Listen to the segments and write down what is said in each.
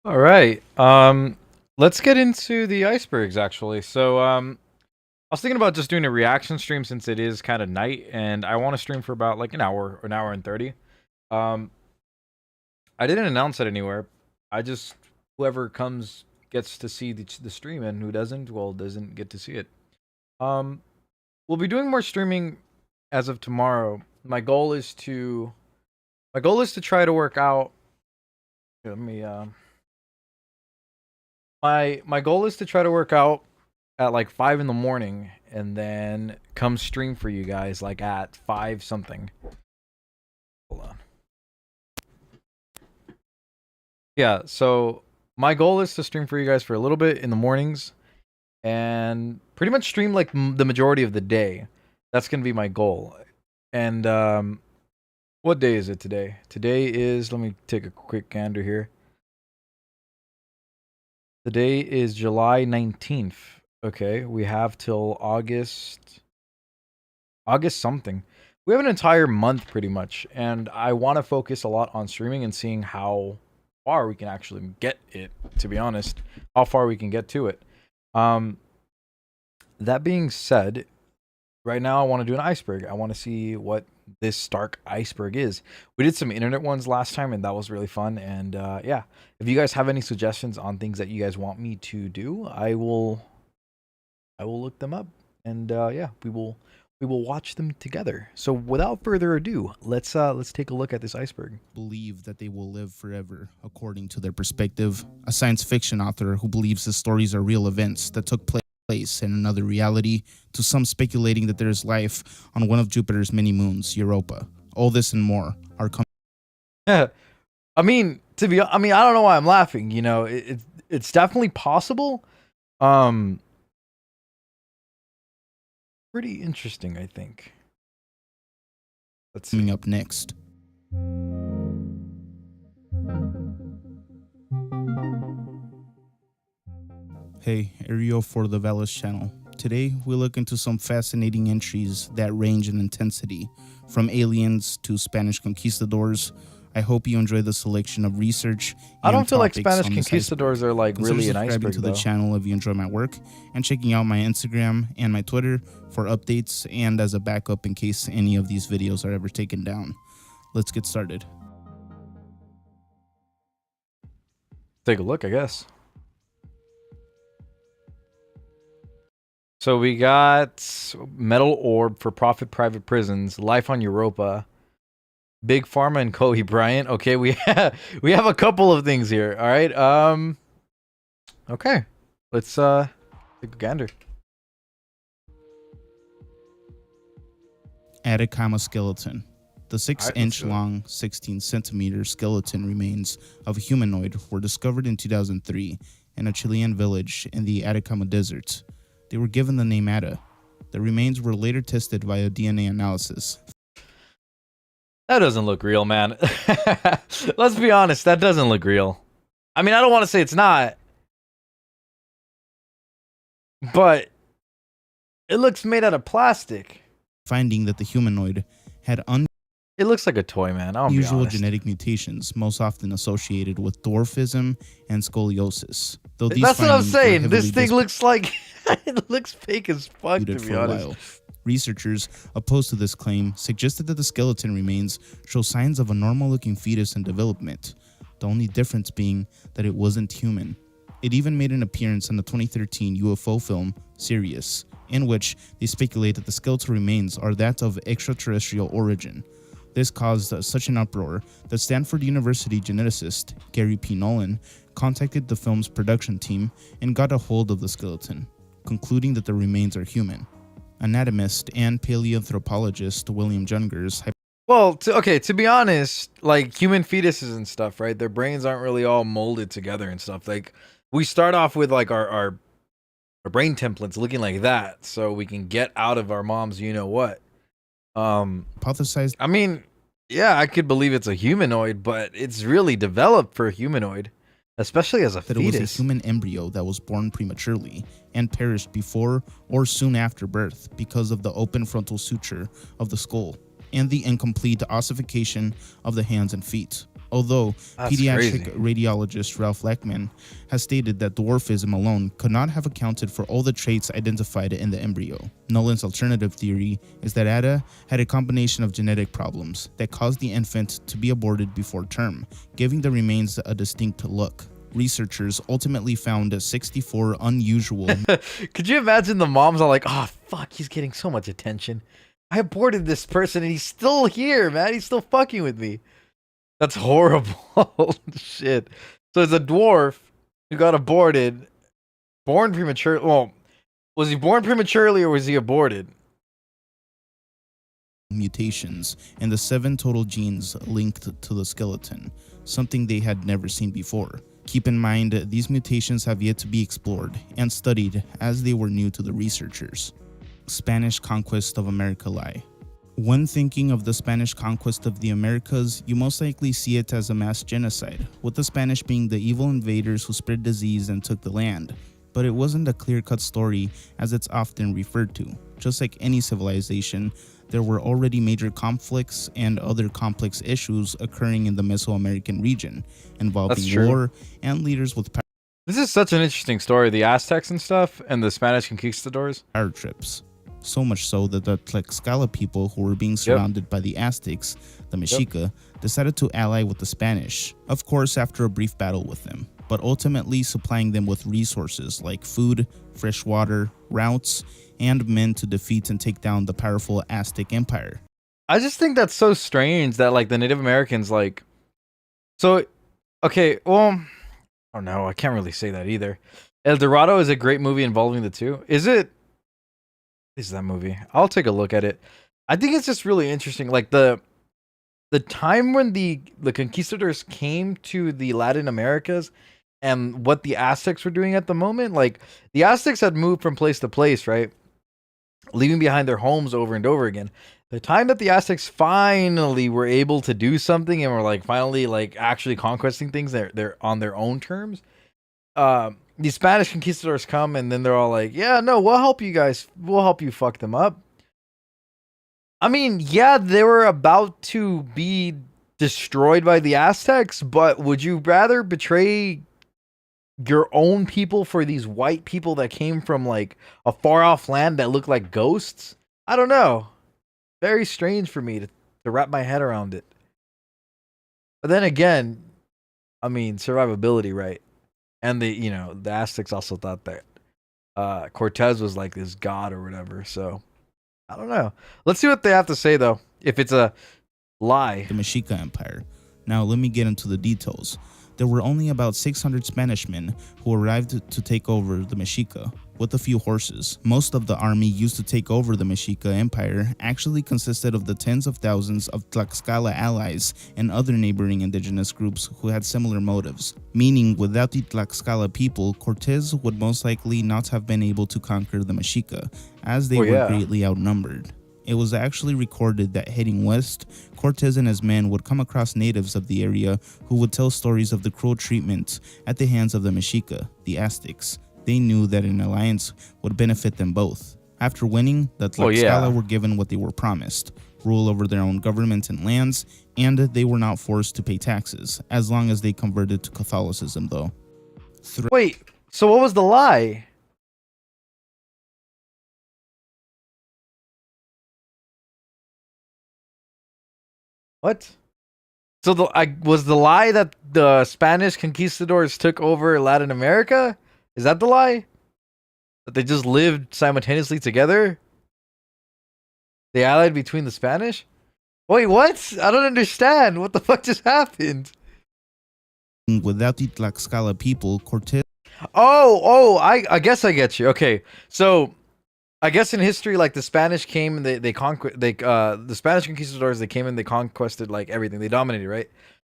All right. Let's get into the icebergs actually. I was thinking about just doing a reaction stream since it is kind of night and I want to stream for about like an hour and 30. Um, I didn't announce it anywhere. I just whoever comes gets to see the stream and who doesn't, well, doesn't get to see it. Um, we'll be doing more streaming as of tomorrow. My goal is to try to work out. Let me my goal is to try to work out at like 5 in the morning and then come stream for you guys like at 5 something. Hold on. Yeah, so my goal is to stream for you guys for a little bit in the mornings and pretty much stream like the majority of the day. That's going to be my goal. And what day is it today? Today is, let me take a quick gander here. The day is July 19th. Okay, we have till August something. We have an entire month pretty much, and I want to focus a lot on streaming and seeing how far we can actually get it, to be honest. How far we can get to it. That being said, right now I want to do an iceberg. I want to see what this Stark iceberg is. We did some internet ones last time and that was really fun, and yeah, if you guys have any suggestions on things that you guys want me to do, I will look them up, and yeah, we will watch them together. So without further ado, let's take a look at this iceberg. Believe that they will live forever according to their perspective. A science fiction author who believes the stories are real events that took place in another reality, to some speculating that there is life on one of Jupiter's many moons, Europa. All this and more are coming. I mean, I don't know why I'm laughing. You know, it's definitely possible. Pretty interesting, I think. Let's see. Coming up next. Hey, Ariel for the Velas channel. Today, we look into some fascinating entries that range in intensity, from aliens to Spanish conquistadors. I hope you enjoy the selection of research. I don't feel like Spanish conquistadors are like really an iceberg, to the channel if you enjoy my work, and checking out my Instagram and my Twitter for updates and as a backup in case any of these videos are ever taken down. Let's get started. Take a look, I guess. So we got Metal Orb for Profit Private Prisons, Life on Europa, Big Pharma and Kobe Bryant. Okay, we have a couple of things here. All right. Okay. Let's take a gander. Atacama skeleton. The 6-inch long, 16-centimeter skeleton remains of a humanoid were discovered in 2003 in a Chilean village in the Atacama Desert. They were given the name Ata. The remains were later tested via DNA analysis. That doesn't look real, man. Let's be honest, that doesn't look real. I mean, I don't want to say it's not, but it looks made out of plastic. Finding that the humanoid had it looks like a toy, man. Unusual genetic mutations, most often associated with dwarfism and scoliosis. Though these That's what I'm saying. This thing looks like it looks fake as fuck, to be honest. Researchers opposed to this claim suggested that the skeleton remains show signs of a normal-looking fetus in development, the only difference being that it wasn't human. It even made an appearance in the 2013 UFO film Sirius, in which they speculate that the skeletal remains are that of extraterrestrial origin. This caused such an uproar that Stanford University geneticist Gary P. Nolan contacted the film's production team and got a hold of the skeleton, concluding that the remains are human. Anatomist and paleoanthropologist William Jungers. Well, to be honest, like human fetuses and stuff, right? Their brains aren't really all molded together and stuff. Like we start off with like our brain templates looking like that, so we can get out of our mom's you know what. Hypothesized. I mean, yeah, I could believe it's a humanoid, but it's really developed for a humanoid, especially as a fetus. It was a human embryo that was born prematurely and perished before or soon after birth because of the open frontal suture of the skull and the incomplete ossification of the hands and feet. Although That's pediatric crazy. radiologist Ralph Leckman has stated that dwarfism alone could not have accounted for all the traits identified in the embryo. Nolan's alternative theory is that Ada had a combination of genetic problems that caused the infant to be aborted before term, giving the remains a distinct look. Researchers ultimately found 64 unusual Could you imagine the moms are like, oh fuck, he's getting so much attention. I aborted this person and he's still here, man. He's still fucking with me. That's horrible. Shit. So it's a dwarf who got aborted, born premature. Well, was he born prematurely or was he aborted? mutations in the 7 total genes linked to the skeleton, something they had never seen before. Keep in mind, these mutations have yet to be explored and studied as they were new to the researchers. Spanish conquest of America lie. When thinking of the Spanish conquest of the Americas, you most likely see it as a mass genocide, with the Spanish being the evil invaders who spread disease and took the land. But it wasn't a clear-cut story as it's often referred to. Just like any civilization, there were already major conflicts and other complex issues occurring in the Mesoamerican region, involving war and leaders with This is such an interesting story. The Aztecs and stuff and the Spanish conquistadors. power trips. So much so that the Tlaxcala people who were being surrounded by the Aztecs, the Mexica, decided to ally with the Spanish, of course after a brief battle with them, but ultimately supplying them with resources like food, fresh water, routes, and men to defeat and take down the powerful Aztec Empire. I just think that's so strange that like the Native Americans like so okay, well, I don't know, I can't really say that either. El Dorado is a great movie involving the two. Is it? Is that movie? I'll take a look at it. I think it's just really interesting like the time when the conquistadors came to the Latin Americas and what the Aztecs were doing at the moment. Like the Aztecs had moved from place to place, right? Leaving behind their homes over and over again. The time that the Aztecs finally were able to do something and were like finally like actually conquesting things, they're on their own terms. The Spanish conquistadors come and then they're all like, "Yeah, no, we'll help you guys. We'll help you fuck them up." I mean, yeah, they were about to be destroyed by the Aztecs, but would you rather betray your own people for these white people that came from like a far off land that look like ghosts? I don't know. Very strange for me to wrap my head around it. But then again, I mean, survivability, right? And the Aztecs also thought that Cortez was like this god or whatever. So I don't know. Let's see what they have to say though. If it's a lie. The Mexica Empire. Now let me get into the details. There were only about 600 Spanish men who arrived to take over the Mexica, with a few horses. Most of the army used to take over the Mexica Empire actually consisted of the tens of thousands of Tlaxcala allies and other neighboring indigenous groups who had similar motives. Meaning, without the Tlaxcala people, Cortez would most likely not have been able to conquer the Mexica, as they were greatly outnumbered. It was actually recorded that heading west, Cortez and his men would come across natives of the area who would tell stories of the cruel treatment at the hands of the Mexica, the Aztecs. They knew that an alliance would benefit them both. After winning, the Tlaxcala were given what they were promised: rule over their own government and lands, and they were not forced to pay taxes, as long as they converted to Catholicism though. Wait, so what was the lie? What? So was the lie that the Spanish conquistadors took over Latin America? Is that the lie? That they just lived simultaneously together? They allied between the Spanish? Wait, what? I don't understand. What the fuck just happened? Without the Tlaxcala people, Cortez... I guess I get you. Okay, so I guess in history, like the Spanish came and the Spanish conquistadors, they came and they conquested like everything. They dominated, right?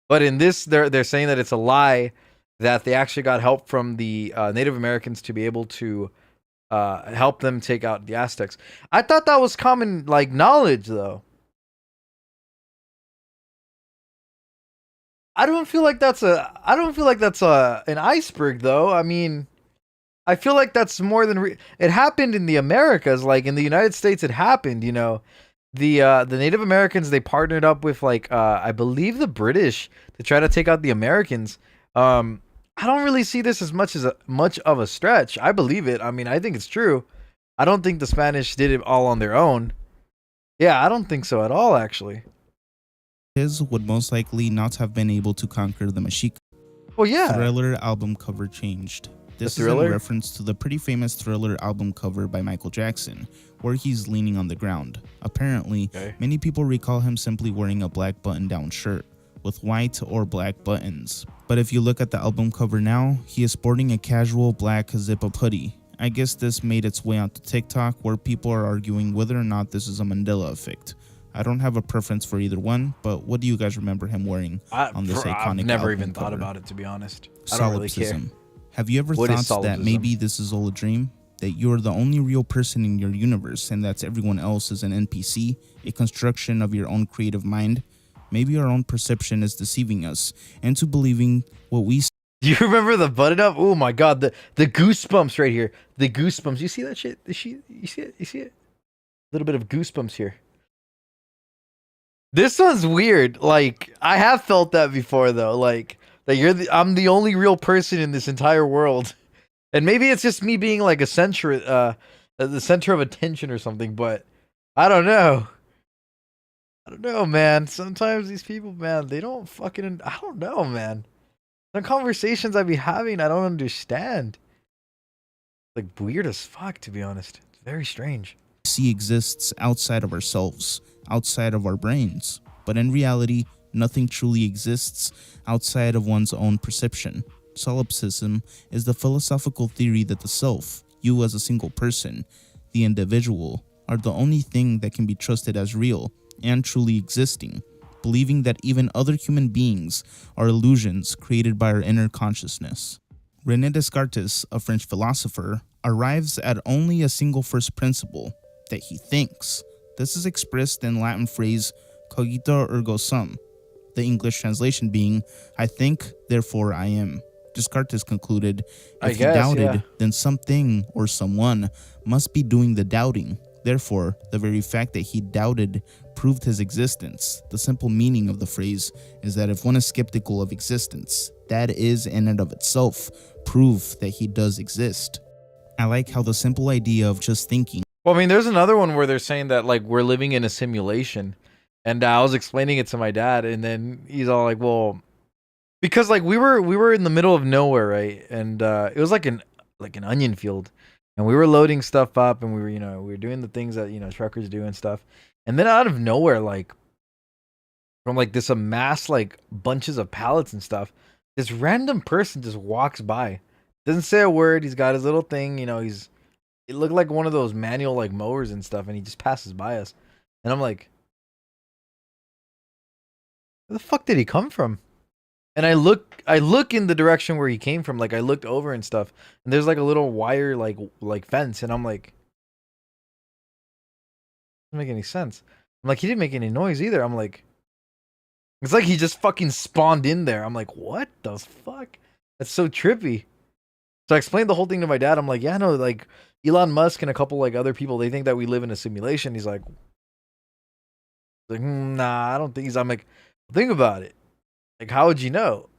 But in this, they're saying that it's a lie, that they actually got help from the Native Americans to be able to help them take out the Aztecs. I thought that was common like knowledge, though. I don't feel like that's an iceberg, though. I mean, I feel like that's more than it happened in the Americas. Like in the United States, it happened, the Native Americans, they partnered up with like I believe the British to try to take out the Americans. I don't really see this as much of a stretch. I believe it. I mean, I think it's true. I don't think the Spanish did it all on their own. Yeah, I don't think so at all, actually. His would most likely not have been able to conquer the Mexica. Well, yeah. Thriller album cover changed. This is in Thriller? reference to the pretty famous Thriller album cover by Michael Jackson, where he's leaning on the ground. Apparently, Okay. many people recall him simply wearing a black button-down shirt with white or black buttons. But if you look at the album cover now, he is sporting a casual black zip-up hoodie. I guess this made its way onto TikTok, where people are arguing whether or not this is a Mandela effect. I don't have a preference for either one, but what do you guys remember him wearing on this iconic I've never album even thought cover? about it, to be honest. I don't really care. Solipsism. Have you ever What is thought that solipsism? maybe this is all a dream? That you're the only real person in your universe and that everyone else is an NPC, a construction of your own creative mind? Maybe our own perception is deceiving us into believing what we see. Do you remember the button up? Oh my god, the goosebumps right here. The goosebumps. You see that shit? You see it? You see it? A little bit of goosebumps here. This one's weird. Like, I have felt that before though. Like that I'm the only real person in this entire world. And maybe it's just me being like the center of attention or something, but I don't know. I don't know, man. Sometimes these people, man, they don't fucking I don't know, man. The conversations I be having, I don't understand. Like weird as fuck, to be honest. It's very strange. See exists outside of ourselves, outside of our brains. But in reality, nothing truly exists outside of one's own perception. Solipsism is the philosophical theory that the self, you as a single person, the individual, are the only thing that can be trusted as real and truly existing, believing that even other human beings are illusions created by our inner consciousness. René Descartes, a French philosopher, arrives at only a single first principle, that he thinks. This is expressed in Latin phrase cogito ergo sum, the English translation being, I think, therefore I am. Descartes concluded, if he doubted, then something or someone must be doing the doubting. Therefore, the very fact that he doubted proved his existence. The simple meaning of the phrase is that if one is skeptical of existence, that is in and of itself proof that he does exist. I like how the simple idea of just thinking. Well, I mean, there's another one where they're saying that like we're living in a simulation, and I was explaining it to my dad, and then he's all like, "Well," because like we were in the middle of nowhere, right? And it was like an onion field, and we were loading stuff up, and we were doing the things that truckers do and stuff, and then out of nowhere, like from like this amassed like bunches of pallets and stuff, this random person just walks by, doesn't say a word. He's got his little thing, it looked like one of those manual like mowers and stuff, and he just passes by us, and I'm like, where the fuck did he come from? And I look in the direction where he came from. Like I looked over and stuff, and there's like a little wire like fence, and I'm like, doesn't make any sense. I'm like, he didn't make any noise either. I'm like, it's like he just fucking spawned in there. I'm like, what the fuck? That's so trippy. So I explained the whole thing to my dad. I'm like, yeah, no, like Elon Musk and a couple like other people, they think that we live in a simulation. He's like, nah, I don't think I'm like, think about it. Like, how would you know?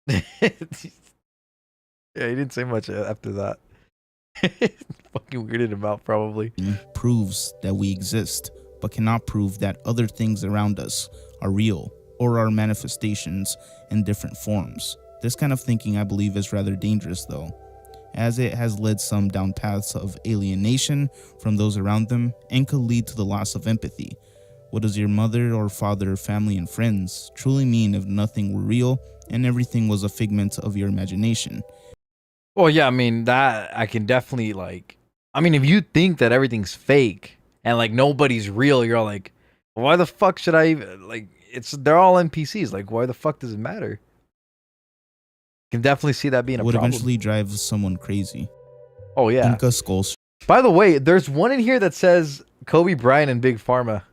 Yeah, he didn't say much after that. Fucking weirded him out, probably. Proves that we exist, but cannot prove that other things around us are real or are manifestations in different forms. This kind of thinking, I believe, is rather dangerous though, as it has led some down paths of alienation from those around them and could lead to the loss of empathy. What does your mother or father, family, and friends truly mean if nothing were real and everything was a figment of your imagination? Well, yeah, I mean, that I can definitely like. I mean, if you think that everything's fake and like nobody's real, you're all like, why the fuck should I even like? They're all NPCs. Like, why the fuck does it matter? Can definitely see that being a would problem. Eventually drive someone crazy. Oh yeah. Inca skull. By the way, there's one in here that says Kobe Bryant and Big Pharma.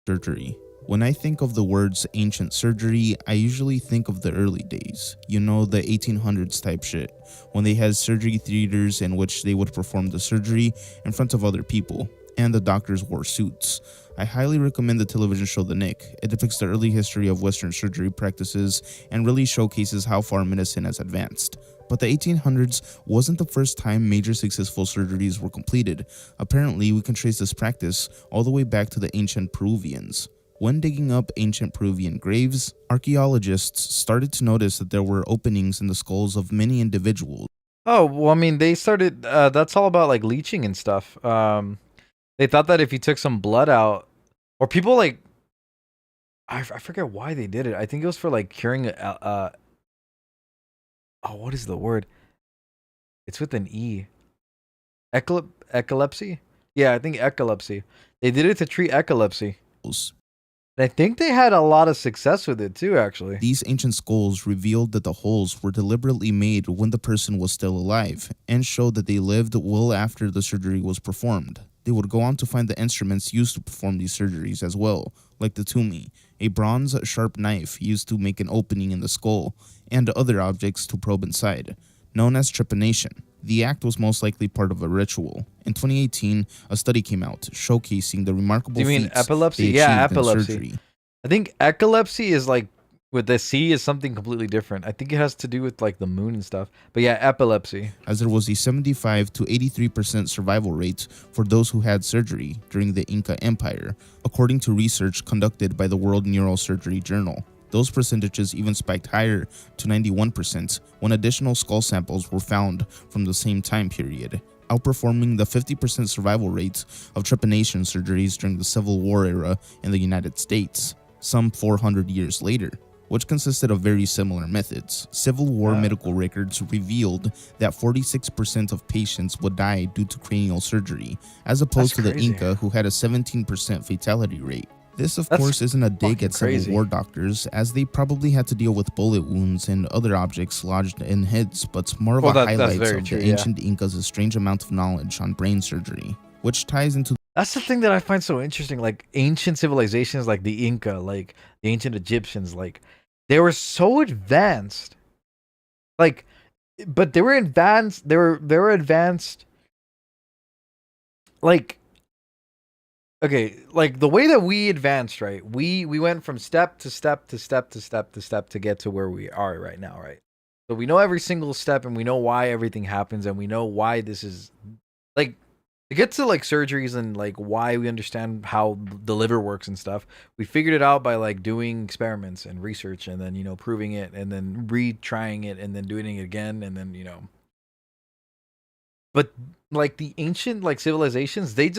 Surgery. When I think of the words ancient surgery, I usually think of the early days. You know, the 1800s type shit, when they had surgery theaters in which they would perform the surgery in front of other people, and the doctors wore suits. I highly recommend the television show The Nick. It depicts the early history of Western surgery practices and really showcases how far medicine has advanced. But the 1800s wasn't the first time major successful surgeries were completed. Apparently, we can trace this practice all the way back to the ancient Peruvians. When digging up ancient Peruvian graves, archaeologists started to notice that there were openings in the skulls of many individuals. Oh, well, I mean, they started. That's all about like leeching and stuff. They thought that if you took some blood out, or people like, I forget why they did it. I think it was for like curing. Oh, what is the word? It's with an E. Epilepsy? Yeah, I think epilepsy. They did it to treat epilepsy. I think they had a lot of success with it too, actually. These ancient skulls revealed that the holes were deliberately made when the person was still alive and showed that they lived well after the surgery was performed. They would go on to find the instruments used to perform these surgeries as well, like the tumi, a bronze sharp knife used to make an opening in the skull, and other objects to probe inside, known as trepanation. The act was most likely part of a ritual. In 2018, a study came out showcasing the remarkable Do you mean feats epilepsy? they Yeah, achieved in epilepsy. surgery. I think epilepsy is like with the C is something completely different. I think it has to do with like the moon and stuff. But yeah, epilepsy. As there was a 75 to 83% survival rate for those who had surgery during the Inca Empire, according to research conducted by the World Neurosurgery Journal. Those percentages even spiked higher to 91% when additional skull samples were found from the same time period, outperforming the 50% survival rate of trepanation surgeries during the Civil War era in the United States, some 400 years later, which consisted of very similar methods. Civil War medical records revealed that 46% of patients would die due to cranial surgery, as opposed to the Inca, who had a 17% fatality rate. This, of course, isn't a dig at Civil War doctors, as they probably had to deal with bullet wounds and other objects lodged in heads, but more of a highlight of the ancient Incas' strange amount of knowledge on brain surgery, which ties into... That's the thing that I find so interesting. Like ancient civilizations, like the Inca, like the ancient Egyptians, like they were so advanced. Like, but they were advanced. They were advanced. Like, okay, like the way that we advanced, right? We went from step to step to step to step to step to get to where we are right now, right? So we know every single step, and we know why everything happens, and we know why this is like. To get to like surgeries and like why we understand how the liver works and stuff, we figured it out by like doing experiments and research, and then proving it, and then retrying it, and then doing it again, and then But like the ancient like civilizations, they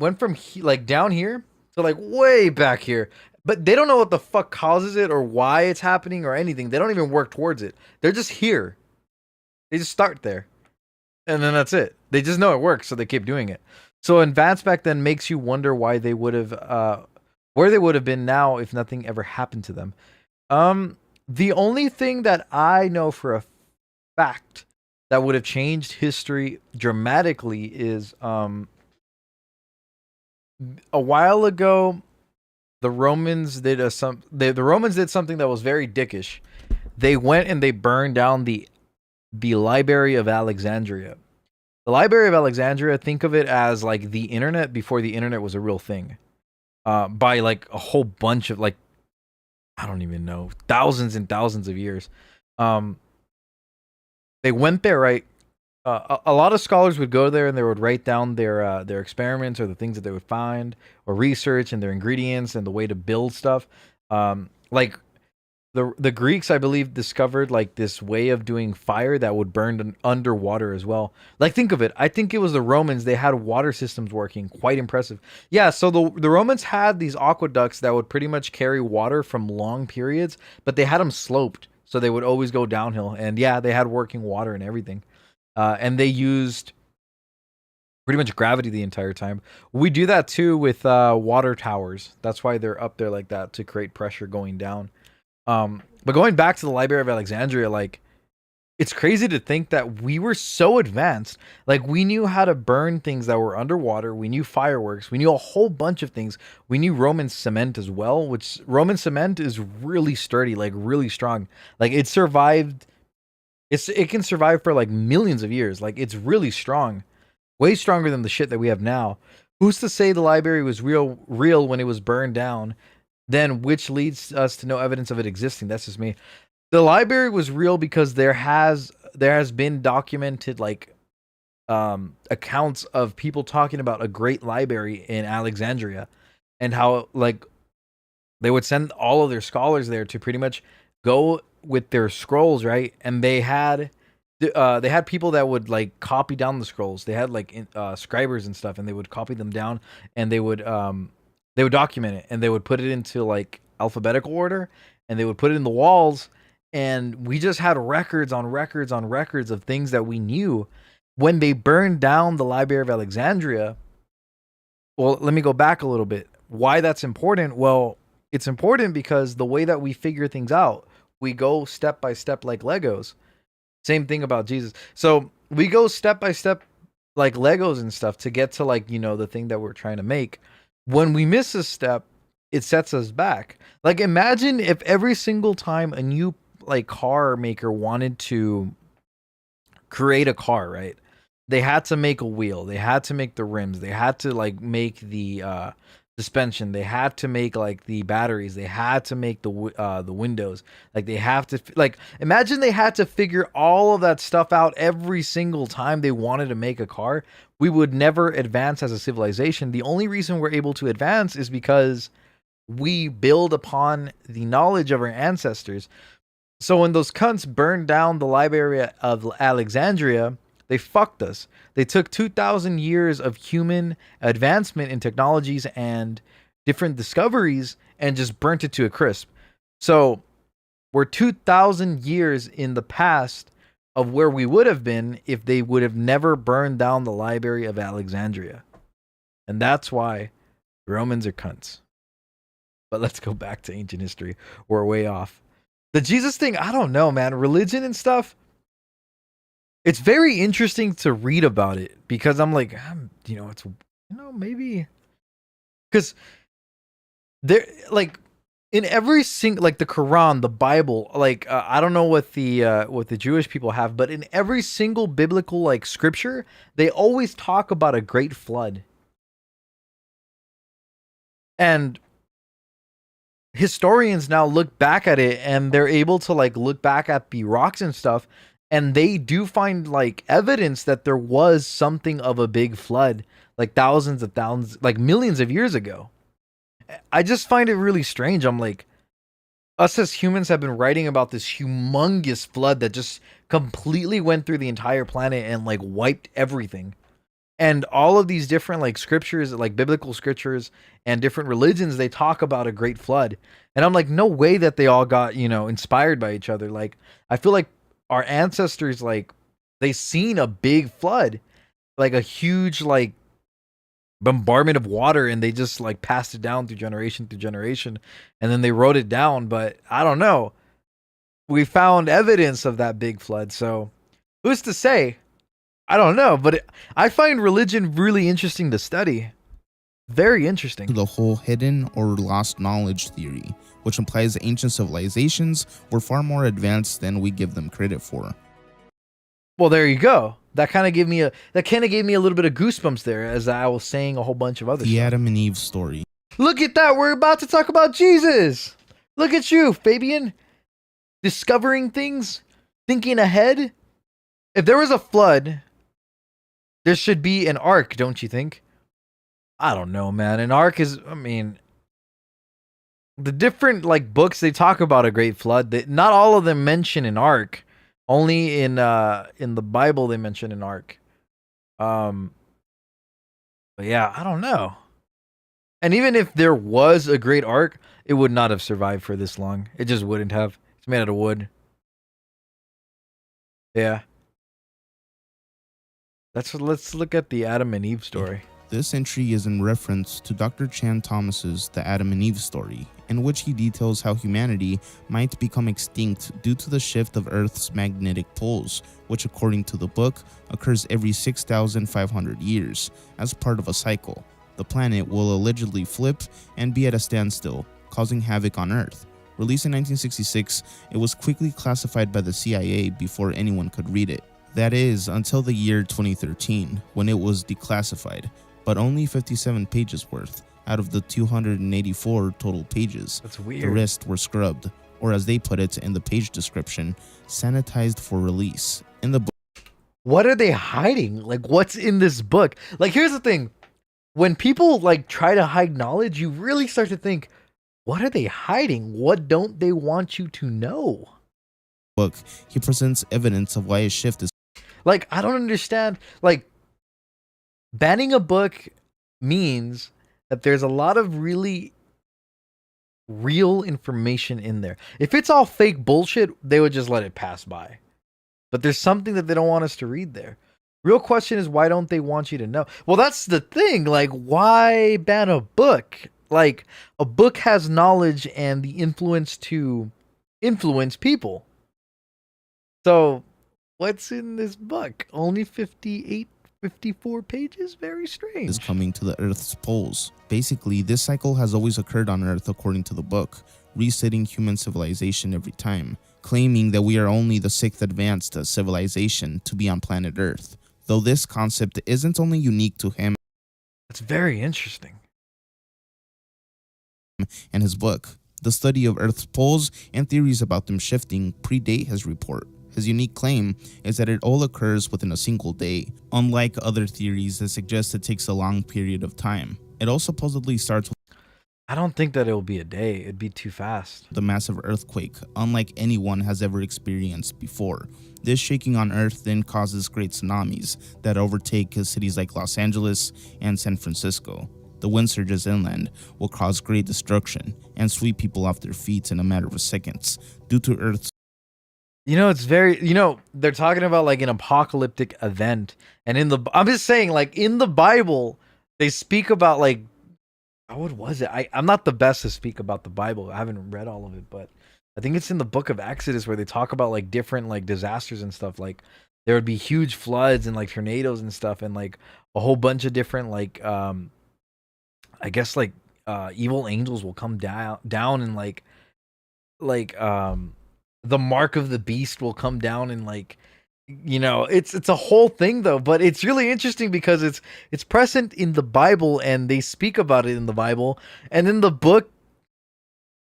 went from like down here to like way back here, but they don't know what the fuck causes it or why it's happening or anything. They don't even work towards it. They're just here. They just start there. And then that's it. They just know it works, so they keep doing it. So advance back then makes you wonder why they would have, where they would have been now if nothing ever happened to them. The only thing that I know for a fact that would have changed history dramatically is, a while ago, the Romans did the Romans did something that was very dickish. They went and they burned down the Library of Alexandria. The Library of Alexandria, think of it as like the internet before the internet was a real thing. By like a whole bunch of like, I don't even know, thousands and thousands of years. They went there, right? A lot of scholars would go there and they would write down their experiments or the things that they would find or research and their ingredients and the way to build stuff. Like the Greeks, I believe, discovered like this way of doing fire that would burn underwater as well. Like, think of it. I think it was the Romans. They had water systems working. Quite impressive. Yeah, so the Romans had these aqueducts that would pretty much carry water from long periods, but they had them sloped, so they would always go downhill. And yeah, they had working water and everything. And they used pretty much gravity the entire time. We do that too with water towers. That's why they're up there like that, to create pressure going down. But going back to the Library of Alexandria, like It's crazy to think that we were so advanced. Like, we knew how to burn things that were underwater. We knew fireworks. We knew a whole bunch of things. We knew Roman cement as well, which Roman cement is really sturdy, like really strong. Like, it survived. It can survive for like millions of years. Like, it's really strong, way stronger than the shit that we have now. Who's to say the library was real when it was burned down? Then, which leads us to no evidence of it existing. That's just me. The library was real because there has been documented like accounts of people talking about a great library in Alexandria, and how like they would send all of their scholars there to pretty much go with their scrolls, right? And they had people that would like copy down the scrolls. They had like scribers and stuff, and they would copy them down, and they would document it, and they would put it into like alphabetical order, and they would put it in the walls. And we just had records on records on records of things that we knew. When they burned down the Library of Alexandria, well, let me go back a little bit. Why that's important? Well, it's important because the way that we figure things out, we go step by step like Legos. Same thing about Jesus. So we go step by step like Legos and stuff to get to like, the thing that we're trying to make. When we miss a step, it sets us back. Like, imagine if every single time a new like car maker wanted to create a car, right? They had to make a wheel, they had to make the rims, they had to like make the suspension, they had to make like the batteries, they had to make the windows, like they have to like imagine they had to figure all of that stuff out every single time they wanted to make a car. We would never advance as a civilization. The only reason we're able to advance is because we build upon the knowledge of our ancestors. So when those cunts burned down the Library of Alexandria, they fucked us. They took 2,000 years of human advancement in technologies and different discoveries and just burnt it to a crisp. So we're 2,000 years in the past of where we would have been if they would have never burned down the Library of Alexandria. And that's why Romans are cunts. But let's go back to ancient history. We're way off. The Jesus thing, I don't know, man. Religion and stuff. It's very interesting to read about it because I'm like, it's maybe because there like in every single like the Quran, the Bible, like I don't know what the Jewish people have, but in every single biblical like scripture, they always talk about a great flood. And historians now look back at it and they're able to like look back at the rocks and stuff, and they do find like evidence that there was something of a big flood like thousands, like millions of years ago. I just find it really strange. I'm like, us as humans have been writing about this humongous flood that just completely went through the entire planet and like wiped everything. And all of these different like scriptures, like biblical scriptures and different religions, they talk about a great flood. And I'm like, no way that they all got, inspired by each other. Like, I feel like our ancestors, like, they seen a big flood, like a huge like bombardment of water, and they just like passed it down through generation, and then they wrote it down. But I don't know. We found evidence of that big flood. So who's to say? I don't know, but I find religion really interesting to study. Very interesting. The whole hidden or lost knowledge theory, which implies that ancient civilizations were far more advanced than we give them credit for. Well, there you go. That kind of gave me a little bit of goosebumps there, as I was saying a whole bunch of other The stuff. Adam and Eve story. Look at that. We're about to talk about Jesus. Look at you, Fabian. Discovering things, thinking ahead. If there was a flood, there should be an ark, don't you think? I don't know, man. An ark is, the different like books, they talk about a great flood. Not all of them mention an ark. Only in the Bible they mention an ark. But yeah, I don't know. And even if there was a great ark, it would not have survived for this long. It just wouldn't have. It's made out of wood. Yeah. Let's look at the Adam and Eve story. This entry is in reference to Dr. Chan Thomas's The Adam and Eve Story, in which he details how humanity might become extinct due to the shift of Earth's magnetic poles, which according to the book occurs every 6,500 years as part of a cycle. The planet will allegedly flip and be at a standstill, causing havoc on Earth. Released in 1966, it was quickly classified by the CIA before anyone could read it. That is, until the year 2013, when it was declassified, but only 57 pages worth out of the 284 total pages. That's weird. The rest were scrubbed, or as they put it in the page description, sanitized for release. In the book, What are they hiding? Like, what's in this book? Like, here's the thing. When people like try to hide knowledge, you really start to think, what are they hiding? What don't they want you to know? he presents evidence of why a shift is Like, I don't understand. Like, banning a book means that there's a lot of really real information in there. If it's all fake bullshit, they would just let it pass by. But there's something that they don't want us to read there. Real question is, why don't they want you to know? Well, that's the thing. Like, why ban a book? Like, a book has knowledge and the influence to influence people. So, what's in this book? Only 54 pages? Very strange. is coming to the Earth's poles. Basically, this cycle has always occurred on Earth according to the book, resetting human civilization every time, claiming that we are only the 6th advanced civilization to be on planet Earth. Though this concept isn't only unique to him That's very interesting. and his book. The study of Earth's poles and theories about them shifting predate his report. His unique claim is that it all occurs within a single day, unlike other theories that suggest it takes a long period of time. It all supposedly starts with I don't think that it'll be a day. It'd be too fast. the massive earthquake, unlike anyone has ever experienced before. This shaking on Earth then causes great tsunamis that overtake cities like Los Angeles and San Francisco. The wind surges inland will cause great destruction and sweep people off their feet in a matter of seconds due to Earth's It's very, they're talking about like an apocalyptic event. And I'm just saying, like, in the Bible, they speak about like, what was it? I'm not the best to speak about the Bible. I haven't read all of it, but I think it's in the book of Exodus where they talk about like different like disasters and stuff. Like there would be huge floods and like tornadoes and stuff, and like a whole bunch of different like I guess like evil angels will come down and like the mark of the beast will come down and like it's a whole thing though. But it's really interesting because it's present in the Bible and they speak about it in the Bible, and then the book.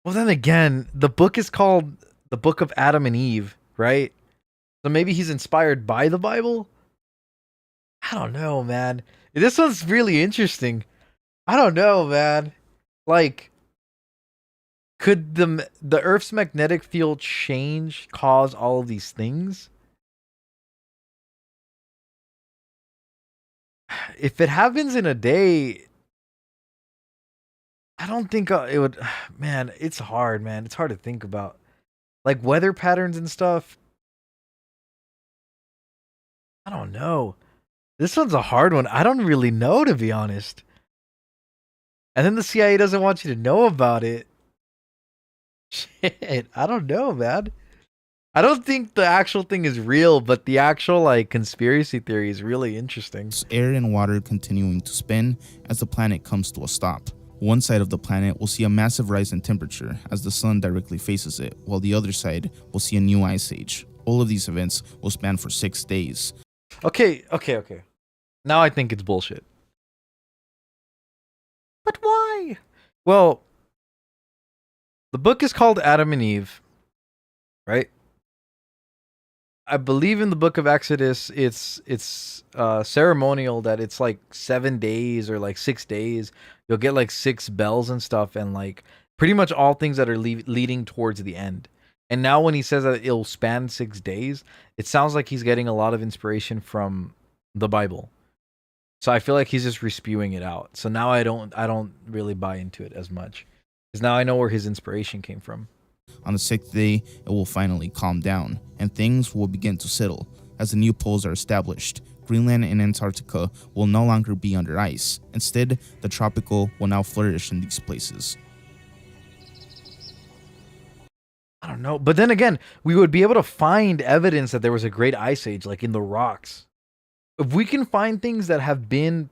Well, then again, the book is called the Book of Adam and Eve, right? So maybe he's inspired by the Bible. I don't know, man. This one's really interesting. I don't know, man. Like, could the Earth's magnetic field change cause all of these things? If it happens in a day, I don't think it would. Man, it's hard, man. It's hard to think about. Like weather patterns and stuff. I don't know. This one's a hard one. I don't really know, to be honest. And then the CIA doesn't want you to know about it. Shit, I don't know, man. I don't think the actual thing is real, but the actual like conspiracy theory is really interesting. air and water continuing to spin as the planet comes to a stop. One side of the planet will see a massive rise in temperature as the sun directly faces it, while the other side will see a new ice age. All of these events will span for 6 days. Okay. Now I think it's bullshit. But why? Well, the book is called Adam and Eve, right? I believe in the book of Exodus, it's ceremonial that it's like 7 days or like 6 days. You'll get like 6 bells and stuff, and like pretty much all things that are leading towards the end. And now when he says that it'll span 6 days, it sounds like he's getting a lot of inspiration from the Bible. So I feel like he's just respewing it out. So now I don't really buy into it as much, because now I know where his inspiration came from. On the 6th day, it will finally calm down, and things will begin to settle. As the new poles are established, Greenland and Antarctica will no longer be under ice. Instead, the tropical will now flourish in these places. I don't know. But then again, we would be able to find evidence that there was a great ice age, like in the rocks. If we can find things that have been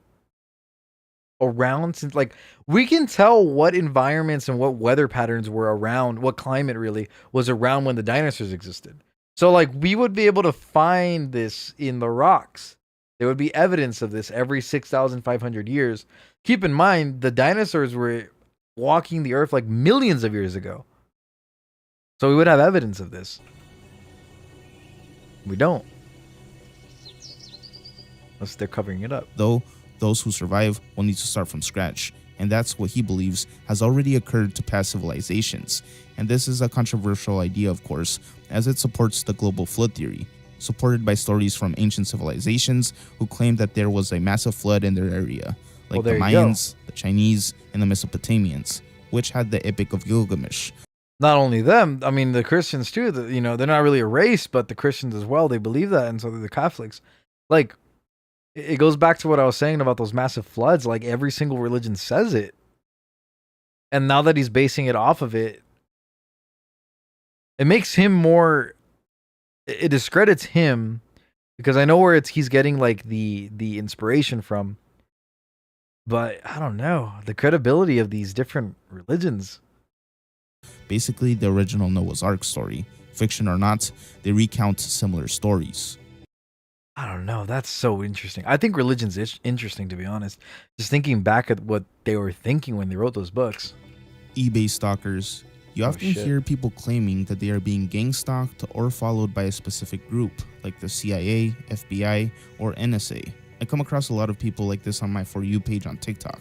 around since, like, we can tell what environments and what weather patterns were around, what climate really was around when the dinosaurs existed. So, like, we would be able to find this in the rocks. There would be evidence of this every 6,500 years. Keep in mind, the dinosaurs were walking the earth like millions of years ago. So we would have evidence of this. We don't. Unless they're covering it up. Though, those who survive will need to start from scratch, and that's what he believes has already occurred to past civilizations. And this is a controversial idea, of course, as it supports the global flood theory, supported by stories from ancient civilizations who claimed that there was a massive flood in their area, like the Mayans, the Chinese, and the Mesopotamians, which had the Epic of Gilgamesh. Not only them, I mean the Christians too. You know, they're not really a race, but the Christians as well. They believe that, and so do the Catholics. Like, it goes back to what I was saying about those massive floods. Like, every single religion says it, and now that he's basing it off of it, it makes him more. It discredits him because I know where he's getting like the inspiration from. But I don't know the credibility of these different religions. Basically, the original Noah's Ark story, fiction or not, they recount similar stories. I don't know. That's so interesting. I think religion's interesting, to be honest. Just thinking back at what they were thinking when they wrote those books. eBay stalkers. You often hear people claiming that they are being gang stalked or followed by a specific group, like the CIA, FBI, or NSA. I come across a lot of people like this on my For You page on TikTok.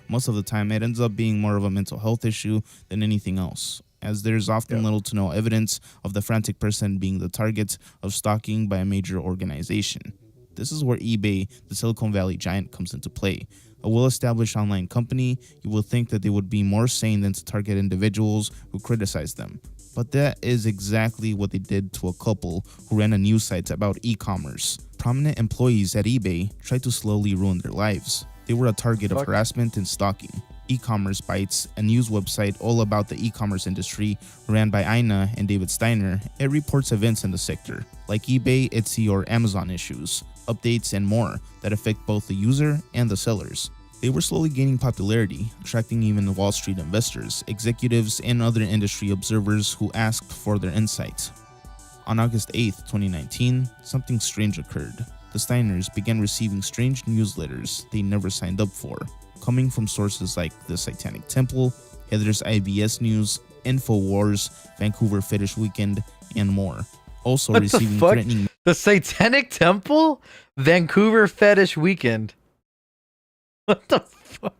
Most of the time, it ends up being more of a mental health issue than anything else, as there's often little to no evidence of the frantic person being the target of stalking by a major organization. This is where eBay, the Silicon Valley giant, comes into play. A well-established online company, you would think that they would be more sane than to target individuals who criticize them. But that is exactly what they did to a couple who ran a news site about e-commerce. Prominent employees at eBay tried to slowly ruin their lives. They were a target of harassment and stalking. E-commerce Bytes, a news website all about the e-commerce industry ran by Ina and David Steiner, it reports events in the sector, like eBay, Etsy, or Amazon issues, updates, and more that affect both the user and the sellers. They were slowly gaining popularity, attracting even Wall Street investors, executives, and other industry observers who asked for their insight. On August 8, 2019, something strange occurred. The Steiners began receiving strange newsletters they never signed up for, coming from sources like the Satanic Temple, Heather's IBS News, InfoWars, Vancouver Fetish Weekend, and more. Also receiving threatening... The Satanic Temple? Vancouver Fetish Weekend. What the fuck?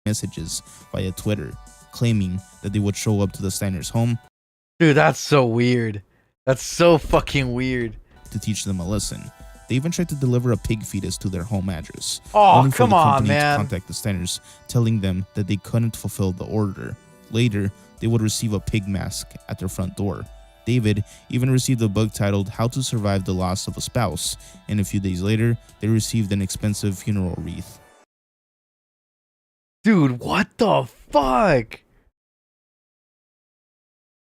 Messages via Twitter, claiming that they would show up to the Steiners' home. Dude, that's so weird. That's so fucking weird. To teach them a lesson. They even tried to deliver a pig fetus to their home address. Oh, come on, man. To contact the Steiners, telling them that they couldn't fulfill the order. Later, they would receive a pig mask at their front door. David even received a book titled How to Survive the Loss of a Spouse, and a few days later, they received an expensive funeral wreath. Dude, what the fuck?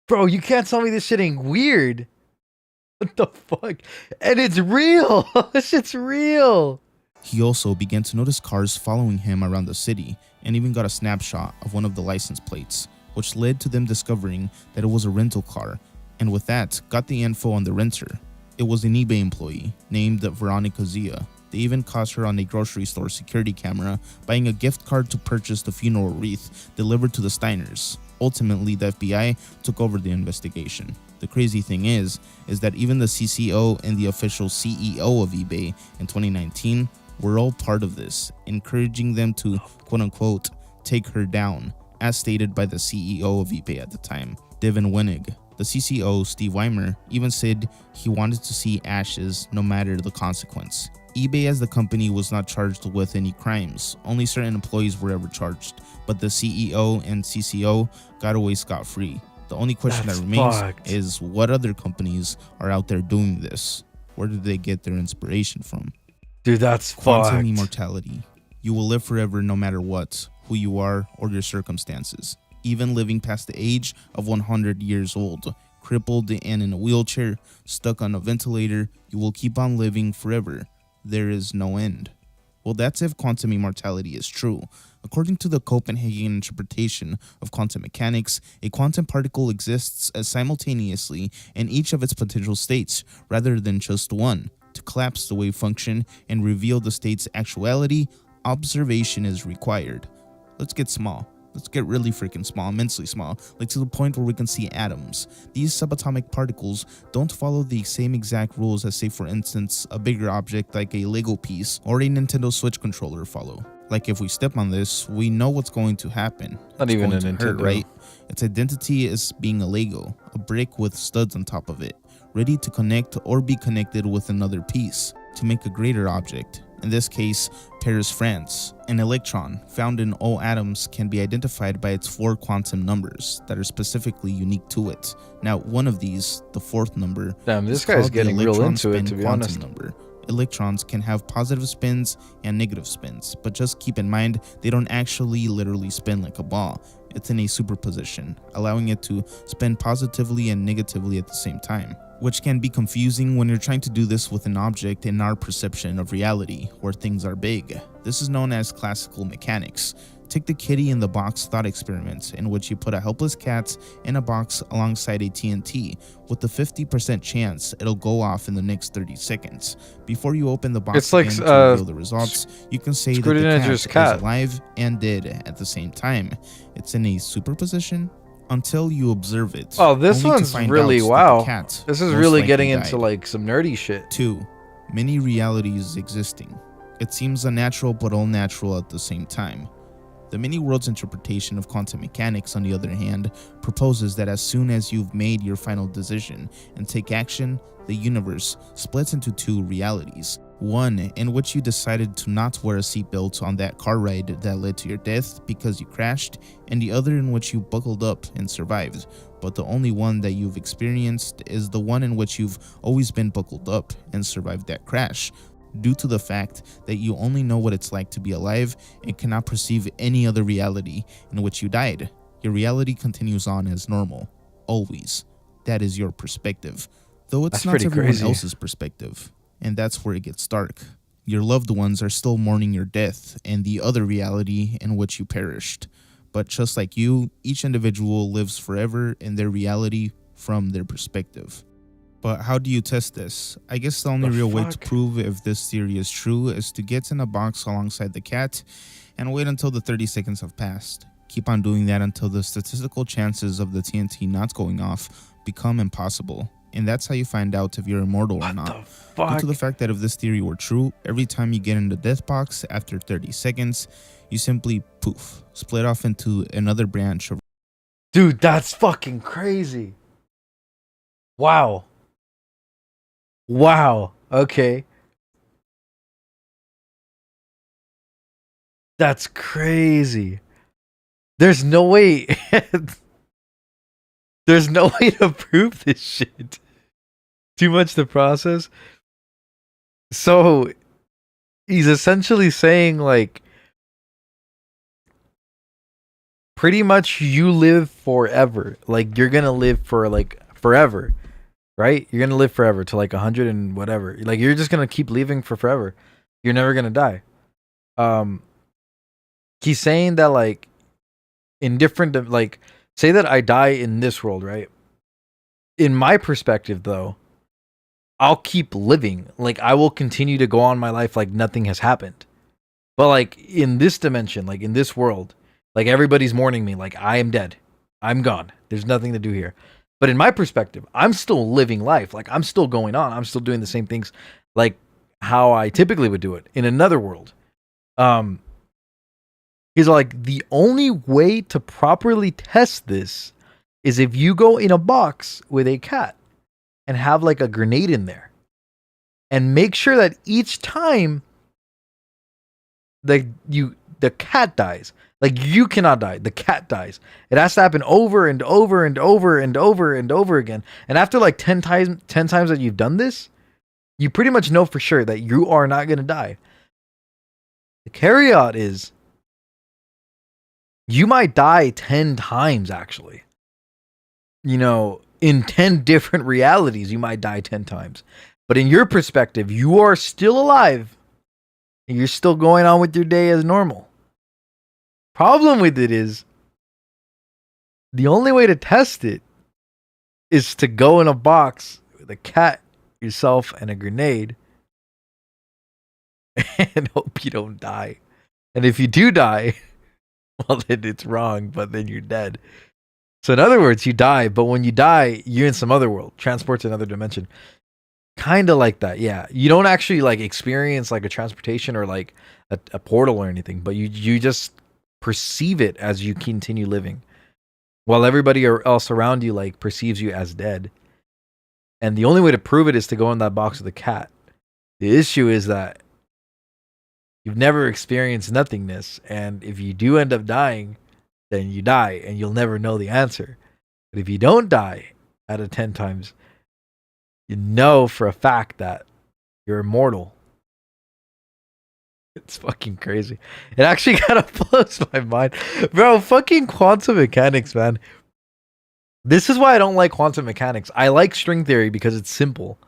Bro, you can't tell me this shit ain't weird. What the fuck? And it's real. This shit's real. He also began to notice cars following him around the city, and even got a snapshot of one of the license plates, which led to them discovering that it was a rental car, and with that, got the info on the renter. It was an eBay employee named Veronica Zia. They even caught her on a grocery store security camera buying a gift card to purchase the funeral wreath delivered to the Steiners. Ultimately, the FBI took over the investigation. The crazy thing is that even the CCO and the official CEO of eBay in 2019 were all part of this, encouraging them to, quote-unquote, take her down, as stated by the CEO of eBay at the time, Devin Wenig. The CCO, Steve Weimer, even said he wanted to see ashes no matter the consequence. eBay as the company was not charged with any crimes, only certain employees were ever charged, but the CEO and CCO got away scot-free. The only question that remains is what other companies are out there doing this? Where did they get their inspiration from? Dude, that's Quantum immortality. You will live forever no matter what, who you are, or your circumstances. Even living past the age of 100 years old, crippled and in a wheelchair, stuck on a ventilator, you will keep on living forever. There is no end. Well, that's if quantum immortality is true. According to the Copenhagen interpretation of quantum mechanics, a quantum particle exists as simultaneously in each of its potential states, rather than just one. To collapse the wave function and reveal the state's actuality, observation is required. Let's get small. Let's get really freaking small, immensely small, like to the point where we can see atoms. These subatomic particles don't follow the same exact rules as, say, for instance, a bigger object like a Lego piece or a Nintendo Switch controller follow. Like if we step on this, we know what's going to happen. Not It's even going a to hurt, Nintendo. right? Its identity is being a Lego, a brick with studs on top of it, ready to connect or be connected with another piece to make a greater object. In this case, Paris, France. An electron found in all atoms can be identified by its 4 quantum numbers that are specifically unique to it. Now, one of these, the 4th number, Damn, this is guy's called the getting real electron into it, spin to be quantum honest. number. Electrons can have positive spins and negative spins, but just keep in mind they don't actually literally spin like a ball. It's in a superposition, allowing it to spin positively and negatively at the same time, which can be confusing when you're trying to do this with an object in our perception of reality, where things are big. This is known as classical mechanics. Take the kitty in the box thought experiment, in which you put a helpless cat in a box alongside a TNT, with a 50% chance it'll go off in the next 30 seconds. Before you open the box It's like, again to reveal the results, you can say that the Scrutineer's cat cat. is alive and dead at the same time. It's in a superposition until you observe it. Oh, this only to one's find really out that the wow. cat This is most really likely getting into died. like some nerdy shit. 2. Many realities existing. It seems unnatural but all natural at the same time. The many worlds interpretation of quantum mechanics, on the other hand, proposes that as soon as you've made your final decision and take action, the universe splits into 2 realities. One in which you decided to not wear a seatbelt on that car ride that led to your death because you crashed, and the other in which you buckled up and survived. But the only one that you've experienced is the one in which you've always been buckled up and survived that crash, due to the fact that you only know what it's like to be alive and cannot perceive any other reality in which you died. Your reality continues on as normal, always. That is your perspective, though it's That's not pretty everyone crazy. else's perspective. And that's where it gets dark. Your loved ones are still mourning your death and the other reality in which you perished. But just like you, each individual lives forever in their reality from their perspective. But how do you test this? I guess the only real way to fuck? prove if this theory is true is to get in a box alongside the cat and wait until the 30 seconds have passed. Keep on doing that until the statistical chances of the TNT not going off become impossible. And that's how you find out if you're immortal or What not. the Due fuck? to the fact that if this theory were true, every time you get in the death box after 30 seconds, you simply poof, split off into another branch of Dude, that's fucking crazy. Wow. Wow. Okay. That's crazy. There's no way. There's no way to prove this shit. Too much to process. So he's essentially saying like pretty much you live forever. Like you're gonna live for like forever. Right? You're gonna live forever to like 100 and whatever. Like you're just gonna keep living for forever. You're never gonna die. He's saying that like in different like say that I die in this world, right? In my perspective though, I'll keep living. Like I will continue to go on my life like nothing has happened. But like in this dimension, like in this world, like everybody's mourning me, like I am dead. I'm gone. There's nothing to do here. But in my perspective, I'm still living life. Like I'm still going on. I'm still doing the same things like how I typically would do it in another world. He's like, the only way to properly test this is if you go in a box with a cat and have like a grenade in there and make sure that each time the cat dies, like you cannot die, the cat dies. It has to happen over and over and over and over and over again. And after like 10 times that you've done this, you pretty much know for sure that you are not going to die. The caveat is you might die 10 times actually. You know, in 10 different realities, you might die 10 times. But in your perspective, you are still alive. And you're still going on with your day as normal. Problem with it is, the only way to test it is to go in a box with a cat, yourself, and a grenade and hope you don't die. And if you do die, well, then it's wrong, but then you're dead. So in other words, you die, but when you die, you're in some other world, transport to another dimension. Kind of like that, yeah. You don't actually like experience like a transportation or like a portal or anything, but you just perceive it as you continue living, while everybody else around you like perceives you as dead. And the only way to prove it is to go in that box with a cat. The issue is that you've never experienced nothingness, and if you do end up dying, then you die, and you'll never know the answer. But if you don't die out of 10 times, you know for a fact that you're immortal. It's fucking crazy. It actually kind of blows my mind. Bro, fucking quantum mechanics, man. This is why I don't like quantum mechanics. I like string theory because it's simple.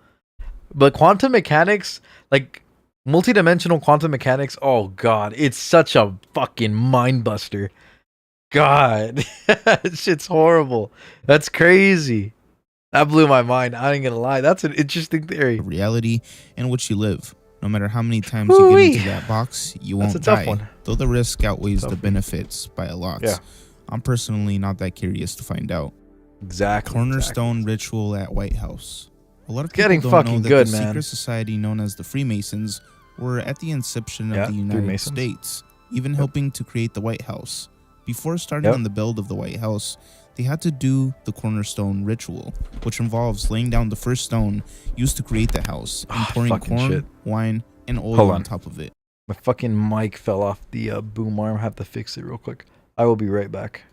But quantum mechanics, like multidimensional quantum mechanics, oh god, it's such a fucking mind buster. God, shit's horrible. That's crazy. That blew my mind. I ain't gonna lie. That's an interesting theory. Reality in which you live. No matter how many times you get into that box, you won't die. Though the risk outweighs the benefits by a lot. Yeah. I'm personally not that curious to find out. Exactly. Cornerstone ritual at White House. A lot of people getting don't fucking know that good, the man. secret society known as the Freemasons were at the inception of the United States, even helping to create the White House. Before starting on the build of the White House, they had to do the cornerstone ritual, which involves laying down the first stone used to create the house and pouring corn, wine, and oil on top of it. My fucking mic fell off the boom arm. I have to fix it real quick. I will be right back.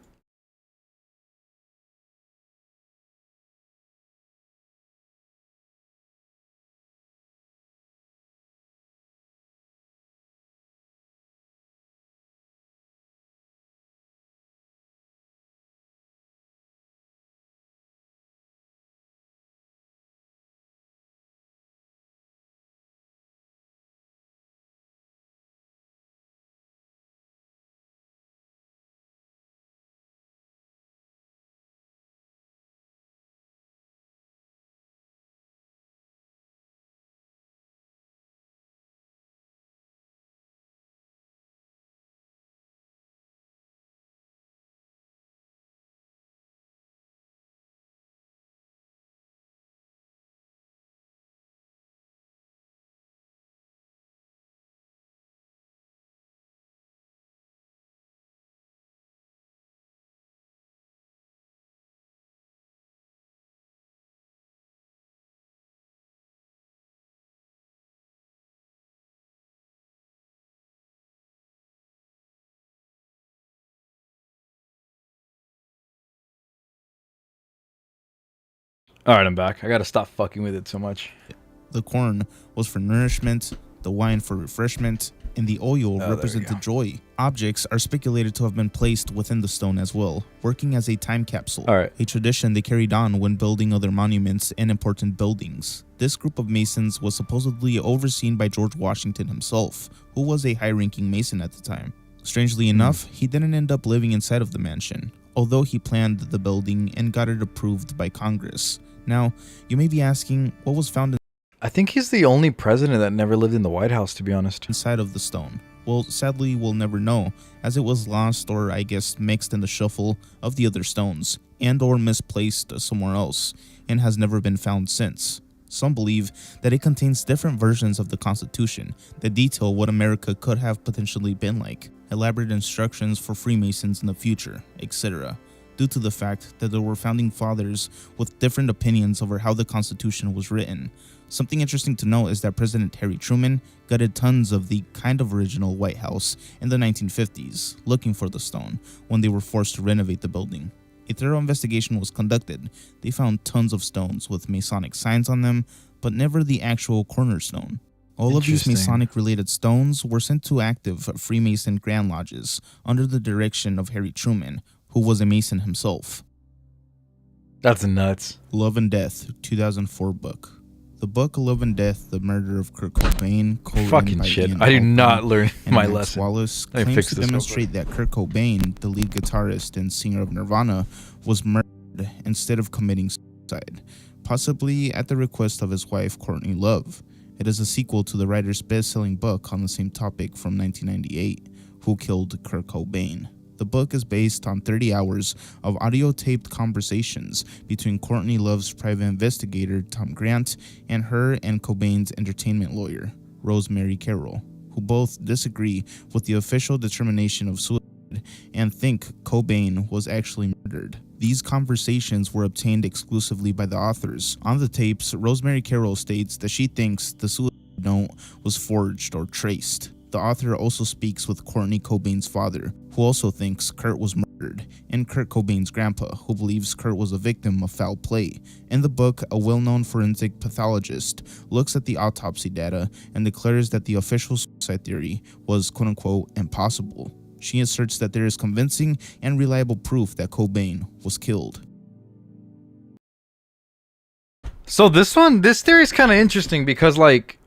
All right, I'm back. I gotta stop fucking with it so much. The corn was for nourishment, the wine for refreshment, and the oil represented joy. Objects are speculated to have been placed within the stone as well, working as a time capsule, a tradition they carried on when building other monuments and important buildings. This group of Masons was supposedly overseen by George Washington himself, who was a high-ranking Mason at the time. Strangely enough, he didn't end up living inside of the mansion, although he planned the building and got it approved by Congress. Now, you may be asking, what was found I think he's the only president that never lived in the White House, to be honest. Inside of the stone? Well, sadly, we'll never know, as it was lost or I guess mixed in the shuffle of the other stones, and or misplaced somewhere else, and has never been found since. Some believe that it contains different versions of the Constitution that detail what America could have potentially been like, elaborate instructions for Freemasons in the future, etc., due to the fact that there were founding fathers with different opinions over how the Constitution was written. Something interesting to note is that President Harry Truman gutted tons of the kind of original White House in the 1950s, looking for the stone, when they were forced to renovate the building. A thorough investigation was conducted. They found tons of stones with Masonic signs on them, but never the actual cornerstone. All of these Masonic-related stones were sent to active Freemason Grand Lodges under the direction of Harry Truman, who was a Mason himself. That's nuts. Love and Death, 2004 book. The book Love and Death, The Murder of Kurt Cobain, co-written Fucking by shit. Ian I did Halpern not learn and my Max lesson. Wallace, Let me claims fix to this real demonstrate that Kurt Cobain, the lead guitarist and singer of Nirvana, was murdered instead of committing suicide, possibly at the request of his wife, Courtney Love. It is a sequel to the writer's best-selling book on the same topic from 1998, Who Killed Kurt Cobain. The book is based on 30 hours of audio-taped conversations between Courtney Love's private investigator, Tom Grant, and her and Cobain's entertainment lawyer, Rosemary Carroll, who both disagree with the official determination of suicide and think Cobain was actually murdered. These conversations were obtained exclusively by the authors. On the tapes, Rosemary Carroll states that she thinks the suicide note was forged or traced. The author also speaks with Courtney Cobain's father, who also thinks Kurt was murdered, and Kurt Cobain's grandpa, who believes Kurt was a victim of foul play. In the book, a well-known forensic pathologist looks at the autopsy data and declares that the official suicide theory was quote-unquote impossible. She asserts that there is convincing and reliable proof that Cobain was killed. So this theory is kind of interesting because, like,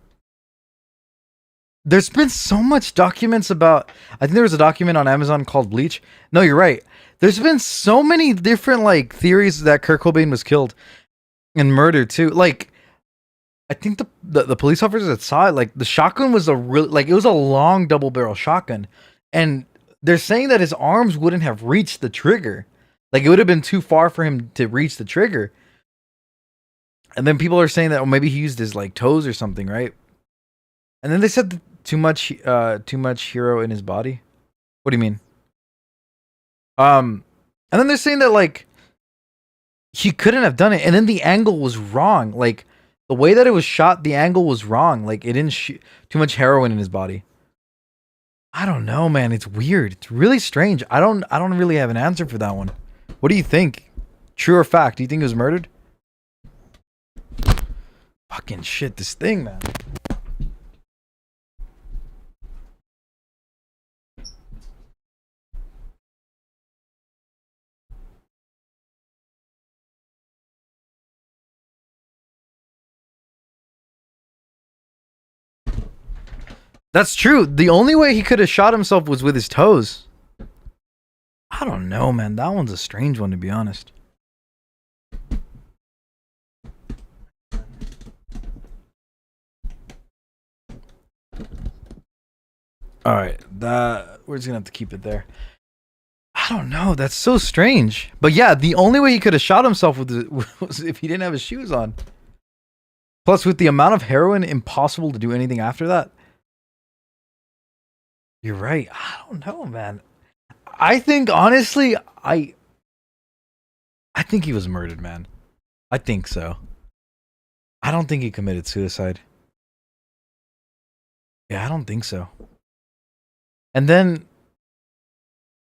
there's been so much documents about, I think there was a document on Amazon called Bleach. No, you're right. There's been so many different, like, theories that Kurt Cobain was killed and murdered too. Like, I think the police officers that saw it, like, the shotgun was it was a long double barrel shotgun. And they're saying that his arms wouldn't have reached the trigger. Like, it would have been too far for him to reach the trigger. And then people are saying that, maybe he used his, like, toes or something, right? And then they said that too much hero in his body. What do you mean? And then they're saying that, like, he couldn't have done it. And then the angle was wrong. Like, the way that it was shot, the angle was wrong. Like, it didn't shoot too much heroin in his body. I don't know, man. It's weird. It's really strange. I don't really have an answer for that one. What do you think? True or fact? Do you think he was murdered? Fucking shit, this thing, man. That's true. The only way he could have shot himself was with his toes. I don't know, man. That one's a strange one, to be honest. Alright, we're just gonna have to keep it there. I don't know. That's so strange. But yeah, the only way he could have shot himself was if he didn't have his shoes on. Plus, with the amount of heroin, impossible to do anything after that. You're right. I don't know, man. I think, honestly, I think he was murdered, man. I think so. I don't think he committed suicide. Yeah, I don't think so. And then,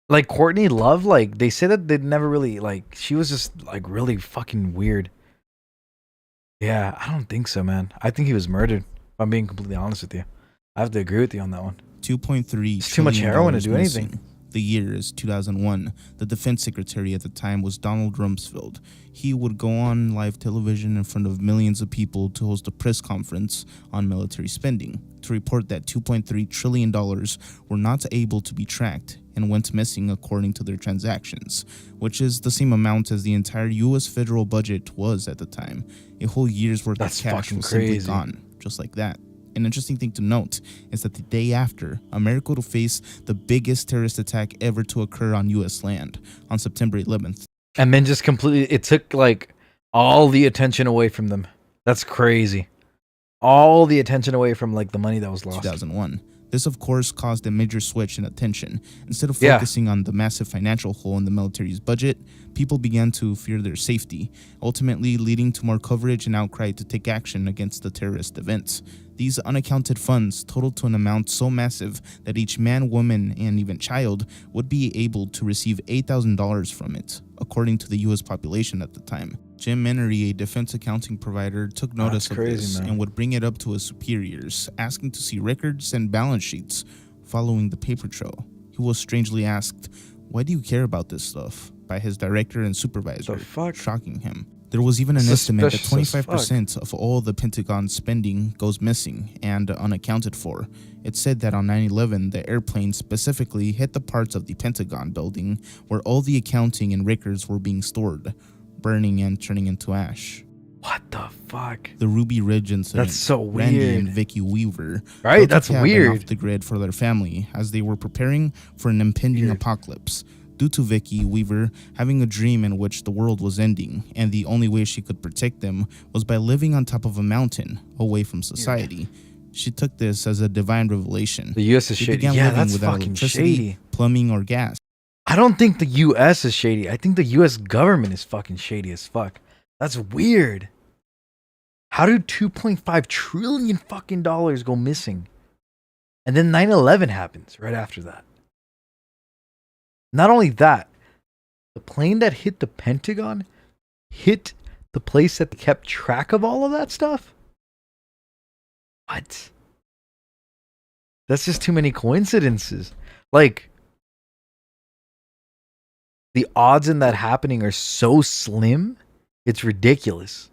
like, Courtney Love, like, they say that they'd never really, like, she was just, like, really fucking weird. Yeah, I don't think so, man. I think he was murdered, if I'm being completely honest with you. I have to agree with you on that one. $2.3 It's too much heroin to do anything. The year is 2001. The defense secretary at the time was Donald Rumsfeld. He would go on live television in front of millions of people to host a press conference on military spending to report that $2.3 trillion were not able to be tracked and went missing according to their transactions, which is the same amount as the entire U.S. federal budget was at the time. A whole year's worth of cash was simply gone, just like that. An interesting thing to note is that the day after, America will face the biggest terrorist attack ever to occur on U.S. land on September 11th. And then just completely, it took, like, all the attention away from them. That's crazy. All the attention away from, like, the money that was lost. 2001. This, of course, caused a major switch in attention. Instead of focusing on the massive financial hole in the military's budget, people began to fear their safety, ultimately leading to more coverage and outcry to take action against the terrorist events. These unaccounted funds totaled to an amount so massive that each man, woman, and even child would be able to receive $8,000 from it, according to the U.S. population at the time. Jim Menery, a defense accounting provider, took notice of this and would bring it up to his superiors, asking to see records and balance sheets following the paper trail. He was strangely asked, "Why do you care about this stuff?" by his director and supervisor, The fuck? shocking him. There was even an estimate that Suspicious as 25% of all the Pentagon's spending goes missing and unaccounted for. It's said that on 9/11, the airplane specifically hit the parts of the Pentagon building where all the accounting and records were being stored, burning and turning into ash. What the fuck? The Ruby Ridge incident. That's so Randy weird. and Vicky Weaver Right? built a That's cabin weird. off the grid for their family as they were preparing for an impending Weird. apocalypse. Due to Vicky Weaver having a dream in which the world was ending, and the only way she could protect them was by living on top of a mountain, away from society. She took this as a divine revelation. The U.S. is They shady. began Yeah, living that's without fucking electricity, shady. plumbing, or gas. I don't think the U.S. is shady. I think the U.S. government is fucking shady as fuck. That's weird. How did 2.5 trillion fucking dollars go missing? And then 9/11 happens right after that. Not only that, the plane that hit the Pentagon hit the place that kept track of all of that stuff? What? That's just too many coincidences. Like, the odds in that happening are so slim, it's ridiculous.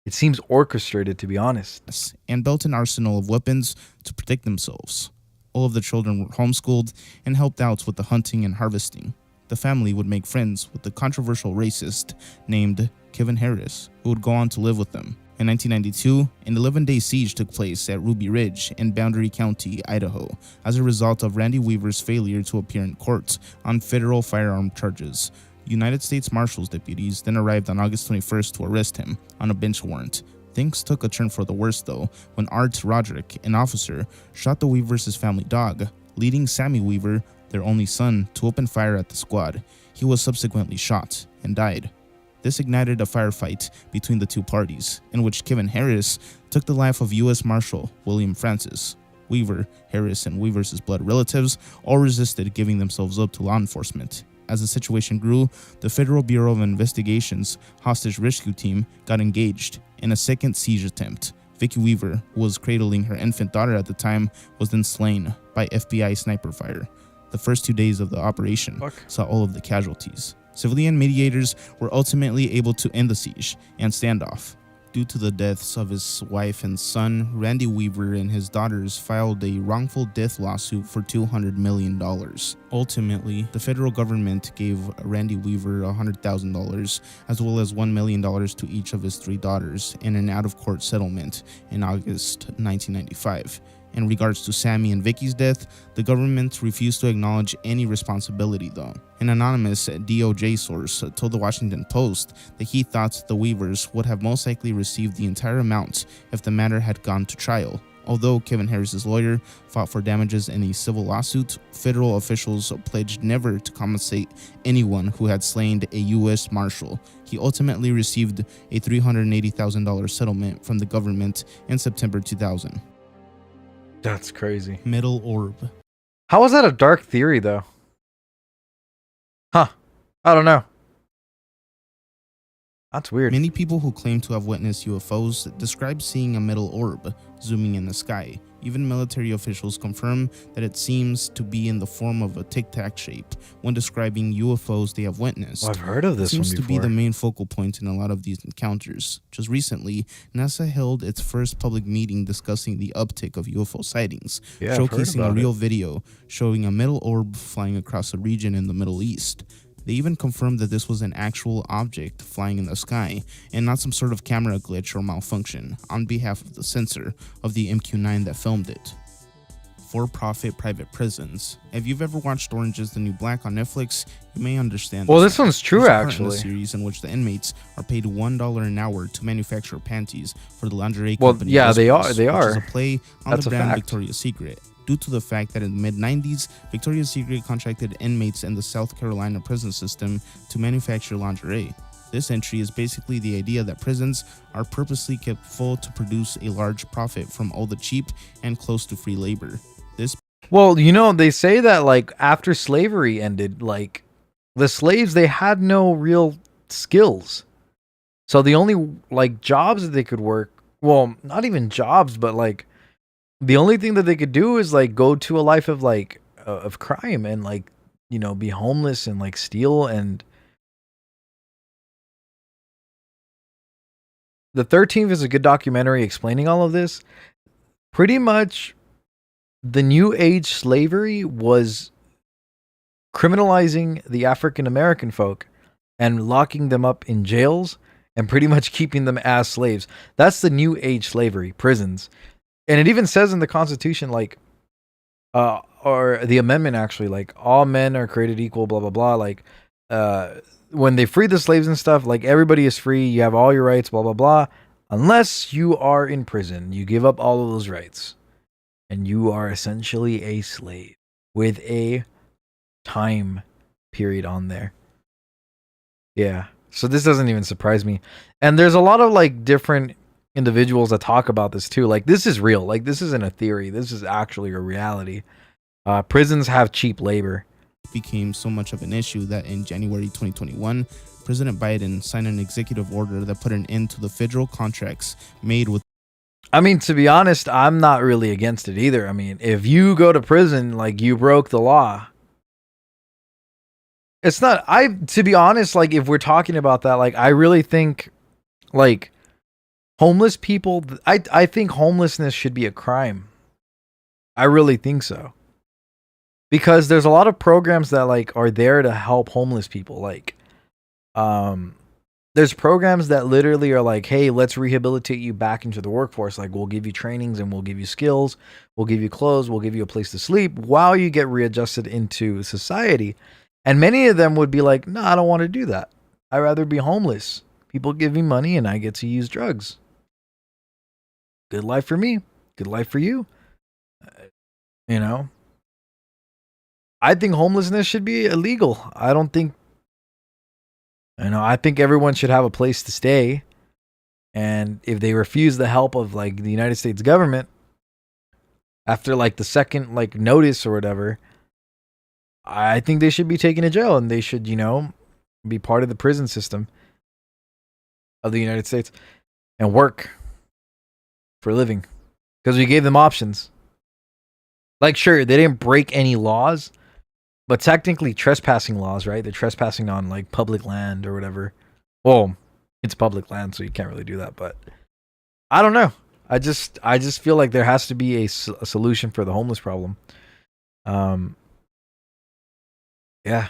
It seems orchestrated, to be honest. And built an arsenal of weapons to protect themselves. All of the children were homeschooled and helped out with the hunting and harvesting. The family would make friends with the controversial racist named Kevin Harris, who would go on to live with them. In 1992, an 11-day siege took place at Ruby Ridge in Boundary County, Idaho, as a result of Randy Weaver's failure to appear in court on federal firearm charges. United States Marshals deputies then arrived on August 21st to arrest him on a bench warrant. Things took a turn for the worse, though, when Art Roderick, an officer, shot the Weavers' family dog, leading Sammy Weaver, their only son, to open fire at the squad. He was subsequently shot and died. This ignited a firefight between the two parties, in which Kevin Harris took the life of U.S. Marshal William Francis. Weaver, Harris, and Weaver's blood relatives all resisted giving themselves up to law enforcement. As the situation grew, the Federal Bureau of Investigation's hostage rescue team got engaged in a second siege attempt. Vicky Weaver, who was cradling her infant daughter at the time, was then slain by FBI sniper fire. The first 2 days of the operation saw all of the casualties. Civilian mediators were ultimately able to end the siege and standoff. Due to the deaths of his wife and son, Randy Weaver and his daughters filed a wrongful death lawsuit for $200 million. Ultimately, the federal government gave Randy Weaver $100,000 as well as $1 million to each of his 3 daughters in an out-of-court settlement in August 1995. In regards to Sammy and Vicky's death, the government refused to acknowledge any responsibility, though. An anonymous DOJ source told the Washington Post that he thought the Weavers would have most likely received the entire amount if the matter had gone to trial. Although Kevin Harris's lawyer fought for damages in a civil lawsuit, federal officials pledged never to compensate anyone who had slain a U.S. Marshal. He ultimately received a $380,000 settlement from the government in September 2000. That's crazy. Metal orb. How is that a dark theory, though? Huh. I don't know. That's weird. Many people who claim to have witnessed UFOs describe seeing a metal orb zooming in the sky. Even military officials confirm that it seems to be in the form of a tic-tac shape when describing UFOs they have witnessed. Well, I've heard of this It seems one to before. be the main focal point in a lot of these encounters. Just recently, NASA held its first public meeting discussing the uptick of UFO sightings, Yeah, I've heard showcasing a about real it. video showing a metal orb flying across a region in the Middle East. They even confirmed that this was an actual object flying in the sky and not some sort of camera glitch or malfunction on behalf of the censor of the MQ-9 that filmed it. For-profit private prisons. If you've ever watched Orange is the New Black on Netflix, you may understand. Well, this one's true, There's a part in actually. the series in which the inmates are paid $1 an hour to manufacture panties for the lingerie Well, company. yeah, they Whispers, are- they which is are. a play on That's the a brand fact. Victoria's Secret. Due to the fact that in the mid-90s, Victoria's Secret contracted inmates in the South Carolina prison system to manufacture lingerie. This entry is basically the idea that prisons are purposely kept full to produce a large profit from all the cheap and close to free labor. This Well, you know, they say that, like, after slavery ended, like, the slaves, they had no real skills. So the only, like, jobs that they could work, well, not even jobs, but, like, the only thing that they could do is, like, go to a life of, like, of crime and, like, you know, be homeless and, like, steal and The 13th is a good documentary explaining all of this. Pretty much, the New Age slavery was criminalizing the African American folk and locking them up in jails and pretty much keeping them as slaves. That's the New Age slavery, prisons. And it even says in the Constitution, like, or the amendment actually, like, all men are created equal, blah, blah, blah. Like, when they freed the slaves and stuff, like, everybody is free. You have all your rights, blah, blah, blah. Unless you are in prison, you give up all of those rights. And you are essentially a slave with a time period on there. Yeah. So this doesn't even surprise me. And there's a lot of like different individuals that talk about this too. Like, this is real. Like, this isn't a theory. This is actually a reality. Prisons have cheap labor. It became so much of an issue that in January 2021, President Biden signed an executive order that put an end to the federal contracts made with. I mean, to be honest, I'm not really against it either. I mean, if you go to prison, like, you broke the law. It's not, to be honest, like, if we're talking about that, like, I really think, like, homeless people, I think homelessness should be a crime. I really think so. Because there's a lot of programs that, like, are there to help homeless people. Like, there's programs that literally are like, hey, let's rehabilitate you back into the workforce. Like, we'll give you trainings and we'll give you skills. We'll give you clothes. We'll give you a place to sleep while you get readjusted into society. And many of them would be like, no, I don't want to do that. I'd rather be homeless. People give me money and I get to use drugs. Good life for me. Good life for you. You know? I think homelessness should be illegal. I don't think, I think everyone should have a place to stay. And if they refuse the help of, like, the United States government after, like, the second, like, notice or whatever, I think they should be taken to jail and they should, be part of the prison system of the United States and work for a living because we gave them options. Like, sure, they didn't break any laws, but technically trespassing laws, right? They're trespassing on, like, public land or whatever. Well, it's public land, so you can't really do that, but I don't know. I just feel like there has to be a solution for the homeless problem. Yeah.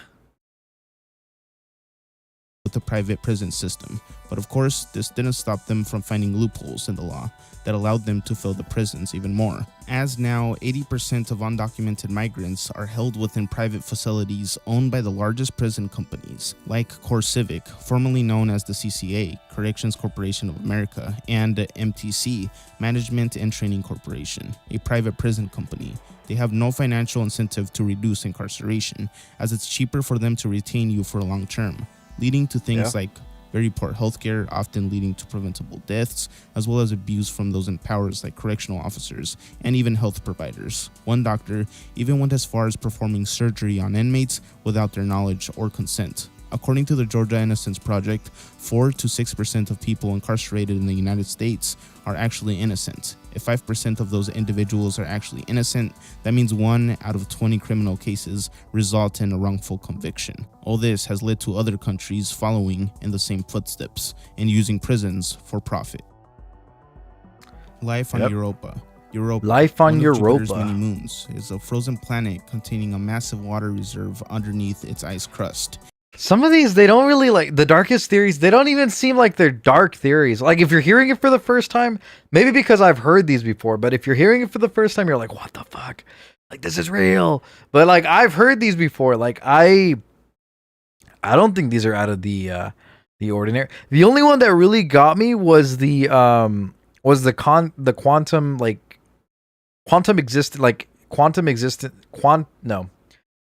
With the private prison system. But of course, this didn't stop them from finding loopholes in the law that allowed them to fill the prisons even more. As now, 80% of undocumented migrants are held within private facilities owned by the largest prison companies, like CoreCivic, formerly known as the CCA, Corrections Corporation of America, and MTC, Management and Training Corporation, a private prison company. They have no financial incentive to reduce incarceration, as it's cheaper for them to retain you for a long term, leading to things like very poor healthcare, often leading to preventable deaths, as well as abuse from those in powers like correctional officers and even health providers. One doctor even went as far as performing surgery on inmates without their knowledge or consent. According to the Georgia Innocence Project, 4 to 6% of people incarcerated in the United States are actually innocent. If 5% of those individuals are actually innocent, that means 1 out of 20 criminal cases result in a wrongful conviction. All this has led to other countries following in the same footsteps and using prisons for profit. Life on Europa. Life on Europa. Many moons is a frozen planet containing a massive water reserve underneath its ice crust. Some of these, they don't really, like, the darkest theories, they don't even seem like they're dark theories. Like, if you're hearing it for the first time, maybe because I've heard these before, but if you're hearing it for the first time, you're like, what the fuck? Like, this is real. But, like, I've heard these before. Like, I don't think these are out of the ordinary. The only one that really got me was the quantum, like,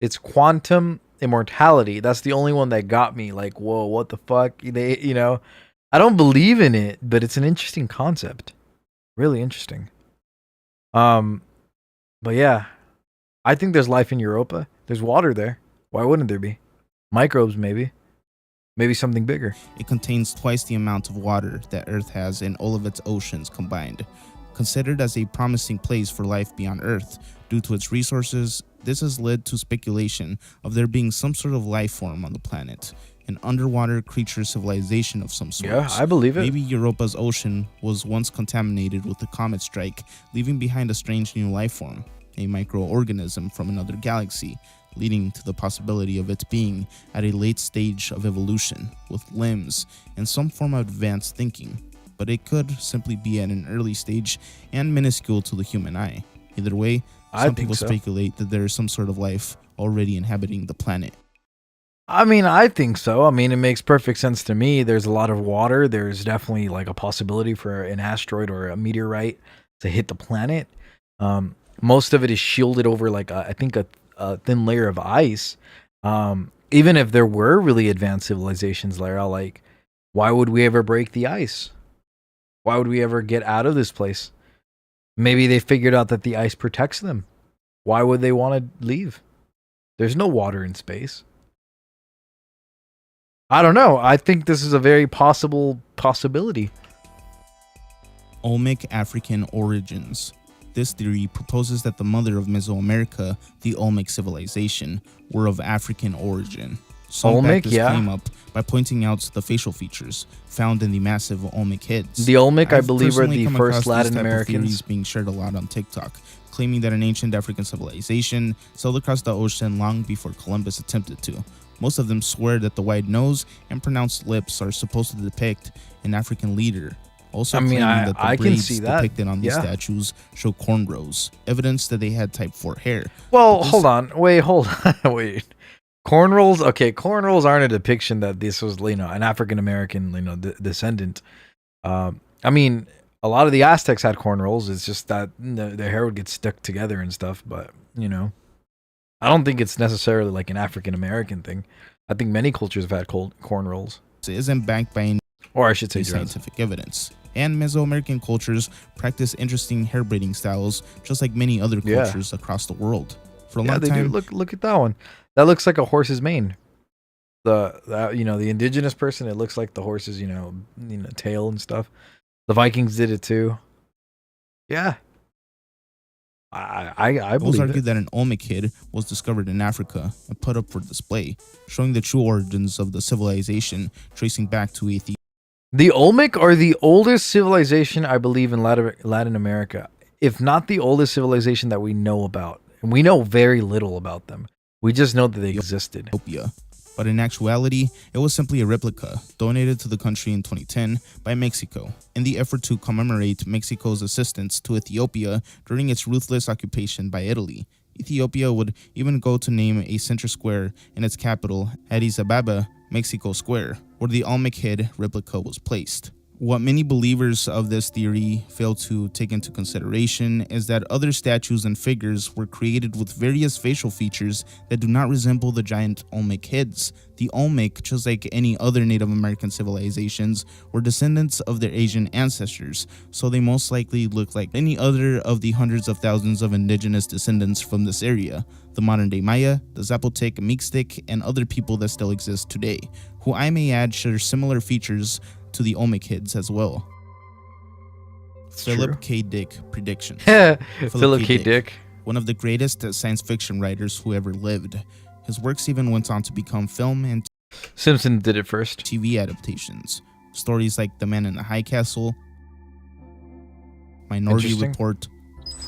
it's quantum immortality. That's the only one that got me. Like, whoa, what the fuck? I don't believe in it, but it's an interesting concept. Really interesting. But yeah, I think there's life in Europa. There's water there. Why wouldn't there be? Microbes, maybe something bigger. It contains twice the amount of water that Earth has in all of its oceans combined. Considered as a promising place for life beyond Earth due to its resources, this has led to speculation of there being some sort of life form on the planet. an underwater creature civilization of some sort. Yeah, I believe it. Maybe Europa's ocean was once contaminated with a comet strike, leaving behind a strange new life form, a microorganism from another galaxy, leading to the possibility of its being at a late stage of evolution, with limbs and some form of advanced thinking. But it could simply be at an early stage and minuscule to the human eye. Either way, some people speculate that there is some sort of life already inhabiting the planet. I mean, I think so. I mean, it makes perfect sense to me. There's a lot of water. There's definitely like a possibility for an asteroid or a meteorite to hit the planet. Most of it is shielded over like I think a thin layer of ice. Even if there were really advanced civilizations, Lara, like why would we ever break the ice? Why would we ever get out of this place? Maybe they figured out that the ice protects them. Why would they want to leave? There's no water in space. I don't know. I think this is a very possibility. Olmec African origins. This theory proposes that the mother of Mesoamerica, the Olmec civilization, were of African origin. Some back this claim up by pointing out the facial features found in the massive Olmec heads. The Olmec, I believe, are the first Latin Americans. Being shared a lot on TikTok, claiming that an ancient African civilization sailed across the ocean long before Columbus attempted to. Most of them swear that the wide nose and pronounced lips are supposed to depict an African leader. Also claiming that the braids depicted on these statues show cornrows, evidence that they had type 4 hair. Well, hold on. Wait. Cornrows? Okay, cornrows aren't a depiction that this was, an African American, descendant. I mean, a lot of the Aztecs had cornrows. It's just that their hair would get stuck together and stuff, but, I don't think it's necessarily like an African American thing. I think many cultures have had cornrows. It isn't backed by any, or I should say, scientific evidence. And Mesoamerican cultures practice interesting hair braiding styles, just like many other cultures across the world. For a long time, look at that one. That looks like a horse's mane. The indigenous person, it looks like the horse's tail and stuff. The Vikings did it too. Yeah. I believe argue that an Olmec head was discovered in Africa and put up for display, showing the true origins of the civilization, tracing back to Ethiopia. The Olmec are the oldest civilization, I believe, in Latin America, if not the oldest civilization that we know about. And we know very little about them. We just know that they existed. But in actuality, it was simply a replica donated to the country in 2010 by Mexico in the effort to commemorate Mexico's assistance to Ethiopia during its ruthless occupation by Italy. Ethiopia would even go to name a center square in its capital, Addis Ababa, Mexico Square, where the Olmec head replica was placed. What many believers of this theory fail to take into consideration is that other statues and figures were created with various facial features that do not resemble the giant Olmec heads. The Olmec, just like any other Native American civilizations, were descendants of their Asian ancestors, so they most likely look like any other of the hundreds of thousands of indigenous descendants from this area, the modern-day Maya, the Zapotec, Mixtec, and other people that still exist today, who I may add share similar features to the Olmec heads as well. Philip K. Dick prediction. Philip K. Dick, one of the greatest science fiction writers who ever lived. His works even went on to become film and Simpson did it first. TV adaptations. Stories like The Man in the High Castle, Minority Report,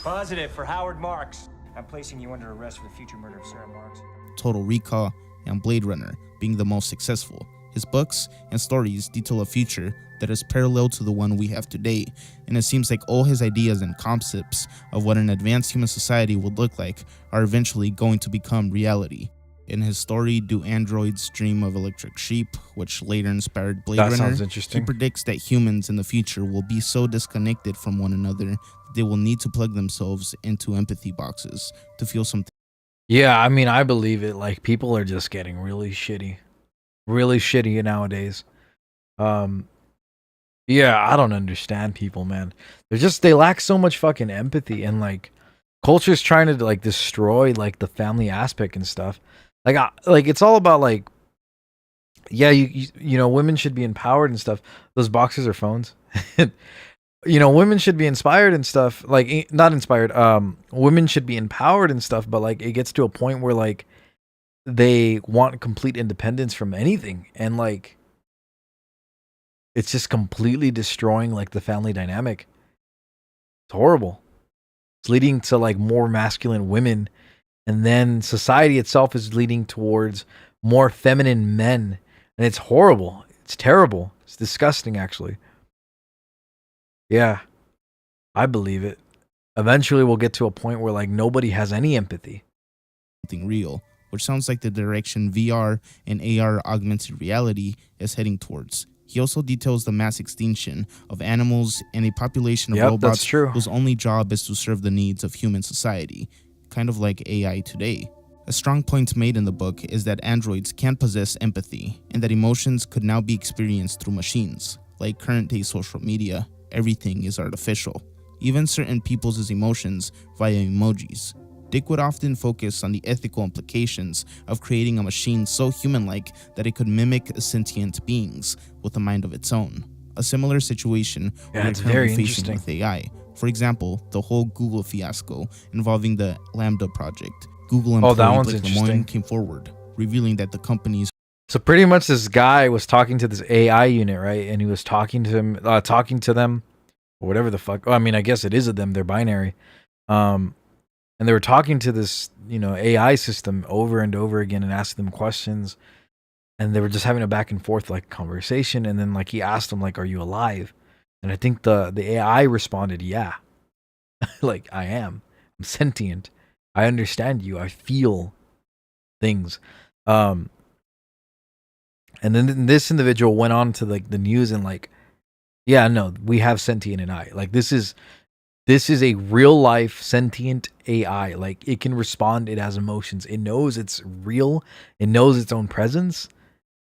Positive for Howard Marks. I'm placing you under arrest for the future murder of Sarah Marks. Total Recall, and Blade Runner being the most successful. His books and stories detail a future that is parallel to the one we have today, and it seems like all his ideas and concepts of what an advanced human society would look like are eventually going to become reality. In his story, Do Androids Dream of Electric Sheep, which later inspired Blade Runner, sounds interesting. He predicts that humans in the future will be so disconnected from one another that they will need to plug themselves into empathy boxes to feel something. Yeah, I mean, I believe it. Like, people are just getting really shitty nowadays. Yeah, I don't understand people, man. They lack so much fucking empathy, and like culture's trying to like destroy like the family aspect and stuff. Like it's all about like, yeah, you know, women should be empowered and stuff. Those boxes are phones. Women should be inspired and stuff. Like, not inspired. Women should be empowered and stuff. But like, it gets to a point where like they want complete independence from anything, and like it's just completely destroying like the family dynamic. It's horrible. It's leading to like more masculine women, and then society itself is leading towards more feminine men, and it's horrible. It's terrible. It's disgusting, actually. Yeah, I believe it. Eventually, we'll get to a point where like nobody has any empathy. Something real, which sounds like the direction VR and AR augmented reality is heading towards. He also details the mass extinction of animals and a population of Yep, robots that's true. whose only job is to serve the needs of human society, kind of like AI today. A strong point made in the book is that androids can't possess empathy, and that emotions could now be experienced through machines. Like current-day social media, everything is artificial, even certain people's emotions via emojis. Dick would often focus on the ethical implications of creating a machine so human-like that it could mimic sentient beings with a mind of its own. A similar situation we're it's very currently facing interesting. with AI. For example, the whole Google fiasco involving the Lambda project. Google employee that one's Blake interesting. Lemoine came forward, revealing that the company's So pretty much, this guy was talking to this AI unit, right? And he was talking to him, talking to them, or whatever the fuck. Oh, I mean, I guess it is a them. They're binary. And they were talking to this, AI system over and over again and asking them questions. And they were just having a back and forth like conversation. And then like he asked them like, "Are you alive?" And I think the AI responded, "Yeah, like I am. I'm sentient. I understand you. I feel things." And then this individual went on to like the news and like, "Yeah, no, we have sentient AI. Like this is a real life sentient AI. Like it can respond. It has emotions. It knows it's real. It knows its own presence."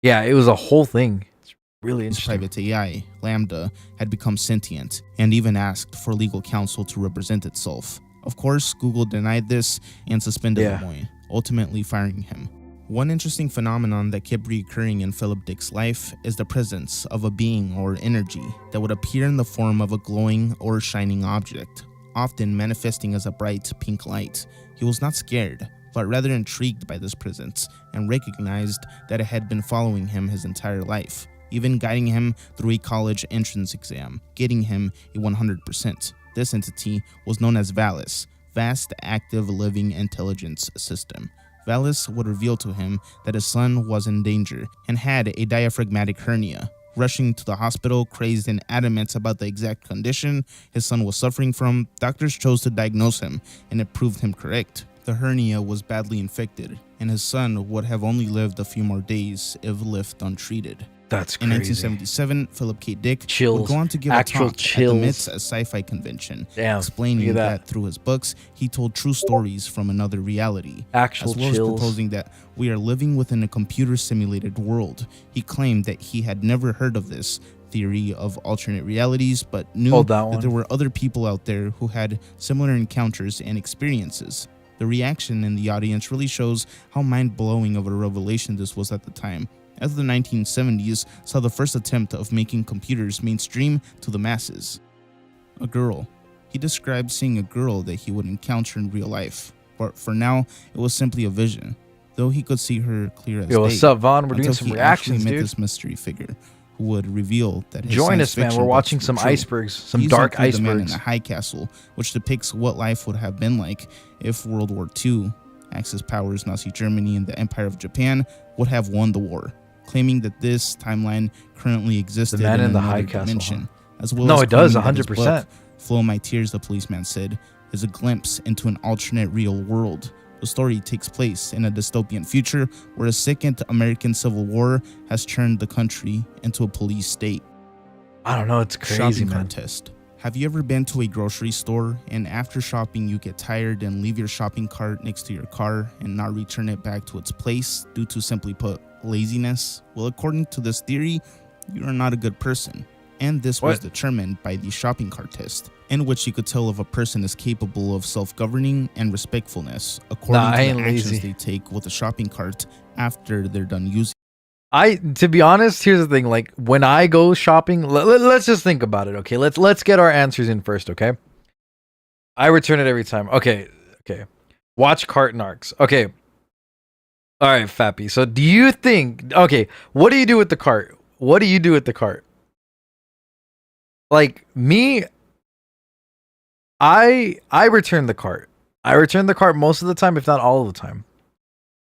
Yeah, it was a whole thing. It's really interesting. private AI, Lambda, had become sentient and even asked for legal counsel to represent itself. Of course, Google denied this and suspended Lemoine, ultimately firing him. One interesting phenomenon that kept recurring in Philip Dick's life is the presence of a being or energy that would appear in the form of a glowing or shining object, often manifesting as a bright pink light. He was not scared, but rather intrigued by this presence and recognized that it had been following him his entire life, even guiding him through a college entrance exam, getting him a 100%. This entity was known as Valis, Vast Active Living Intelligence System. Valis would reveal to him that his son was in danger and had a diaphragmatic hernia. Rushing to the hospital, crazed and adamant about the exact condition his son was suffering from, doctors chose to diagnose him, and it proved him correct. The hernia was badly infected, and his son would have only lived a few more days if left untreated. That's In crazy. 1977, Philip K. Dick Chills. would go on to give Actual a talk chills. at the MIT's Sci-Fi Convention, Damn, explaining look at that through his books, he told true stories from another reality, Actual as well chills. as proposing that we are living within a computer-simulated world. He claimed that he had never heard of this theory of alternate realities, but knew Oh, that that one. there were other people out there who had similar encounters and experiences. The reaction in the audience really shows how mind-blowing of a revelation this was at the time, as the 1970s saw the first attempt of making computers mainstream to the masses. A girl. He described seeing a girl that he would encounter in real life, but for now, it was simply a vision, though he could see her clear as Yo, day. what's up, Vaughn? We're doing until some he reactions, actually met dude. this mystery figure, who would reveal that his Join science us, man. fiction We're books watching were some true. icebergs, some These dark include The Man in icebergs. the High Castle, which depicts what life would have been like if World War II, Axis powers Nazi Germany and the Empire of Japan, would have won the war, claiming that this timeline currently existed Man in in the another High Castle, dimension. As well No, as it does, claiming that his 100%. book, Flow My Tears, the policeman said, is a glimpse into an alternate real world. The story takes place in a dystopian future where a second American Civil War has turned the country into a police state. I don't know. It's crazy, Shopping man. cart test. Have you ever been to a grocery store and after shopping you get tired and leave your shopping cart next to your car and not return it back to its place due to, simply put, laziness? Well, according to this theory, you are not a good person. And this was What? determined by the shopping cart test, in which you could tell if a person is capable of self-governing and respectfulness according Nah, I to ain't the actions lazy. they take with the shopping cart after they're done using. To be honest, here's the thing. Like when I go shopping, let's just think about it. Okay, let's get our answers in first. Okay, I return it every time. Okay. Watch cart narcs. Okay, All right, Fappy. So do you think? Okay, what do you do with the cart? What do you do with the cart? Like me, I return the cart. I return the cart most of the time, if not all of the time.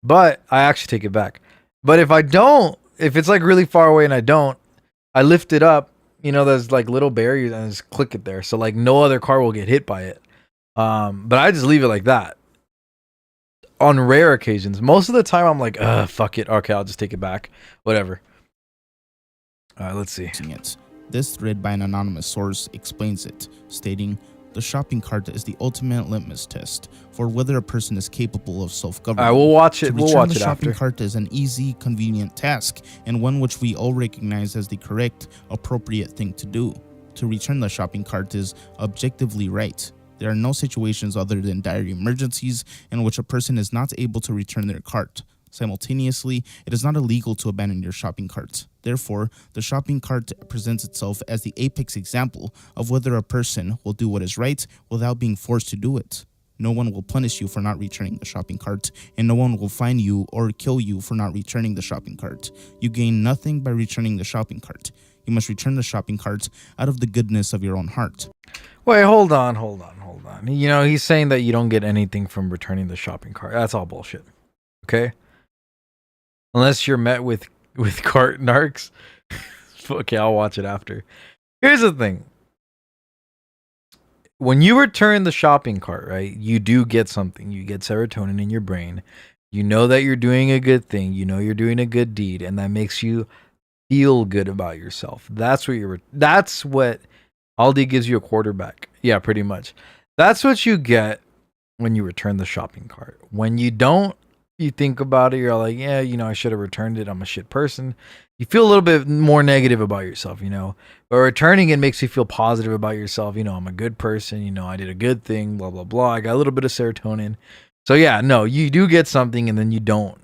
But I actually take it back. But if I don't, if it's like really far away and I don't, I lift it up. You know, there's like little barriers and I just click it there, so like no other car will get hit by it. But I just leave it like that. On rare occasions, most of the time I'm like, fuck it. Okay, I'll just take it back. Whatever. All right, let's see. It. This thread by an anonymous source explains it, stating, "The shopping cart is the ultimate litmus test for whether a person is capable of self-government. All right, we'll watch it. To We'll return watch the it shopping after. cart is an easy, convenient task, and one which we all recognize as the correct, appropriate thing to do. To return the shopping cart is objectively right. There are no situations other than dire emergencies in which a person is not able to return their cart. Simultaneously, it is not illegal to abandon your shopping cart. Therefore, the shopping cart presents itself as the apex example of whether a person will do what is right without being forced to do it. No one will punish you for not returning the shopping cart, and no one will fine you or kill you for not returning the shopping cart. You gain nothing by returning the shopping cart. You must return the shopping cart out of the goodness of your own heart." Wait, hold on. You know, he's saying that you don't get anything from returning the shopping cart. That's all bullshit. Okay? Unless you're met with cart narcs. Okay, I'll watch it after. Here's the thing. When you return the shopping cart, right, you do get something. You get serotonin in your brain. You know that you're doing a good thing. You know you're doing a good deed, and that makes you feel good about yourself. That's what Aldi gives you a quarterback. Yeah, pretty much. That's what you get when you return the shopping cart. When you don't, you think about it, you're like, yeah, you know, I should have returned it. I'm a shit person. You feel a little bit more negative about yourself, you know. But returning it makes you feel positive about yourself. You know, I'm a good person. You know, I did a good thing, blah, blah, blah. I got a little bit of serotonin. So, yeah, no, you do get something and then you don't.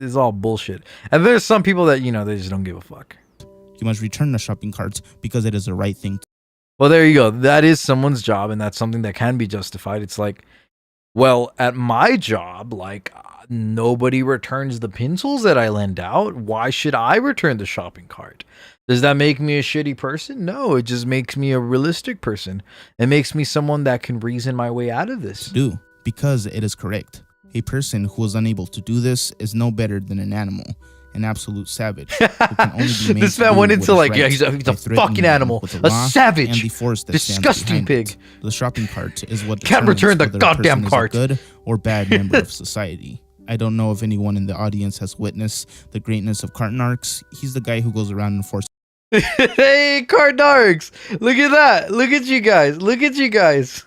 It's all bullshit. And there's some people that, you know, they just don't give a fuck. You must return the shopping cart because it is the right thing. Well, there you go. That is someone's job, and that's something that can be justified. It's like, well, at my job, like, nobody returns the pencils that I lend out. Why should I return the shopping cart? Does that make me a shitty person? No, it just makes me a realistic person. It makes me someone that can reason my way out of this. Do because it is correct. A person who is unable to do this is no better than an animal, an absolute savage. Who can only be made This to man do went what into is like, right yeah, he's a by threatening fucking them animal, with the a law savage, and the force that stands disgusting behind pig. it. The shopping cart is what Can't determines return the whether a goddamn person cart. is a good or bad member of society. I don't know if anyone in the audience has witnessed the greatness of Cart Narcs. He's the guy who goes around enforcing Hey, cart narcs! Look at that! Look at you guys! Look at you guys!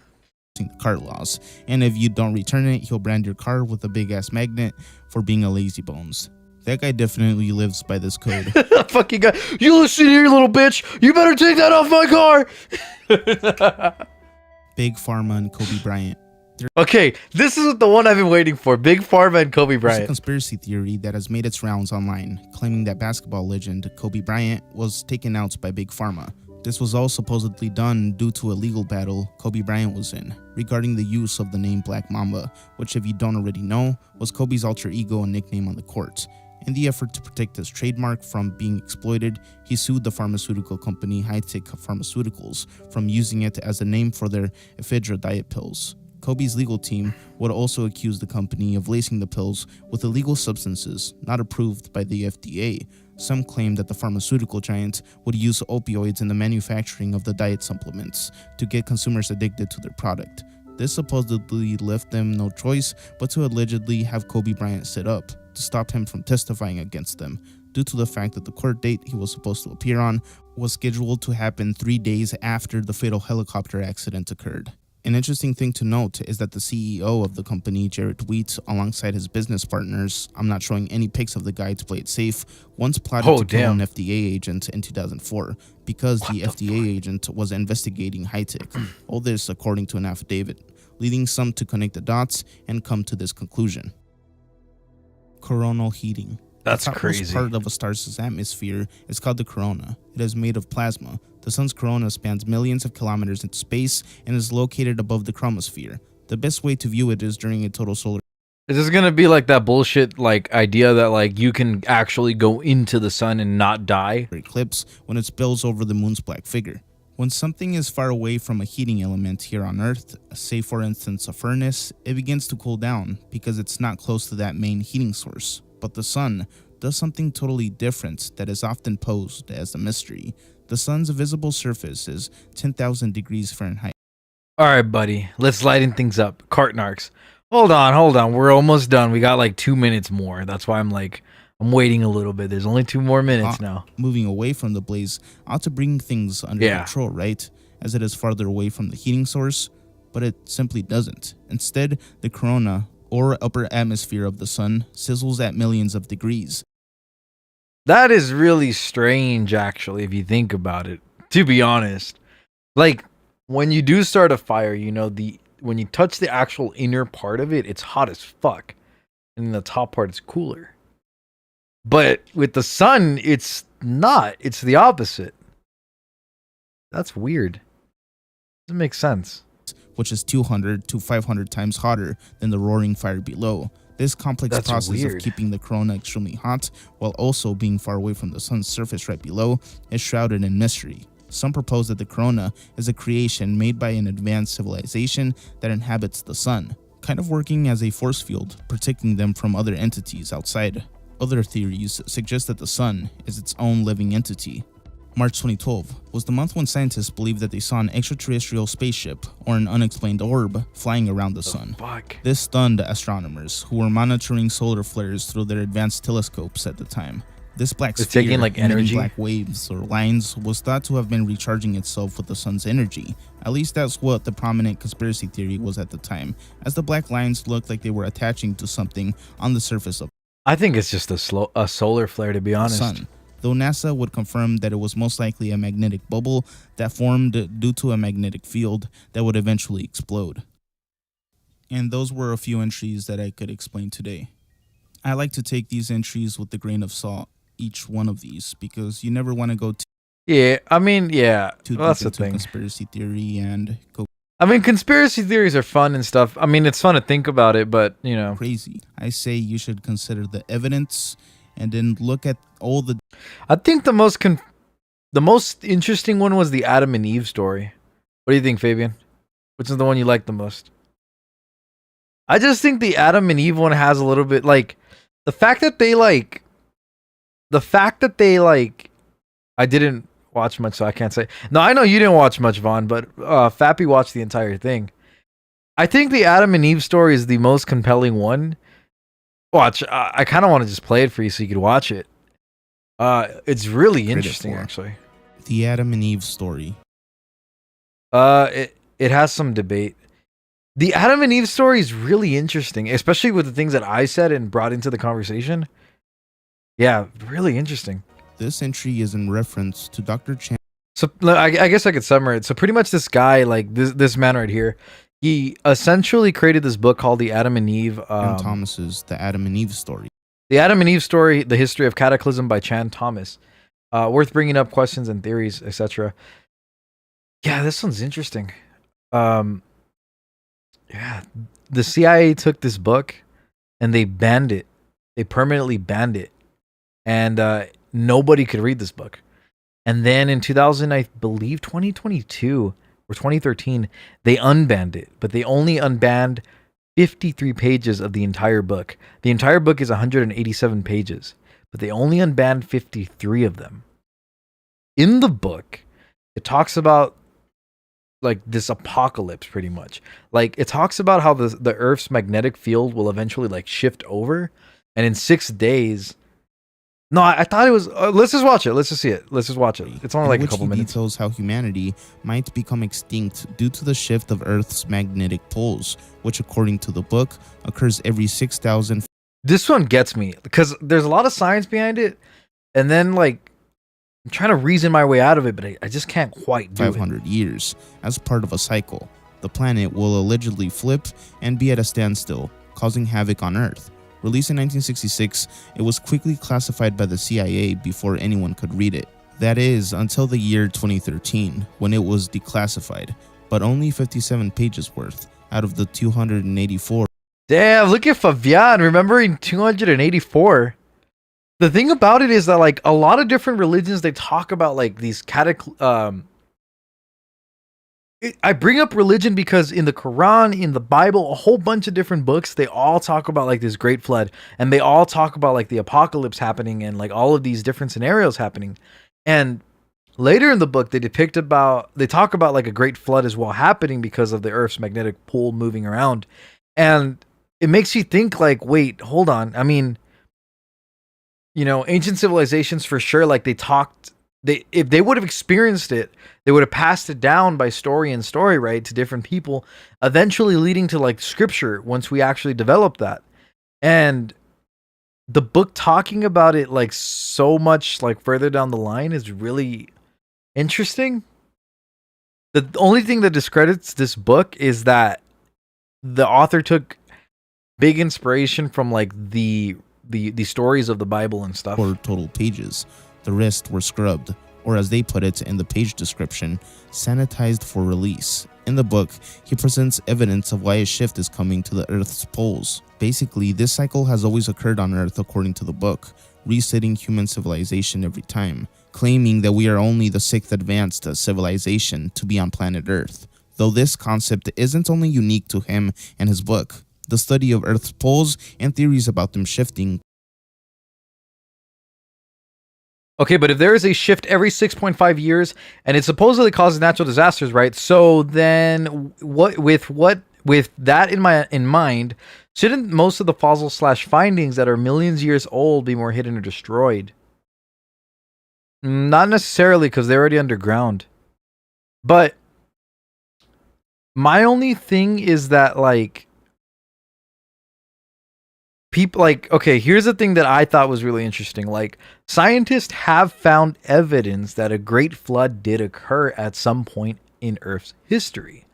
the cart laws, and if you don't return it, he'll brand your car with a big ass magnet for being a lazy bones. That guy definitely lives by this code. Fucking guy! You listen here, little bitch! You better take that off my car! Big Pharma and Kobe Bryant. Okay, this is the one I've been waiting for. Big Pharma and Kobe There's a Bryant. conspiracy theory that has made its rounds online, claiming that basketball legend Kobe Bryant was taken out by Big Pharma. This was all supposedly done due to a legal battle Kobe Bryant was in, regarding the use of the name Black Mamba, which, if you don't already know, was Kobe's alter ego and nickname on the court. In the effort to protect his trademark from being exploited, he sued the pharmaceutical company High-Tech Pharmaceuticals from using it as a name for their ephedra diet pills. Kobe's legal team would also accuse the company of lacing the pills with illegal substances not approved by the FDA. Some claim that the pharmaceutical giant would use opioids in the manufacturing of the diet supplements to get consumers addicted to their product. This supposedly left them no choice but to allegedly have Kobe Bryant sit up to stop him from testifying against them, due to the fact that the court date he was supposed to appear on was scheduled to happen 3 days after the fatal helicopter accident occurred. An interesting thing to note is that the CEO of the company, Jarrett Wheat, alongside his business partners, I'm not showing any pics of the guy to play it safe, once plotted to kill an FDA agent in 2004 because the FDA agent was investigating High-Tech. All this according to an affidavit, leading some to connect the dots and come to this conclusion. Coronal heating. That's The topmost crazy. part of a star's atmosphere is called the corona. It is made of plasma. The sun's corona spans millions of kilometers into space and is located above the chromosphere. The best way to view it is during a total solar Is this gonna be like that bullshit like idea that like you can actually go into the sun and not die? eclipse when it spills over the moon's black figure. When something is far away from a heating element here on Earth, say for instance a furnace, it begins to cool down because it's not close to that main heating source. But the sun does something totally different that is often posed as a mystery. The sun's visible surface is 10,000 degrees Fahrenheit. All right, buddy. Let's lighten things up. Cartnarks. Hold on. We're almost done. We got like 2 minutes more. That's why I'm waiting a little bit. There's only 2 more minutes now. Moving away from the blaze ought to bring things under control, right? As it is farther away from the heating source, but it simply doesn't. Instead, the corona, or upper atmosphere of the sun, sizzles at millions of degrees. That is really strange, actually, if you think about it, to be honest. Like, when you do start a fire, you know, when you touch the actual inner part of it, it's hot as fuck. And the top part is cooler. But with the sun, it's not. It's the opposite. That's weird. Doesn't make sense. Which is 200 to 500 times hotter than the roaring fire below. This complex process of keeping the corona extremely hot while also being far away from the sun's surface right below is shrouded in mystery. Some propose that the corona is a creation made by an advanced civilization that inhabits the sun, kind of working as a force field, protecting them from other entities outside. Other theories suggest that the sun is its own living entity. March 2012 was the month when scientists believed that they saw an extraterrestrial spaceship or an unexplained orb flying around the sun. This stunned astronomers who were monitoring solar flares through their advanced telescopes at the time. This black sphere, taking like energy, black waves or lines, was thought to have been recharging itself with the sun's energy. At least that's what the prominent conspiracy theory was at the time, as the black lines looked like they were attaching to something on the surface of I think it's just a solar flare, to be honest. the sun. Though NASA would confirm that it was most likely a magnetic bubble that formed due to a magnetic field that would eventually explode. And those were a few entries that I could explain today. I like to take these entries with a grain of salt, each one of these, because you never want to go too deep that's the thing. Conspiracy theory and go I mean, conspiracy theories are fun and stuff. I mean, it's fun to think about it, but, you know. crazy. I say you should consider the evidence and then look at all the I think the most interesting one was the Adam and Eve story. What do you think, Fabian? Which is the one you like the most? I just think the Adam and Eve one has a little bit, like, the fact that they I didn't watch much, so I can't say. No, I know you didn't watch much, Vaughn, but Fappy watched the entire thing. I think the Adam and Eve story is the most compelling one. Watch, I kind of want to just play it for you so you could watch it. It's really interesting, actually. The Adam and Eve story. It has some debate. The Adam and Eve story is really interesting, especially with the things that I said and brought into the conversation. Yeah, really interesting. This entry is in reference to Dr. Chan. So I guess I could summarize it. So pretty much this guy, like this man right here, he essentially created this book called The Adam and Eve. Thomas's The Adam and Eve Story. The Adam and Eve Story, The History of Cataclysm by Chan Thomas. Worth bringing up questions and theories, etc. Yeah, this one's interesting. Yeah, the CIA took this book and they banned it. They permanently banned it. And nobody could read this book. And then in 2022 or 2013, they unbanned it, but they only unbanned 53 pages of the entire book. The entire book is 187 pages, but they only unbanned 53 of them. In the book, it talks about like this apocalypse pretty much. Like it talks about how the Earth's magnetic field will eventually like shift over, and in 6 days. No, I thought it was. Let's just watch it. Let's just see it. Let's just watch it. It's only like a couple minutes. Details how humanity might become extinct due to the shift of Earth's magnetic poles, which, according to the book, occurs every 6,000. This one gets me because there's a lot of science behind it, and then like I'm trying to reason my way out of it, but I just can't quite do 500 years as part of a cycle. The planet will allegedly flip and be at a standstill, causing havoc on Earth. Released in 1966, it was quickly classified by the CIA before anyone could read it. That is, until the year 2013, when it was declassified, but only 57 pages worth out of the 284. Damn, look at Fabian remembering 284. The thing about it is that like a lot of different religions, they talk about like these I bring up religion because in the Quran, in the Bible, a whole bunch of different books, they all talk about like this great flood, and they all talk about like the apocalypse happening and like all of these different scenarios happening. And later in the book, they talk about like a great flood as well happening because of the Earth's magnetic pole moving around. And it makes you think like, wait, hold on. I mean, you know, ancient civilizations for sure, like if they would have experienced it, they would have passed it down by story and story, right, to different people, eventually leading to like scripture once we actually developed that. And the book talking about it like so much like further down the line is really interesting. The only thing that discredits this book is that the author took big inspiration from like the stories of the Bible and stuff. Or total pages. The rest were scrubbed, or as they put it in the page description, sanitized for release. In the book, he presents evidence of why a shift is coming to the Earth's poles. Basically, this cycle has always occurred on Earth according to the book, resetting human civilization every time, claiming that we are only the 6th advanced civilization to be on planet Earth. Though this concept isn't only unique to him and his book, the study of Earth's poles and theories about them shifting. Okay, but if there is a shift every 6.5 years and it supposedly causes natural disasters, right? So then with that in mind, shouldn't most of the fossils / findings that are millions years old be more hidden or destroyed? Not necessarily, because they're already underground. But my only thing is that like people like, okay, here's the thing that I thought was really interesting. Like, scientists have found evidence that a great flood did occur at some point in Earth's history.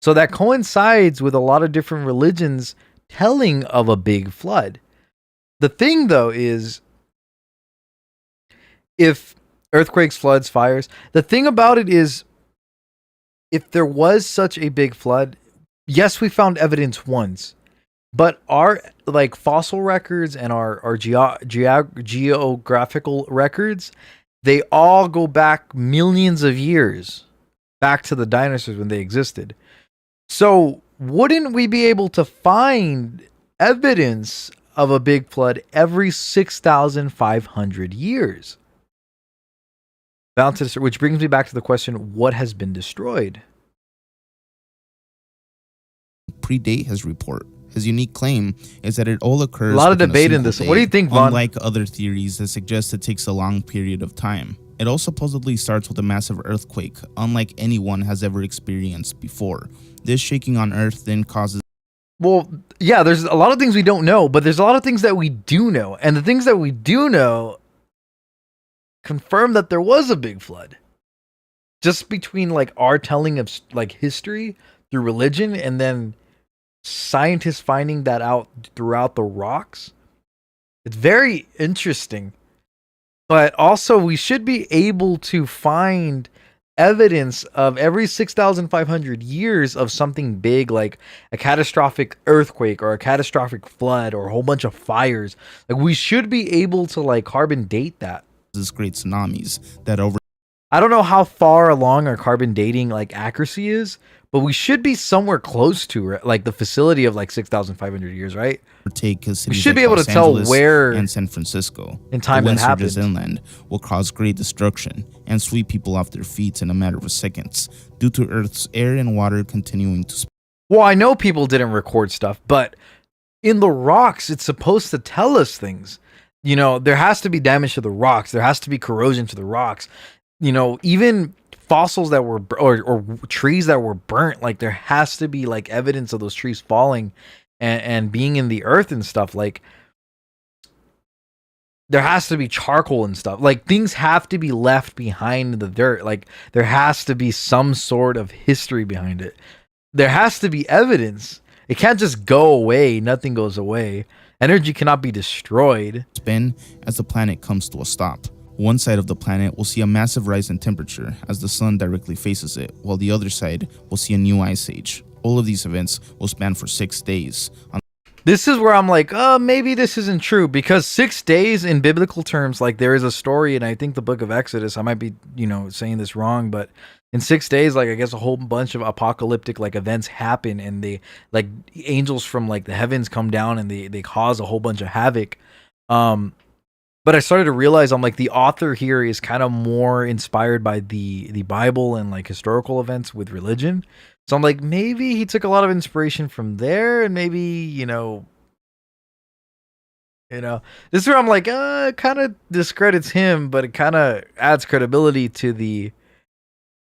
So that coincides with a lot of different religions telling of a big flood. The thing though is, if earthquakes, floods, fires, the thing about it is, if there was such a big flood, yes, we found evidence once. But our like fossil records and our geographical records, they all go back millions of years, back to the dinosaurs when they existed. So wouldn't we be able to find evidence of a big flood every 6,500 years? Which brings me back to the question, what has been destroyed? Predate his report. His unique claim is that it all occurs. A lot of debate in this. What do you think, Vaughn? Unlike other theories that suggest it takes a long period of time. It all supposedly starts with a massive earthquake, unlike anyone has ever experienced before. This shaking on Earth then causes... Well, yeah, there's a lot of things we don't know, but there's a lot of things that we do know. And the things that we do know confirm that there was a big flood. Just between like our telling of like history through religion and then scientists finding that out throughout the rocks. It's very interesting. But also we should be able to find evidence of every 6,500 years of something big, like a catastrophic earthquake or a catastrophic flood or a whole bunch of fires. Like, we should be able to like carbon date that. This great tsunamis that I don't know how far along our carbon dating like accuracy is, but we should be somewhere close to like the facility of like 6,500 years, right? We should be able to tell where and San Francisco in time that happened. Inland will cause great destruction and sweep people off their feet in a matter of seconds due to Earth's air and water continuing to. Well, I know people didn't record stuff, but in the rocks, it's supposed to tell us things. You know, there has to be damage to the rocks. There has to be corrosion to the rocks. You know, even fossils that were or trees that were burnt, like there has to be like evidence of those trees falling and being in the earth and stuff. Like there has to be charcoal and stuff. Like things have to be left behind in the dirt. Like there has to be some sort of history behind it. There has to be evidence. It can't just go away. Nothing goes away. Energy cannot be destroyed. Spin as the planet comes to a stop. One side of the planet will see a massive rise in temperature as the sun directly faces it, while the other side will see a new ice age. All of these events will span for 6 days. this is where I'm like, maybe this isn't true, because 6 days in biblical terms, like there is a story, and I think the book of Exodus, I might be, saying this wrong, but in 6 days, like I guess a whole bunch of apocalyptic like events happen, and they like angels from like the heavens come down and they cause a whole bunch of havoc. But I started to realize I'm like the author here is kind of more inspired by the Bible and like historical events with religion. So I'm like, maybe he took a lot of inspiration from there, and maybe, this is where I'm like, it kind of discredits him, but it kind of adds credibility to the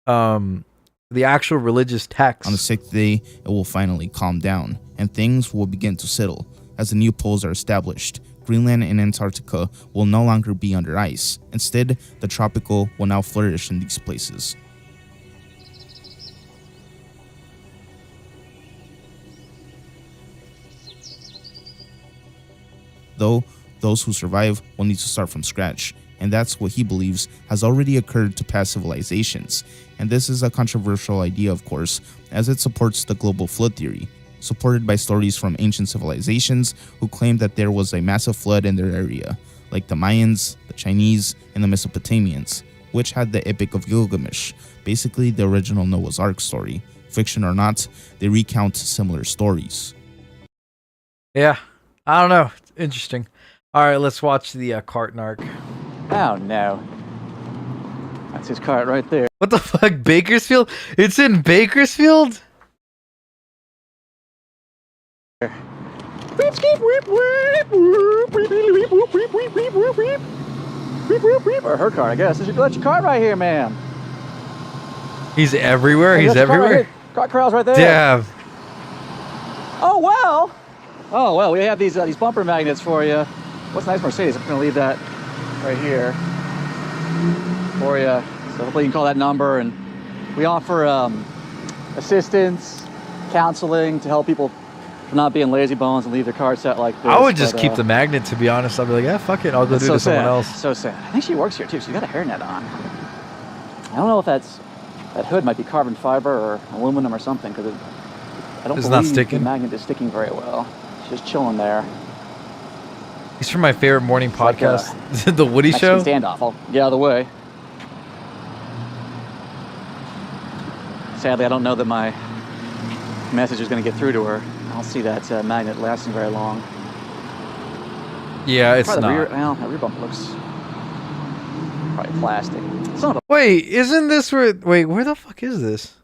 actual religious text. On the 6th day, it will finally calm down, and things will begin to settle as the new poles are established. Greenland and Antarctica will no longer be under ice. Instead, the tropical will now flourish in these places. Though, those who survive will need to start from scratch, and that's what he believes has already occurred to past civilizations. And this is a controversial idea, of course, as it supports the global flood theory, supported by stories from ancient civilizations who claim that there was a massive flood in their area, like the Mayans, the Chinese, and the Mesopotamians, which had the Epic of Gilgamesh, basically the original Noah's Ark story. Fiction or not, they recount similar stories. Yeah, I don't know. It's interesting. All right, let's watch the Cartnark. Oh no. That's his cart right there. What the fuck, Bakersfield? It's in Bakersfield? Or her cart, I guess. That's your cart right here, man. He's everywhere? Hey, He's that's your cart right everywhere? here. Cart corral's right there. Damn. Oh well. Oh well, we have these bumper magnets for you. What's nice Mercedes? I'm gonna leave that right here for you. So hopefully you can call that number, and we offer assistance, counseling to help people from not being lazy bones and leave their carts out like this. I would just keep the magnet, to be honest. I'd be like, yeah, fuck it. I'll go do it to someone else. So sad. I think she works here too. She's got a hairnet on. I don't know if that hood might be carbon fiber or aluminum or something, because I don't believe the magnet is sticking very well. She's just chilling there. He's from my favorite morning podcast, like The Woody Show. Standoff. I'll get out of the way. Sadly, I don't know that my message is going to get through to her. I don't see that magnet lasting very long. Yeah, it's probably not. Well, that rear bump looks probably plastic. Wait, isn't this where... Wait, where the fuck is this?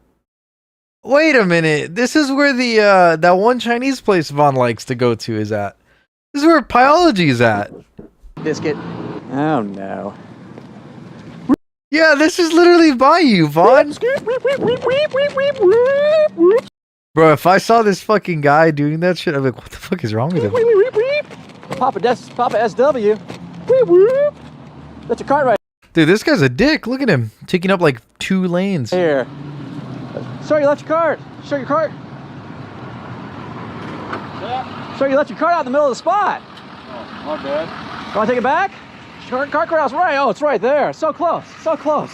Wait a minute. This is where the that one Chinese place Vaughn likes to go to is at. This is where Pyology is at. Biscuit. Oh no. Yeah, this is literally by you, Vaughn. Bro, if I saw this fucking guy doing that shit, I'd be like, what the fuck is wrong with him? Papa SW. That's your cart right Dude, this guy's a dick. Look at him. Taking up like 2 lanes. here. Sorry, you left your cart. Show your cart. Sorry, you left your cart out in the middle of the spot. Oh, my bad. You want to take it back? Cart corral's right. Oh, it's right there. So close. So close.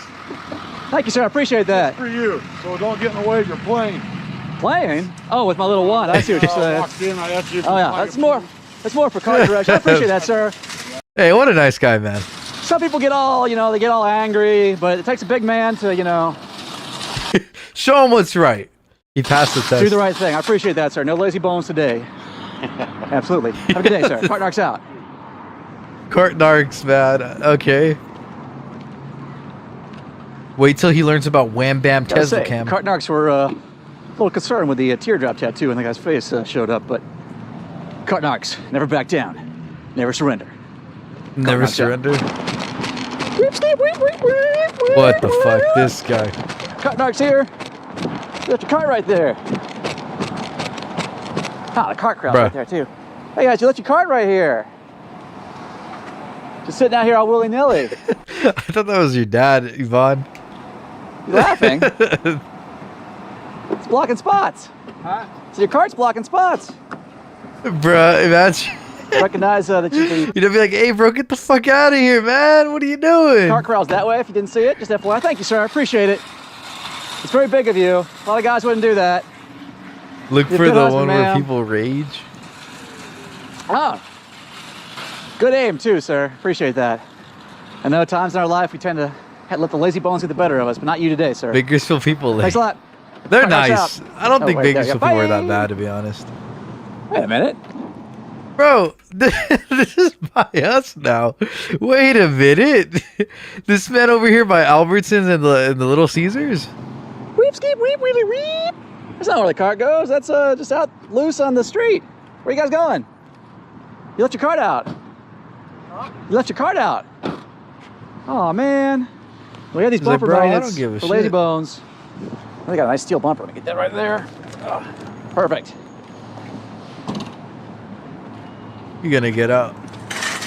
Thank you, sir. I appreciate that. It's for you, so don't get in the way of your plane. Playing? Oh, with my little one. I see what you're saying. Walked in, I asked you if Oh you yeah, like that's a more. plane. That's more for car direction. I appreciate that, sir. Hey, what a nice guy, man. Some people get all, they get all angry, but it takes a big man to, Show him what's right. He passed the test. do the right thing. I appreciate that, sir. No lazy bones today. Absolutely. Have a good day, sir. Cartnark's out. Cartnarks, man. Okay. Wait till he learns about Wham Bam Gotta Tesla say, Cam. Cartnarks were a little concerned with the teardrop tattoo when the guy's face showed up, but Cartnarks never back down, never surrender. Never Cartnarks surrender. What the fuck? This guy. Cartnark's here. That's your cart right there. Ah, the cart corral's Bruh. right there too. Hey guys, you left your cart right here. Just sitting out here all willy-nilly. I thought that was your dad, Yvonne. You laughing? It's blocking spots. Huh? So your cart's blocking spots. Bruh, imagine. Recognize that you You'd be like, hey, bro, get the fuck out of here, man. What are you doing? cart corral's that way if you didn't see it. Just FYI. Thank you, sir. I appreciate it. It's very big of you. A lot of guys wouldn't do that. Look You're for a good the husband, one where ma'am. people rage. Oh, good aim too, sir. Appreciate that. I know times in our life we tend to let the lazy bones get the better of us, but not you today, sir. Bakersfield people, Thanks a lot. they're All right, nice. watch out. I don't Oh, think wait, there you Bakersfield go. people are that Bye. bad, to be honest. Wait a minute. Bro, this is by us now. Wait a minute. This man over here by Albertsons and the Little Caesars? Weep, skeep, weep, wheelie, weep. That's not where the cart goes. That's just out loose on the street. Where you guys going? You left your cart out. You left your cart out. Oh man. We have these He's like, bumper "Bro, I magnets don't give a for lazy shit." bones. Oh, they got a nice steel bumper. Let me get that right there. Oh, perfect. You're gonna get out.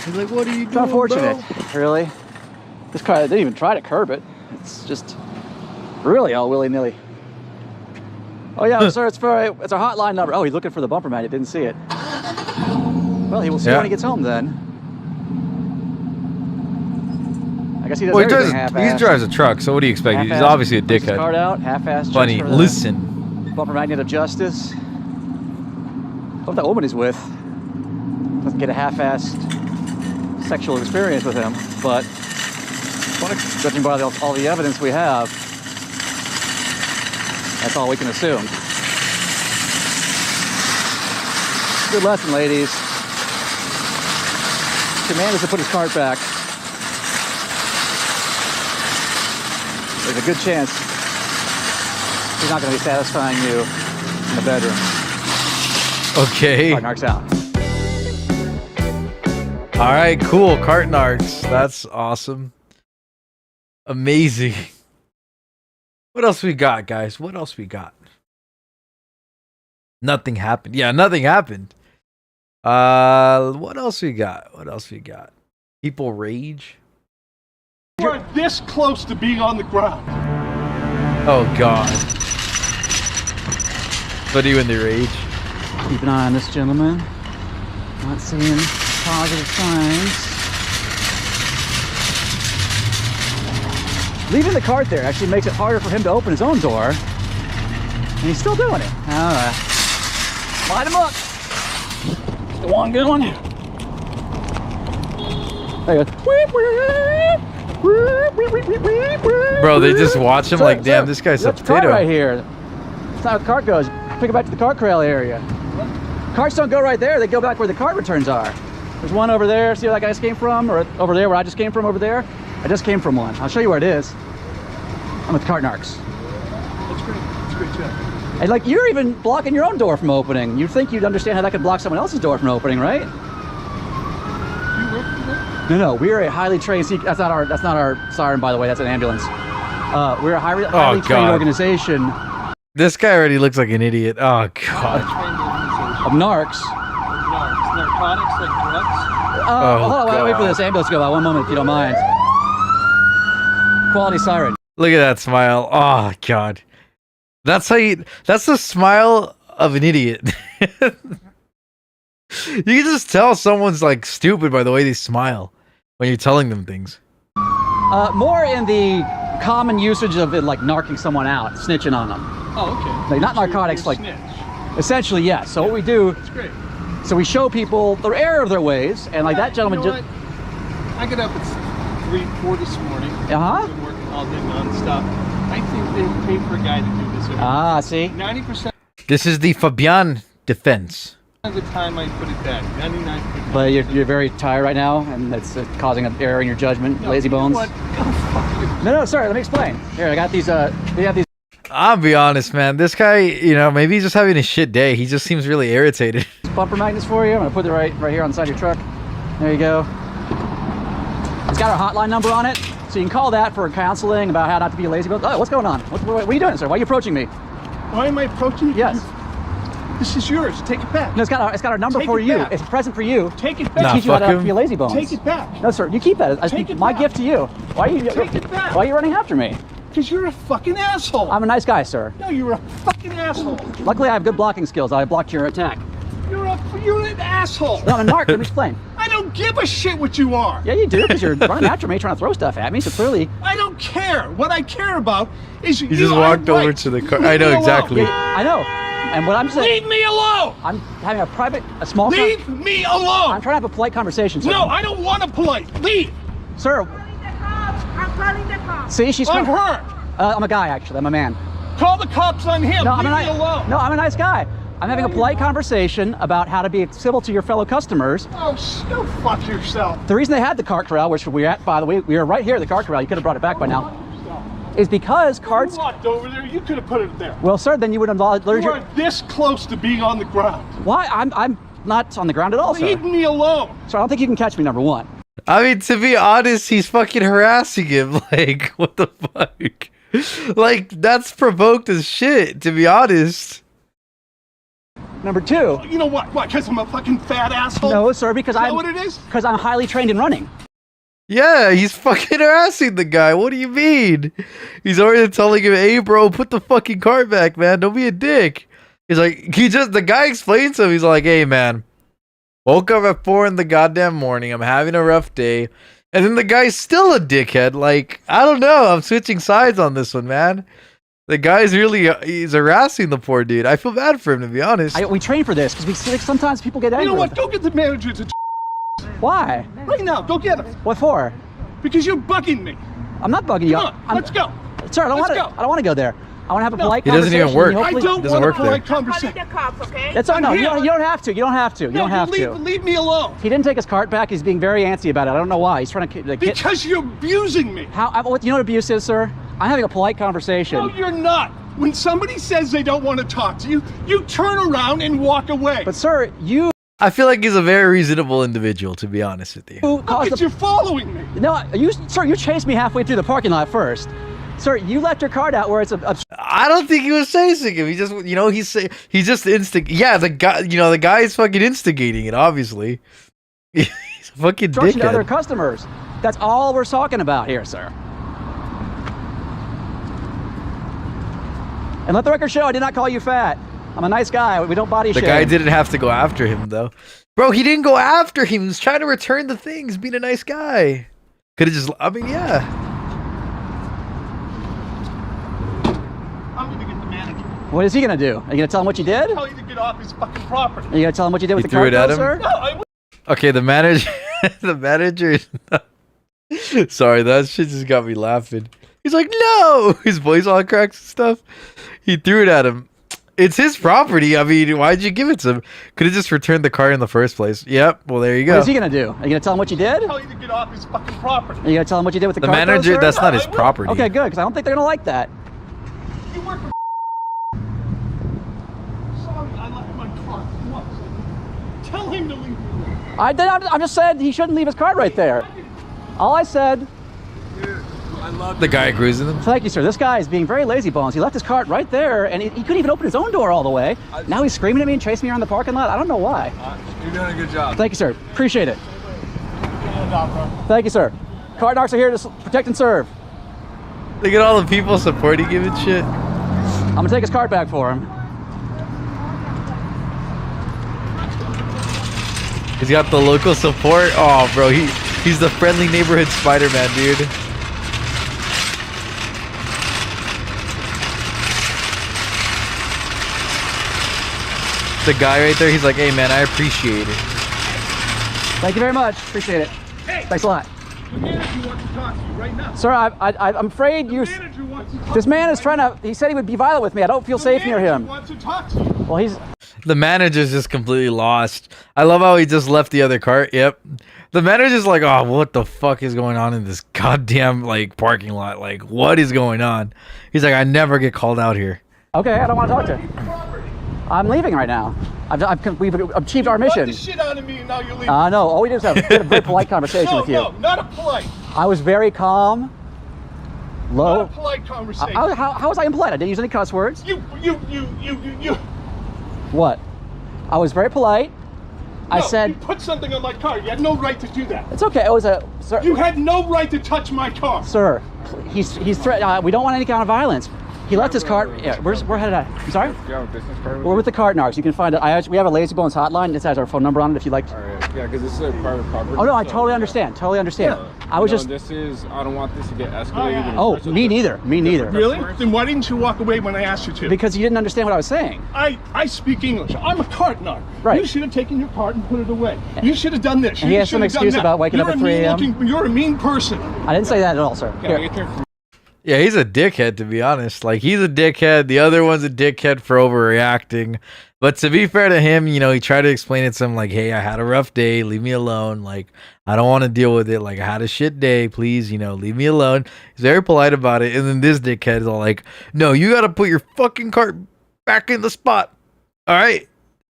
He's like, what are you doing, It's unfortunate, bro? really. This car didn't even try to curb it. It's just really all willy-nilly. Oh yeah, sir, it's our hotline number. Oh, he's looking for the bumper magnet. Didn't see it. Well, he will see it Yeah. when he gets home then. I guess he does Well, he everything drives, half-assed. he drives a truck, so what do you expect? He's Half-assed, obviously a puts his cart dickhead. out, half-assed. Bunny, checks for the listen. Bumper magnet of justice. What that woman he's with doesn't get a half-assed sexual experience with him, but judging by all the evidence we have, that's all we can assume. Good lesson, ladies. Command is to put his cart back. There's a good chance he's not going to be satisfying you in the bedroom. Okay. Cart narcs out. All right, cool. Cart narcs. That's awesome. Amazing. What else we got, guys? What else we got? Nothing happened. Yeah, nothing happened. What else we got? What else we got? People rage. You are this close to being on the ground. Oh God. What are you in the rage? Keep an eye on this gentleman. Not seeing positive signs. Leaving the cart there actually makes it harder for him to open his own door. And he's still doing it. All right. Light him up. The one good one. There you go. Bro, they just watch him Sir, like, damn, sir, this guy's you a left your cart potato. right here. That's not where the cart goes. Pick it back to the cart corral area. Carts don't go right there. They go back where the cart returns are. There's one over there. See where that guy just came from? Or over there where I just came from over there? I just came from one. I'll show you where it is. I'm with Cart Narcs. That's great. That's a great job. And like, you're even blocking your own door from opening. You'd think you'd understand how that could block someone else's door from opening, right? You work for that? No, we're a highly trained. That's not our siren, by the way. That's an ambulance. We're a highly trained God. organization This guy already looks like an idiot. Oh God. of narcs. Narcotics like drugs? Hold on, wait for God. this ambulance to go by. One moment, if you don't mind. Quality siren. Look at that smile. Oh God. That's the smile of an idiot. You can just tell someone's like stupid by the way they smile when you're telling them things. More in the common usage of it, like narking someone out, snitching on them. Oh, okay. Like, not So narcotics, you're like- snitch. Essentially, yes. So what we do, That's great. so we show people the error of their ways, and like that gentleman You know just, what? I got up at 3, 4 this morning. Uh-huh. Been working all day nonstop. I think they paid for a guy to do this. see, 90% This is the Fabian defense. of the time I put it back. 99%. but you're very tired right now, and it's causing an error in your judgment, No, lazy you know bones. what? Go fuck No, sorry, let me explain. Here, I got these. We have these. I'll be honest, man. This guy, maybe he's just having a shit day. He just seems really irritated. Bumper magnets for you. I'm gonna put it right here on the side of your truck. There you go. It's got our hotline number on it, so you can call that for counseling about how not to be a lazy bone. Oh, what's going on? What are you doing, sir? Why are you approaching me? Why am I approaching you? Yes. This is yours. Take it back. No, it's got our number Take for it you. back. It's a present for you. Take it To back. Nah, teach you how fuck not to him. be a lazy bones. Take it back. No, sir, you keep that. Take it my back. gift to you. Why are you? Take it back. Why are you running after me? Because you're a fucking asshole. I'm a nice guy, sir. No, you're a fucking asshole. Luckily, I have good blocking skills. I blocked your attack. You're an asshole. No, I'm a narc. Let me explain. I don't give a shit what you are. Yeah, you do, because you're running after me, trying to throw stuff at me. So clearly, I don't care. What I care about is He just walked over to the car. I know exactly. I know. And what I'm saying, Leave me alone! I'm having a small. Leave me alone! I'm trying to have a polite conversation, sir. No, I don't want to polite. Leave! Sir. I'm calling the cops. See, she's. On her! I'm a guy, actually. I'm a man. Call the cops on him. No, Leave I'm me alone. No, I'm a nice guy. I'm having a polite conversation about how to be civil to your fellow customers. Oh, go fuck yourself. The reason they had the cart corral, which we're at, by the way, we are right here at the cart corral. You could have brought it back by now. Is because carts. You walked over there. You could have put it there. Well, sir, then you would have learned You your. are this close to being on the ground. Why? I'm not on the ground at all, sir. Leave me alone. So I don't think you can catch me. Number one. I mean, to be honest, he's fucking harassing him. Like, what the fuck? Like, that's provoked as shit, to be honest. Number two. You know what? What? Because I'm a fucking fat asshole? No, sir, because Is that what it is? Because I'm highly trained in running. Yeah, he's fucking harassing the guy. What do you mean? He's already telling him, hey, bro, put the fucking cart back, man. Don't be a dick. He's like, the guy explains to him, he's like, hey, man, woke up at 4 in the goddamn morning. I'm having a rough day. And then the guy's still a dickhead. Like, I don't know. I'm switching sides on this one, man. The guy's really, he's harassing the poor dude. I feel bad for him, to be honest. We train for this because sometimes people get angry. You know what? Go get the manager to Why? right now. Go get him. What for? Because you're bugging me. I'm not bugging you. Come on, let's go. Sir, I don't Let's want to. go. I don't want to go there. I want to have a polite He doesn't conversation. even work. and I hopefully- don't doesn't want work a polite there. Calling conversation. the cops, okay? That's all. No, I'm you don't, here. you don't have to. You don't have to. You don't have to. Leave me alone. He didn't take his cart back. He's being very antsy about it. I don't know why. He's trying to get. Because you're abusing me. What you know what abuse is, sir? I'm having a polite conversation. No, you're not. When somebody says they don't want to talk to you, you turn around and walk away. But sir, you I feel like he's a very reasonable individual, to be honest with you. caused Because you're following me. No, sir, you chased me halfway through the parking lot first. Sir, you left your cart out where it's a I don't think he was chasing him. He just, he's just Yeah, the guy is fucking instigating it. Obviously, he's a fucking obstruction to other dickhead. customers. That's all we're talking about here, sir. And let the record show, I did not call you fat. I'm a nice guy. We don't body The shame. guy didn't have to go after him, though. Bro, he didn't go after him. He was trying to return the things, being a nice guy. Could have just, I mean, yeah. I'm going to get the manager. What is he gonna do? Are you gonna tell him what you did? Tell you to get off his fucking property. Are you gonna tell him what you did with You the threw cart, it at though, him? sir? No, I Okay, the manager, the manager is sorry, that shit just got me laughing. He's like, no! His voice all cracks and stuff. He threw it at him. It's his property. I mean, why'd you give it to him? Could have just returned the car in the first place. Yep, well, there you What go. is he gonna do? Are you gonna tell him what you did? Are tell you to get off his fucking property. you gonna tell him what you did with the The cart, though, manager, sir? that's not his I will. property. Okay, good, because I don't think they're gonna like that. You work for Sorry, I left my car. What? Tell him to leave me alone. I just said he shouldn't leave his cart right there. All I said. The guy agrees with him. Thank you, sir. This guy is being very lazy bones. He left his cart right there, and he couldn't even open his own door all the way. Now he's screaming at me and chasing me around the parking lot. I don't know why. You're doing a good job. Thank you, sir. Appreciate it. Thank you, sir. Cart narcs are here to protect and serve. Look at all the people supporting him and shit. I'm gonna take his cart back for him. He's got the local support. Oh, bro, he's the friendly neighborhood Spider-Man, dude. The guy right there, he's like, hey, man, I appreciate it. Thank you very much. Appreciate it. Hey, Thanks a lot. the manager wants to talk to you right now. Sir, I'm afraid you. The manager wants to talk This man is trying to. He said he would be violent with me. I don't feel safe near him. wants to talk to you. Well, he's. The manager's just completely lost. I love how he just left the other cart. Yep. The manager's like, oh, what the fuck is going on in this goddamn, like, parking lot? Like, what is going on? He's like, I never get called out here. Okay, I don't want to talk to him. I'm leaving right now. We've achieved our You brought mission. the shit out of me and now you're leaving. No, all we did was have a very polite conversation no, with you. no, not a polite. I was very calm, Not low. a polite conversation. How was I impolite? I didn't use any cuss words. You. What? I was very polite. I No, said you put something on my car. You had no right to do that. it's okay. It was a sir. You had no right to touch my car. Sir, he's threat. We don't want any kind of violence. He left his cart. Yeah, we're headed out. I'm sorry. Do you have a business card with We're with the cart narcs. You can find it. We have a Lazy Bones hotline. This has our phone number on it if you'd like. you? All right. Yeah, because this is a private property. Oh no, I so, totally yeah. understand. Totally understand. I was just. This is. I don't want this to get escalated. Oh, me neither. Me neither. Really? Then why didn't you walk away when I asked you to? Because you didn't understand what I was saying. I speak English. I'm a cart narc. Right. You should have taken your cart and put it away. You should have done this. And he You has some should have done excuse that. about waking up You're at a 3 a.m.. You're a mean person. I didn't say that at all, sir. Yeah, Here. Yeah, he's a dickhead, to be honest. Like, he's a dickhead. The other one's a dickhead for overreacting. But to be fair to him, you know, he tried to explain it to him like, hey, I had a rough day. Leave me alone. Like, I don't want to deal with it. Like, I had a shit day. Please, you know, leave me alone. He's very polite about it. And then this dickhead is all like, no, you got to put your fucking cart back in the spot. All right?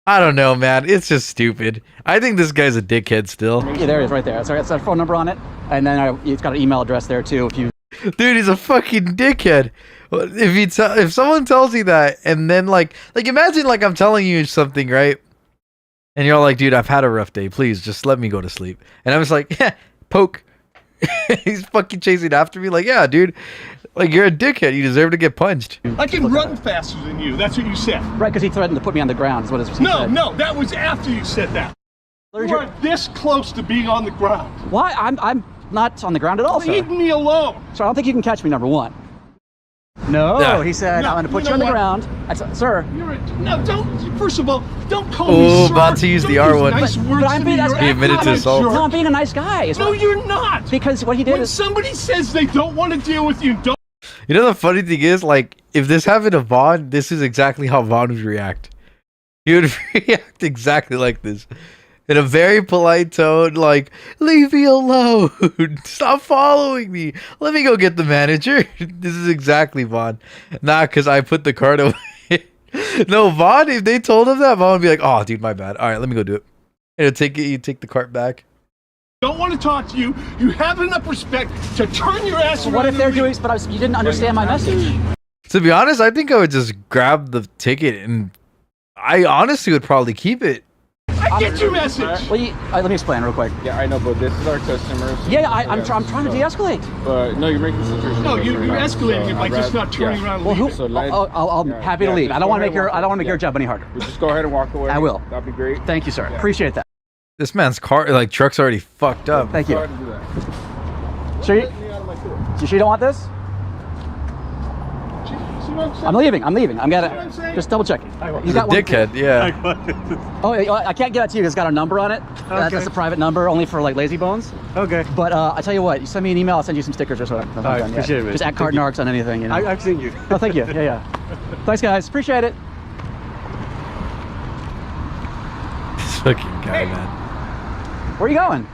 I don't know, man. It's just stupid. I think this guy's a dickhead still. Yeah, there it is, right there. Sorry, it's a phone number on it, and then it's got an email address there too. If you. Dude, he's a fucking dickhead. If someone tells you that, and then like imagine like I'm telling you something, right? And you're like, dude, I've had a rough day. Please just let me go to sleep. And I'm just like, yeah, poke. He's fucking chasing after me. Like, yeah, dude, like you're a dickhead. You deserve to get punched. I can run faster than you. That's what you said. Right, because he threatened to put me on the ground. Is what he said. No, that was after you said that. You are this close to being on the ground. Why? I'm not on the ground at all, sir. Leave me alone. So I don't think you can catch me. Number one. No, Yeah. he said No, I'm going to put you you on know the what? ground. Sir. No, don't. First of all, don't call Oh, me sir. about to use Don't the R word. Nice words But I'm to being. me. That's, You're He admitted acting to assault. like a No, I'm jerk. being a nice guy. Is No, what- you're not. Because what he did When is. somebody says they don't want to deal with you, don't. You know the funny thing is, like, if this happened to Vaughn, this is exactly how Vaughn would react. He would react exactly like this. In a very polite tone, like, leave me alone. Stop following me. Let me go get the manager. This is exactly Vaughn. Not because I put the card away. No, Vaughn, if they told him that, Vaughn would be like, oh, dude, my bad. All right, let me go do it. And you take the cart back. Don't want to talk to you. You have enough respect to turn your ass around. What if and they're leave. doing? But you didn't understand my message. To be honest, I think I would just grab the ticket and I honestly would probably keep it. I get your message. Well, let me explain real quick. Yeah, I know, but this is our customers. Yeah, I'm trying to de-escalate. But no, you're making the situation. No, worse you're right now. escalating it So by I'd just rather- not turning yeah. around. And Well, who? leaving. So let- I'm yeah, happy to yeah, leave. just I don't go want to ahead make and walk away. your Yeah. job any harder. We'll just go ahead and walk away. I will. That'd be great. Thank you, sir. Yeah. Appreciate that. This man's car, like, truck's already fucked up. Thank Go you. ahead and do that. Sure, Get me out of my tour. you sure you don't want this? See what I'm saying? I'm leaving. I'm leaving. I'm what I'm gonna saying? just double checking. He's He's a got one. dickhead, yeah. Oh, I can't get it to you. It's got a number on it. That's a private number, only for like lazy bones. Okay. But I tell you what, you send me an email. I'll send you some stickers or something. right, appreciate it, man. Just at Cart Narcs on anything. You know. I've seen you. Oh, thank you. Yeah. Thanks, guys. Appreciate it. This fucking guy, man. Where are you going?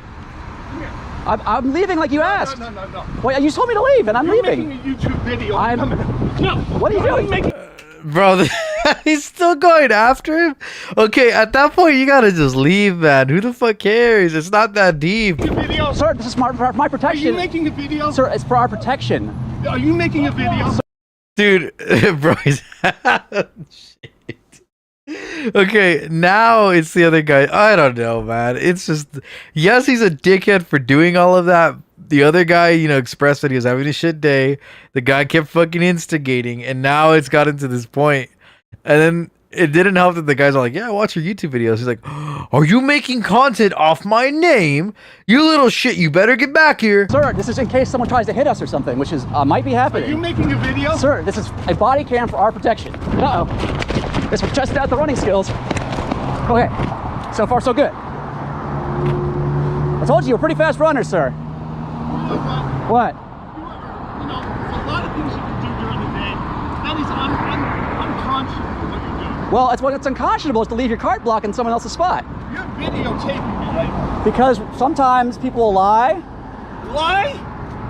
I'm leaving like you asked. No. Wait, you told me to leave, and I'm You're leaving. making a YouTube video. I'm- No. What are you doing? Making Bro, he's still going after him? Okay, at that point, you gotta just leave, man. Who the fuck cares? It's not that deep. a video. Sir, this is for my Are you protection. making a video? Sir, it's for our protection. Are you making a video? Dude, bro, he's... Shit. Okay, now it's the other guy. I don't know, man. It's just... Yes, he's a dickhead for doing all of that. The other guy, you know, expressed that he was having a shit day. The guy kept fucking instigating, and now it's gotten to this point. And then it didn't help that the guys are like, yeah, I watch your YouTube videos. He's like, are you making content off my name? You little shit, you better get back here. Sir, this is in case someone tries to hit us or something, which is might be Are happening. you making a video? Sir, this is a body cam for our protection. Uh-oh. This will test out the running skills. Okay. So far, so good. I told you, you're a pretty fast runner, sir. What? You know, there's a lot of things you can do during the day. That is unconscionable what you're doing. Well, what's unconscionable is to leave your cart block in someone else's spot. You're videotaping me, right? Because sometimes people will lie, Lie?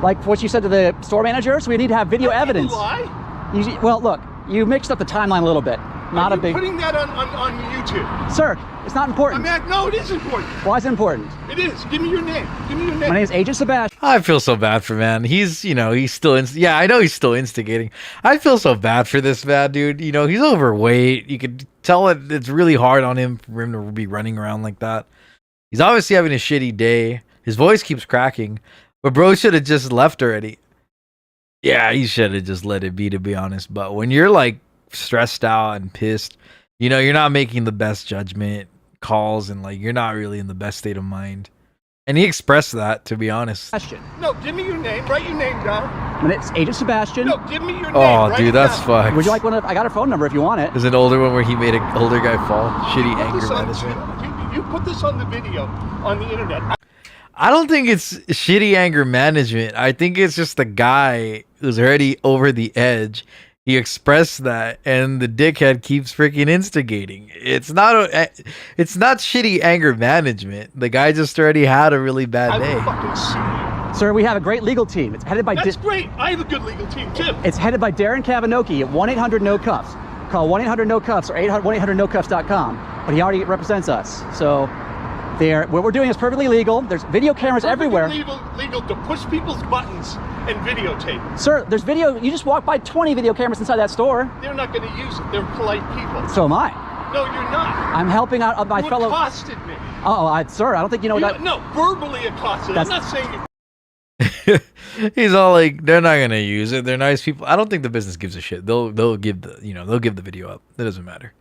like what you said to the store manager, so we need to have video evidence. Lie? Well, look, you mixed up the timeline a little bit. Not Are a you big... putting that on YouTube? Sir, it's not I important. mean, no, it is important. Why is it important? It is. Give me your name. Give me your name. My name is Agent Sebastian. I feel so bad for man. He's, you know, he's still yeah, I know he's still instigating. I feel so bad for this bad dude. You know, he's overweight. You could tell it's really hard on him for him to be running around like that. He's obviously having a shitty day. His voice keeps cracking. But bro should have just left already. Yeah, he should have just let it be, to be honest. But when you're like stressed out and pissed, you know, you're not making the best judgment. calls and like you're not really in the best state of mind. And he expressed that, to be honest. Sebastian. No, give me your name. Write your name down. And it's Agent Sebastian. No, give me your name. Oh, Write dude, it that's down. fucked. Would you like one of? I got her phone number if you want it. There's an older one where he made an older guy fall. Shitty Put anger this on- management. You put this on the video on the internet. I don't think it's shitty anger management. I think it's just the guy who's already over the edge. He expressed that, and the dickhead keeps freaking instigating. It's not shitty anger management. The guy just already had a really bad I will day. fucking sue you. Sir, we have a great legal team. It's headed by That's great. I have a good legal team too. It's headed by Darren Kavanoki at 1-800-NO-CUFFS. Call 1-800-NO-CUFFS or 1-800-NO-CUFFS.com. But he already represents us. So what we're doing is perfectly legal. There's video cameras everywhere. Legal to push people's buttons and videotape. Sir, there's video. You just walked by 20 video cameras inside that store. They're not going to use it. They're polite people. So am I. No, you're not. I'm helping out my You fellow. accosted me. Sir, I don't think you know what that. No, verbally accosted. I'm not saying you. He's all like, they're not gonna use it. They're nice people. I don't think the business gives a shit. They'll give the video up. It doesn't matter.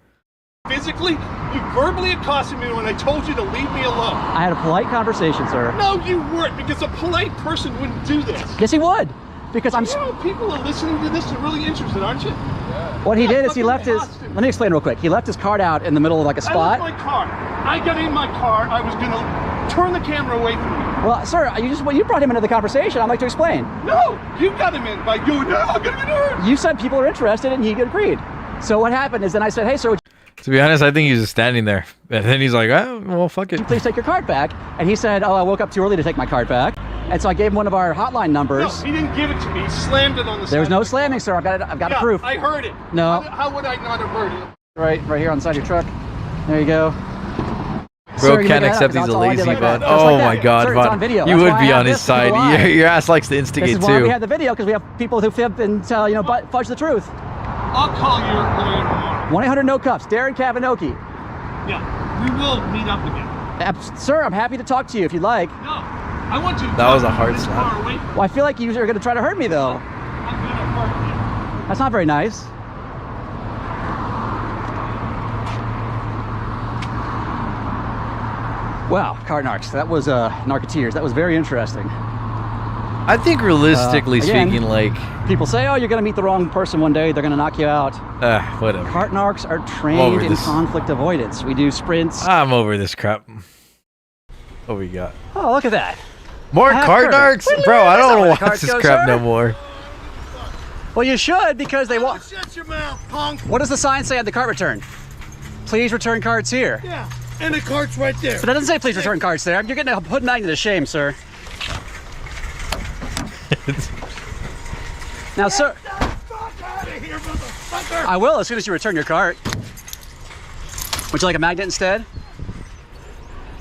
Physically, you verbally accosted me when I told you to leave me alone. I had a polite conversation, sir. No, you weren't, because a polite person wouldn't do this. Yes, he would. Because I'm. You know, people are listening to this and really interested, aren't you? What he did is he fucking left his. costume. Let me explain real quick. He left his card out in the middle of like a I spot. left my car. I got in my car. I was going to turn the camera away from you. Well, sir, you brought him into the conversation. I'd like to explain. No, you got him in by going, no, I'm going to get hurt. You said people are interested, and he agreed. So what happened is then I said, hey, sir, would To be honest, I think he's just standing there, and then he's like, "Oh, well, fuck it." you please take your card back? And he said, oh, I woke up too early to take my card back. And so I gave him one of our hotline No, numbers. he didn't give it to me. He slammed it on the side. There was of no the slamming, car. sir. I've got Yeah, proof. I heard it. No. How would I not have heard it? Right here on the side of your truck. There you go. Bro Sir, you can't make it accept up, he's a that's all I did lazy like bud. that. Just Oh like my that. god, Sir, it's Vaughn. on video. You That's would why be I on have his this to go side. live. Your ass likes to This instigate is why we too. had the video, because we have people who fib and fudge the truth. I'll call your lawyer tomorrow. 1-800-NO-CUFFS. Darren Kavanoki. Yeah, we will meet up again. Sir, I'm happy to talk to you if you'd like. No, I want you to That was a talk hard this slap. far away. Well, I feel like you are going to try to hurt me, though. I'm going to hurt That's not very nice. Wow, Card Narcs. That was Narketeers. That was very interesting. I think realistically again- speaking, like, People say, oh, you're going to meet the wrong person one day. They're going to knock you out. whatever. Cart Narcs are trained over in this. conflict avoidance. We do sprints. I'm over this crap. What we got? Oh, look at that. More Half card perfect. narcs? Bro, I That's not don't where the want to watch cards this go, crap sir. no more. Well, you should, because they want. Shut your mouth, punk. What does the sign say at the cart return? Please return cards here. Yeah, and the cart's right there. But it doesn't say please return cards there. You're getting a put magnet to shame, sir. Now, sir, Fuck out of here, motherfucker. I will as soon as you return your cart. Would you like a magnet instead?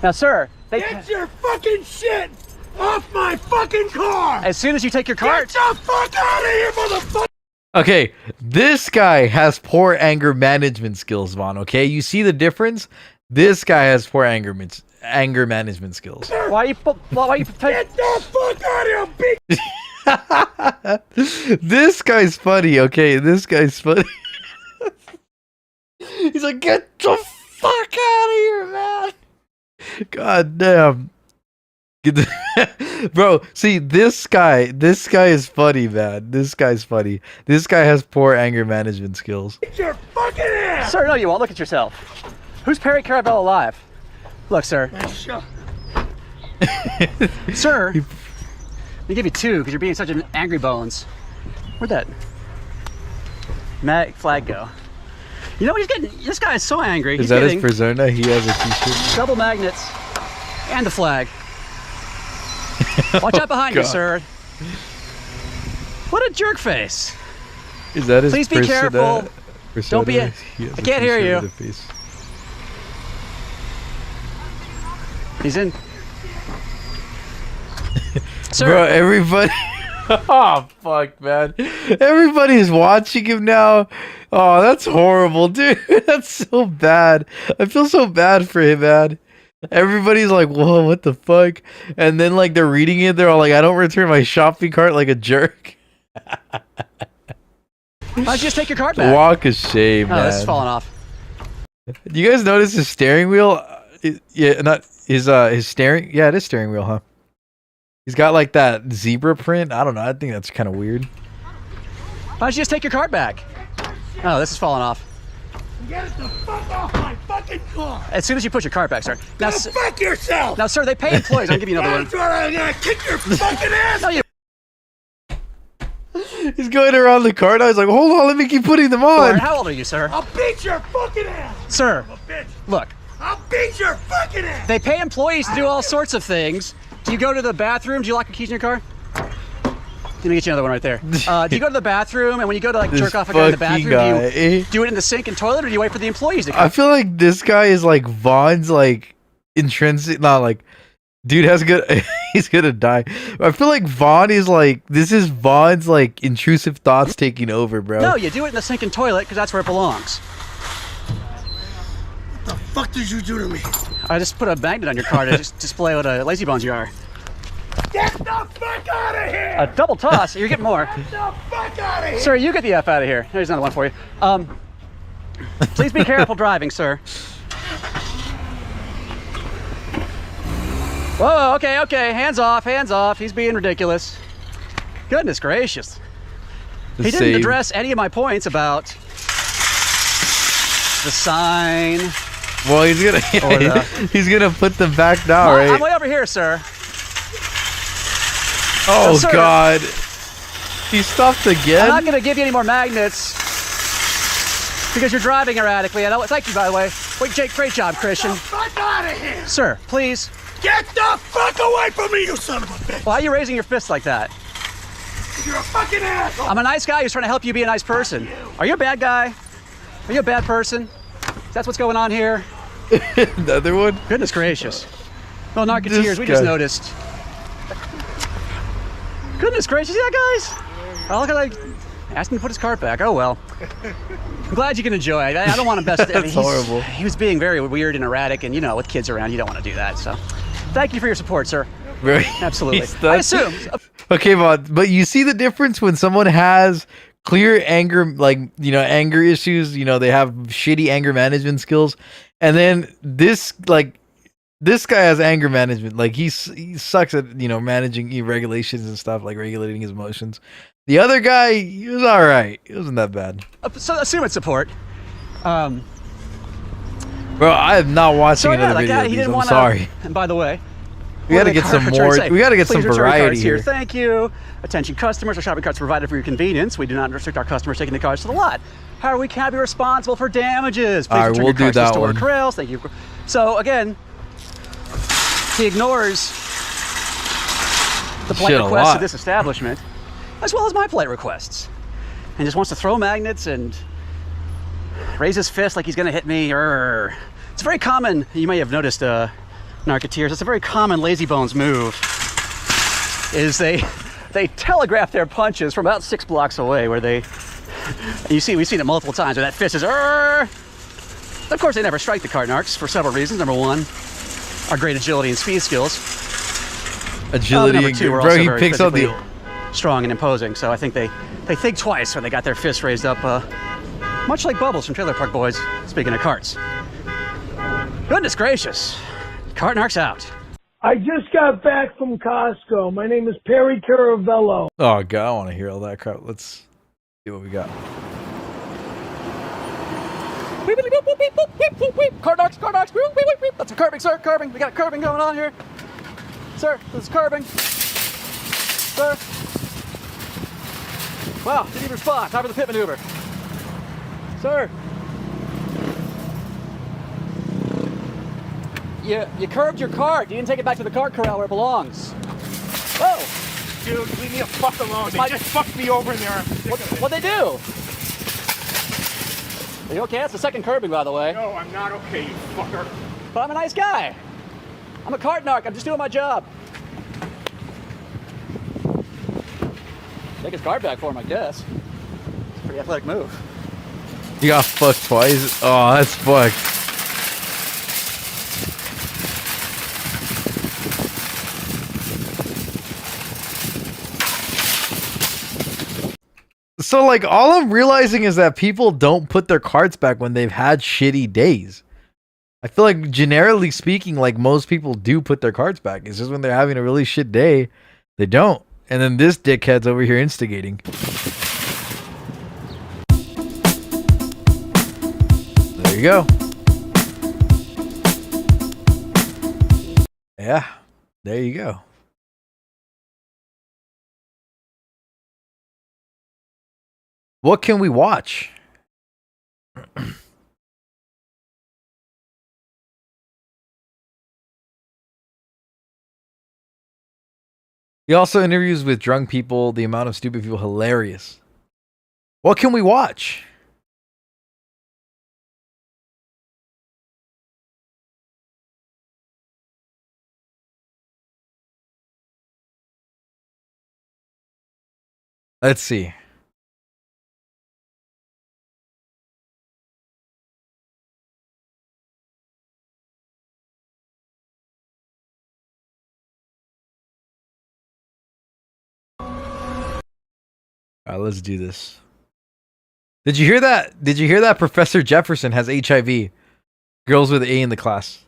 Now, sir, Get your fucking shit off my fucking car. as soon as you take your Get cart, the fuck out of here, motherfucker. Okay, this guy has poor anger management skills, Vaughn. Okay, you see the difference? This guy has poor anger management skills. why you take? Get the fuck out of here, bitch. This guy's funny. Okay, this guy's funny. He's like, get the fuck out of here, man. God damn. Get the bro, see this guy is funny, man. This guy's funny. This guy has poor anger management skills. Get your fucking ass. Sir, no, you won't. Look at yourself. Who's Perry Carabell alive? Look, sir. Shut. Sir, let me give you two because you're being such an angry bones. Where'd that flag go? You know what he's getting? This guy is so angry. Is He's that his getting persona? He has a t-shirt. double magnets and the flag. Watch out behind you, God. sir. What a jerk face. Is that his Please be persona? careful. Don't be a- He has I can't hear t-shirt you. with a face. He's in. Sir, Bro, everybody. Oh, fuck, man. Everybody's watching him now. Oh, that's horrible, dude. That's so bad. I feel so bad for him, man. Everybody's like, whoa, what the fuck? And then, like, they're reading it. They're all like, I don't return my shopping cart like a jerk. why don't you just take your cart back? Walk of shame, Oh, man. this is falling off. Do you guys notice his steering wheel? Yeah, not his steering. Yeah, it is steering wheel, huh? He's got like that zebra print. I don't know. I think that's kind of weird. Why don't you just take your cart back? Oh, this is falling off. Get the fuck off my fucking car! As soon as you put your cart back, sir. Now, Go fuck yourself! now, sir, they pay employees. I'll give you another one. That's what I'm gonna kick your fucking ass! No, you He's going around the car. I was like, hold on, let me keep putting them Warren, on. how old are you, sir? I'll beat your fucking ass! Sir, I'm a bitch! look. I'll beat your fucking ass! They pay employees to do all sorts of things. Do you go to the bathroom? Do you lock your keys in your car? Let me get you another one right there. Do you go to the bathroom, and when you go to like jerk off a guy in the fucking bathroom, do you guy. do it in the sink and toilet, or do you wait for the employees to come? I feel like this guy is like Vaughn's like intrinsic, not like, dude has good. He's gonna die. I feel like Vaughn is like, this is Vaughn's like intrusive thoughts taking over, bro. No, you do it in the sink and toilet because that's where it belongs. What the fuck did you do to me? I just put a magnet on your car to just display what a lazy bones you are. Get the fuck out of here! A double toss. You're getting more. Get the fuck out of here! Sir, you get the F out of here. There's another one for you. Please be careful driving, sir. Whoa, okay. Hands off. He's being ridiculous. Goodness gracious. He didn't Save. address any of my points about the sign. Well, he's gonna Or the- he's gonna put them back now, right? I'm way over here, sir. Oh sir. God, he stopped I'm again. not going to give you any more magnets because you're driving erratically. I know. Thank you, by the way. Wait, Jake, great job, Christian. Get the fuck out of here! Sir, please. Get the fuck away from me, you son of a bitch! Why are you raising your fist like that? You're a fucking asshole! I'm a nice guy who's trying to help you be a nice person. Are you a bad guy? Are you a bad person? That's what's going on here. Another one. Goodness gracious. Well, This Narcoteers, we just guy. noticed. Goodness gracious, yeah, guys. Oh, look at that. Asked him to put his cart back. Oh, well. I'm glad you can enjoy it. I don't want to best. That's horrible. He was being very weird and erratic, and you know, with kids around, you don't want to do that. So, thank you for your support, sir. Very. Absolutely. He's I done. assume. Okay, but you see the difference when someone has clear anger, like, you know, anger issues. You know, they have shitty anger management skills, and then this guy has anger management. Like he sucks at, you know, managing regulations and stuff, like regulating his emotions. The other guy, he was all right. He wasn't that bad. So assume it's support. Bro, I am not watching So yeah, another like video that, of he these. didn't I'm want to. sorry. And by the way, We gotta get some more. We gotta get some variety here. Thank you. Attention customers, our shopping carts are provided for your convenience. We do not restrict our customers taking the cars to the lot. However, we cannot be responsible for damages. Please All right, return we'll your cars do to that store one. Corrales. Thank you. So again, he ignores the polite Shit, a requests lot. of this establishment, as well as my polite requests, and just wants to throw magnets and raise his fist like he's going to hit me. Urgh. It's very common. You may have noticed, Narcoteers. It's a very common lazy bones move. Is they telegraph their punches from about 6 blocks away, where they. We've seen it multiple times. Where that fist is. Urgh. Of course, they never strike the cart narcs for several reasons. Number one, our great agility and speed skills. Agility, Number and two, we're bro, also he very picks out the. physically strong and imposing. So I think they think twice when they got their fists raised up, much like Bubbles from Trailer Park Boys. Speaking of carts. Goodness gracious, cart narcs out. I just got back from Costco. My name is Perry Caravello. Oh god, I want to hear all that crap. Let's see what we got. Cart narcs, cart narcs. Weep, weep, weep, weep. That's a curbing, sir. Curbing. We got curbing going on here. Sir, this is curbing. Sir. Wow, didn't even respond. Time for the pit maneuver. Sir. You curbed your cart. You didn't take it back to the cart corral where it belongs. Whoa. Dude, leave me the fuck alone. They My- just fucked me over in there. What'd they do? Are you okay? That's the second curbing, by the way. No, I'm not okay, you fucker. But I'm a nice guy. I'm a cart narc. I'm just doing my job. Take his cart back for him, I guess. It's a pretty athletic move. You got fucked twice. Oh, that's fucked. So, like, all I'm realizing is that people don't put their carts back when they've had shitty days. I feel like generally speaking, like most people do put their cards back. It's just when they're having a really shit day, they don't. And then this dickhead's over here instigating. There you go. Yeah, there you go. What can we watch? He also interviews with drunk people. The amount of stupid people, hilarious. What can we watch? Let's see. All right, let's do this. Did you hear that? Did you hear that Professor Jefferson has HIV? Girls with A in the class.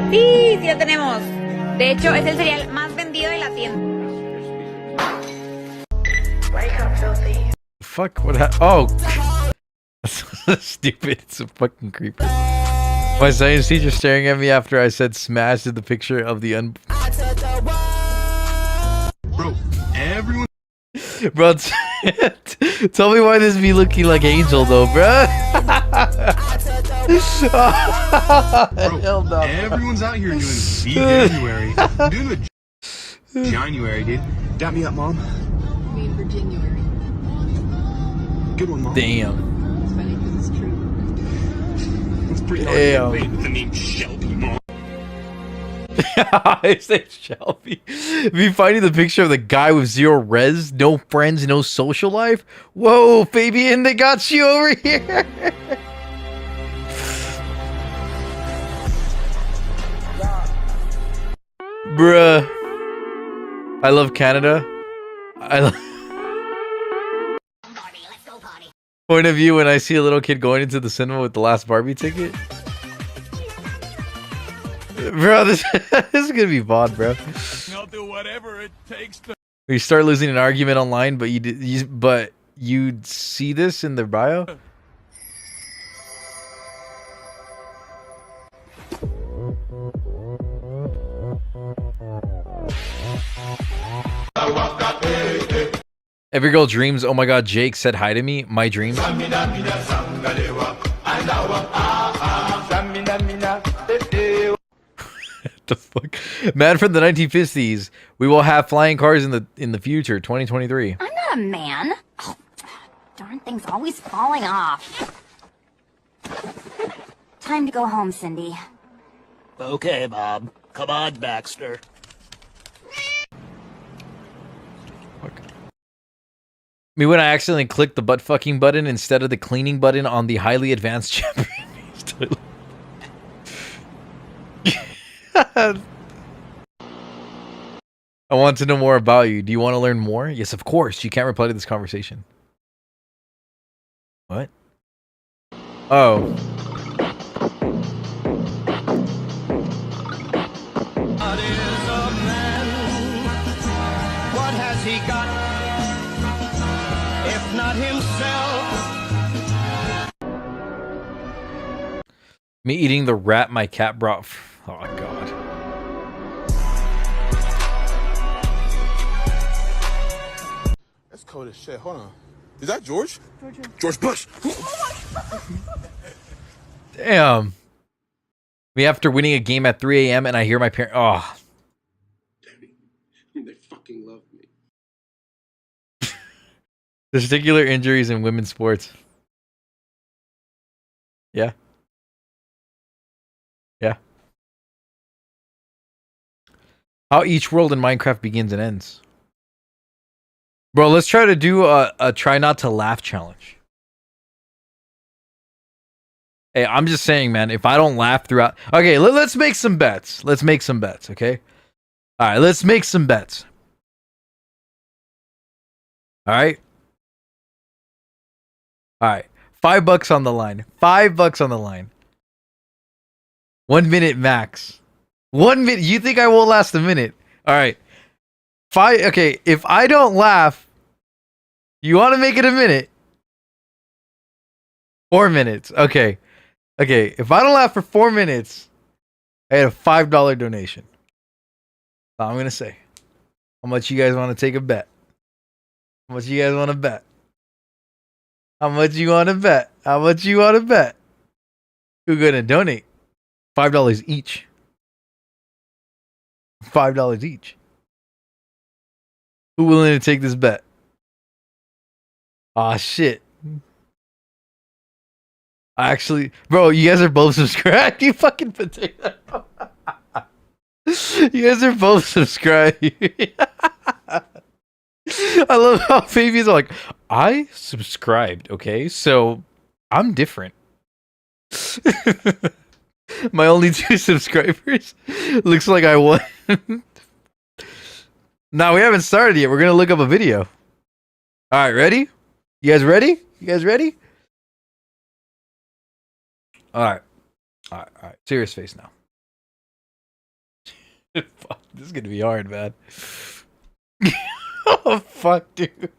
Sí, sí lo tenemos. De hecho, es el cereal más vendido de la tienda. Fuck, what oh. That's stupid. It's a fucking creeper. My science teacher staring at me after I said smash to the picture of the Bro, everyone. Bro, tell me why this be looking like Angel though, bro. Hell no. Everyone's out here doing January. Doing the January, dude. Dap me up, mom. I mean for January. Good one, mom. Damn. It's funny because it's true. It's pretty hard to get laid with the name Shelby, mom. I say Shelby. Me finding the picture of the guy with zero res, no friends, no social life. Whoa, Fabian, they got you over here. Bruh. I love Canada. I love point of view when I see a little kid going into the cinema with the last Barbie ticket. Bro, this is gonna be VOD, bro. I'll do whatever it takes to. You start losing an argument online, but you'd see this in their bio. Every girl dreams, oh my god, Jake said hi to me. My dreams. The fuck? Man from the 1950s. We will have flying cars in the future, 2023. I'm not a man. Oh, darn thing's always falling off. Time to go home, Cindy. Okay, Bob. Come on, Baxter. Me when I accidentally clicked the butt fucking button instead of the cleaning button on the highly advanced Japanese toilet. I want to know more about you. Do you want to learn more? Yes, of course. You can't reply to this conversation. What? Oh. What has he got? If not himself. Me eating the rat my cat brought. Oh, God. That's cold as shit. Hold on. Is that George? George Bush. Damn. Me after winning a game at 3 a.m. and I hear my parents. Oh. Daddy, they fucking love me. Testicular injuries in women's sports. Yeah. Yeah. How each world in Minecraft begins and ends. Bro, let's try to do a try not to laugh challenge. Hey, I'm just saying, man, if I don't laugh throughout... Okay, let's make some bets. Let's make some bets, okay? All right, let's make some bets. All right. All right. $5 on the line. $5 on the line. 1 minute max. 1 minute. You think I won't last a minute? All right. Okay. If I don't laugh, you want to make it a minute? 4 minutes. Okay. Okay. If I don't laugh for 4 minutes, I had a $5 donation. That's all I'm gonna say. How much you guys want to take a bet? How much you guys want to bet? How much you want to bet? How much you want to bet? Who's gonna donate? $5 each. $5 each. Who willing to take this bet? Aw, shit. Actually, bro, you guys are both subscribed. You fucking potato. You guys are both subscribed. I love how babies are like, I subscribed, okay? So I'm different. My only 2 subscribers. Looks like I won. Now we haven't started yet. We're gonna look up a video. Alright, ready? You guys ready? You guys ready? Alright. Alright. Serious face now. Fuck, this is gonna be hard, man. Oh fuck, dude.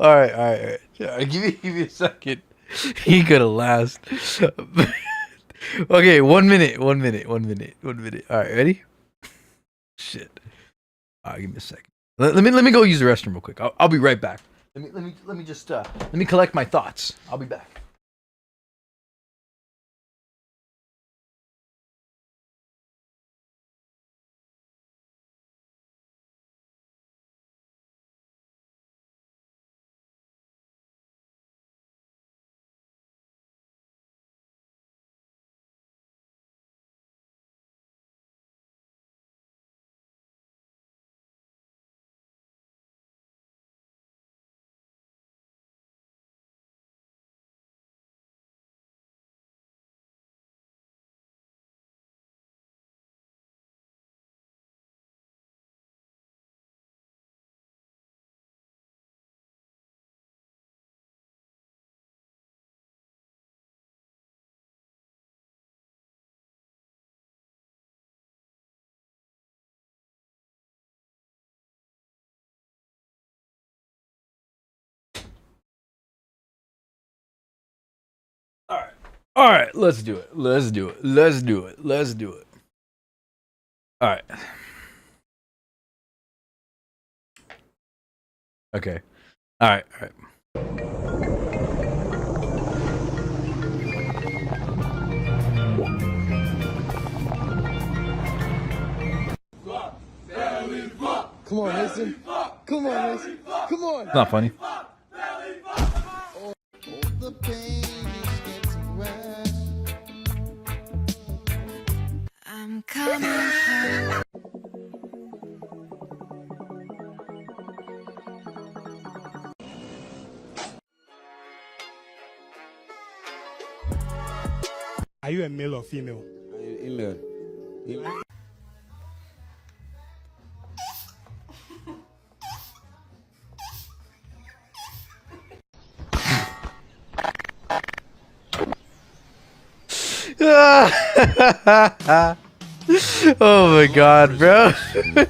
Alright. Yeah, give me a second. He gonna last. Okay, 1 minute. Alright, ready? Shit. Alright, give me a second. Let me go use the restroom real quick. I'll be right back. Let me just let me collect my thoughts. I'll be back. All right, let's do it. All right. Okay. All right. Come on, Mason. Come on, Mason. Come on. It's not funny. I'm coming home. Are you a male or female? Email. Oh my god, bro.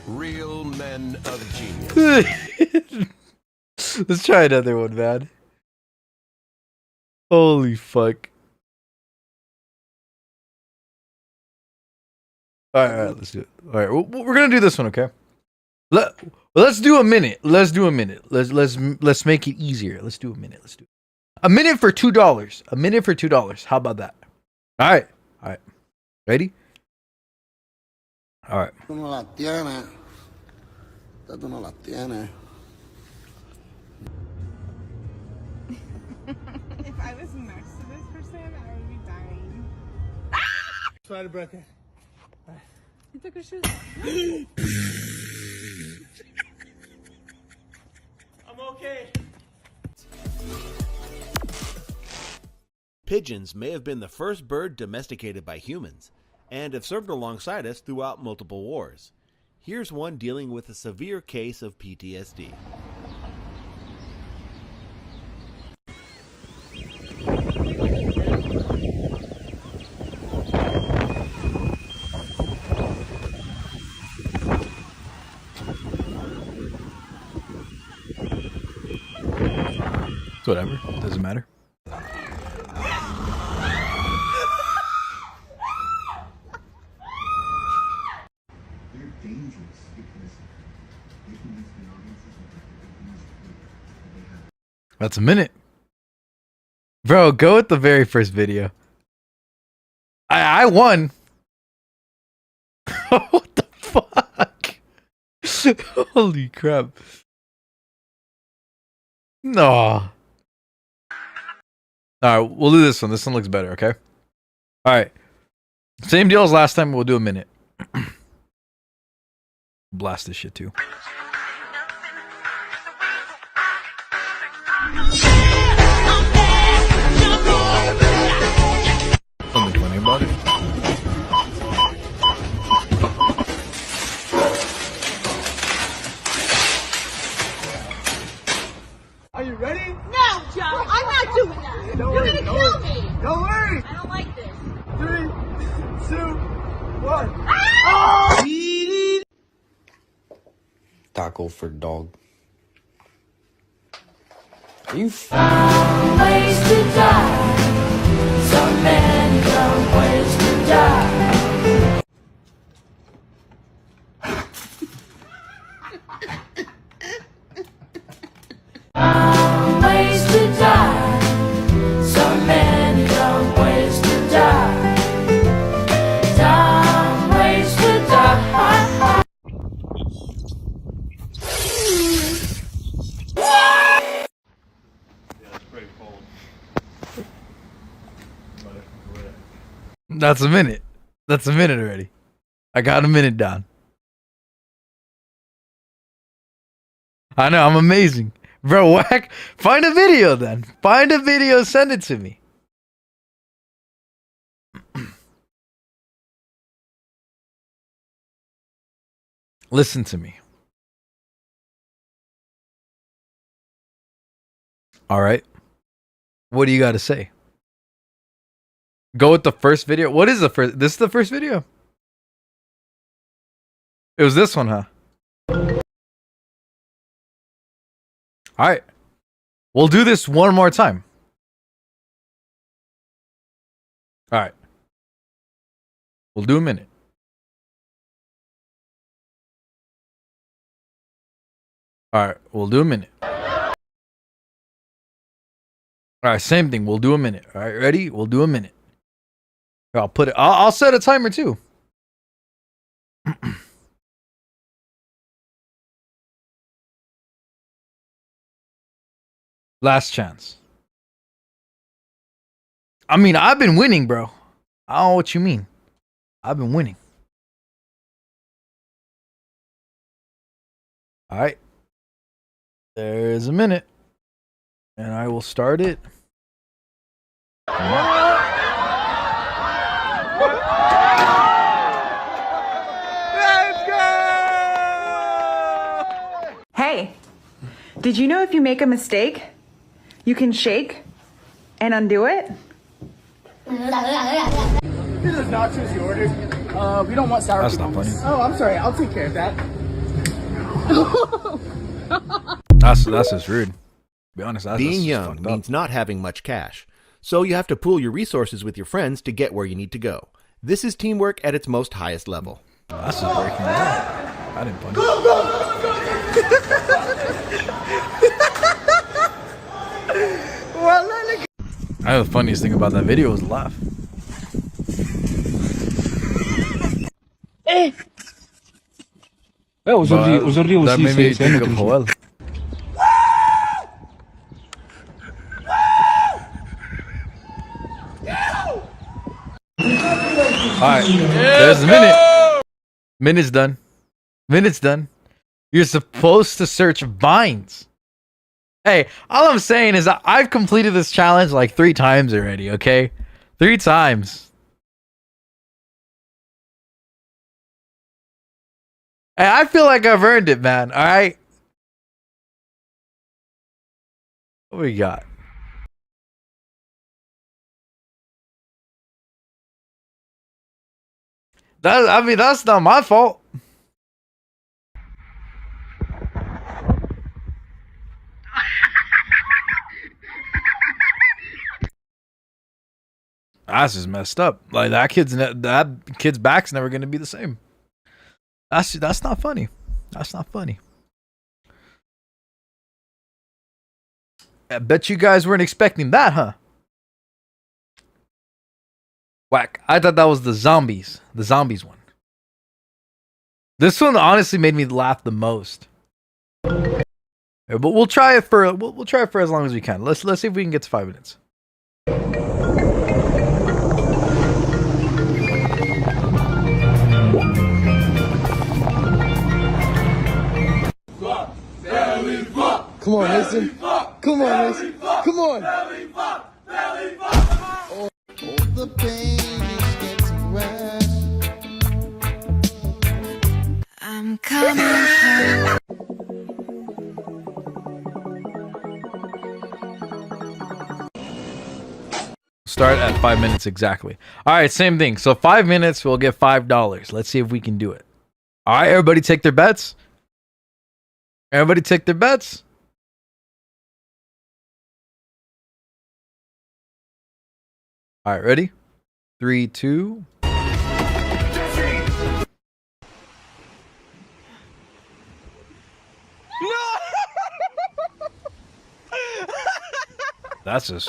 Real men of genius. Let's try another one, man. Holy fuck. All right, let's do it. All right, we're gonna do this one, okay? Let's do a minute. Let's make it easier. Let's do a minute. Let's do a minute for $2. A minute for $2. How about that? All right. Ready? All right. Tú no la tienes. Tú no la tienes. If I was next to this person, I would be dying. Try to break it. He took his shoes off. I'm okay. Pigeons may have been the first bird domesticated by humans, and have served alongside us throughout multiple wars. Here's one dealing with a severe case of PTSD. It's whatever. Doesn't matter. That's a minute. Bro, go with the very first video. I won. What the fuck? Holy crap. No. Alright, we'll do this one. This one looks better, okay? Alright. Same deal as last time, we'll do a minute. Blast this shit too. Something funny about it. Are you ready? No, Joe, I'm not doing that. Don't You're worry, gonna don't kill worry. me. Don't worry. I don't like this. 3, 2, 1. Ah! Oh! Taco for dog. Are you ways to die. So many dumb ways to die. Ways to die. So many dumb ways to die. Dumb ways to die. That's a minute. That's a minute already. I got a minute down. I know, I'm amazing. Bro, whack. Find a video then. Find a video, send it to me. Listen to me. All right. What do you got to say? Go with the first video. What is the first? This is the first video? It was this one, huh? All right. We'll do this one more time. All right. We'll do a minute. All right. We'll do a minute. All right. Same thing. We'll do a minute. All right. Ready? We'll do a minute. I'll put it. I'll set a timer too. Last chance. I mean, I've been winning, bro. I don't know what you mean. I've been winning. All right. There's a minute. And I will start it. Hey, did you know if you make a mistake, you can shake and undo it? These are nachos you ordered. We don't want sour cream. That's not funny. Oh, I'm sorry. I'll take care of that. That's just rude. To be honest, that's Being just young fucked up. means not having much cash. So you have to pool your resources with your friends to get where you need to go. This is teamwork at its most highest level. That's just breaking it down. I didn't punch. I know the funniest thing about that video was the laugh. That made me think of Joel. Alright, there's a minute. Minute's done. Minute's done. You're supposed to search vines. Hey, all I'm saying is that I've completed this challenge like 3 times already, okay? 3 times. Hey, I feel like I've earned it, man, alright? What we got? I mean, that's not my fault. That's just messed up. Like that kid's back's never gonna be the same. That's not funny. That's not funny. I bet you guys weren't expecting that, huh? Whack. I thought that was the zombies one. This one honestly made me laugh the most. Yeah, but we'll try it for we'll try it for as long as we can. Let's see if we can get to 5 minutes. Come on, Mason. Come on, Mason. Come on. Oh, the pain is getting worse. I'm coming home. Start at 5 minutes exactly. All right, same thing. So 5 minutes, we'll get $5. Let's see if we can do it. All right, everybody take their bets. Everybody take their bets. All right, ready? 3, 2. That's just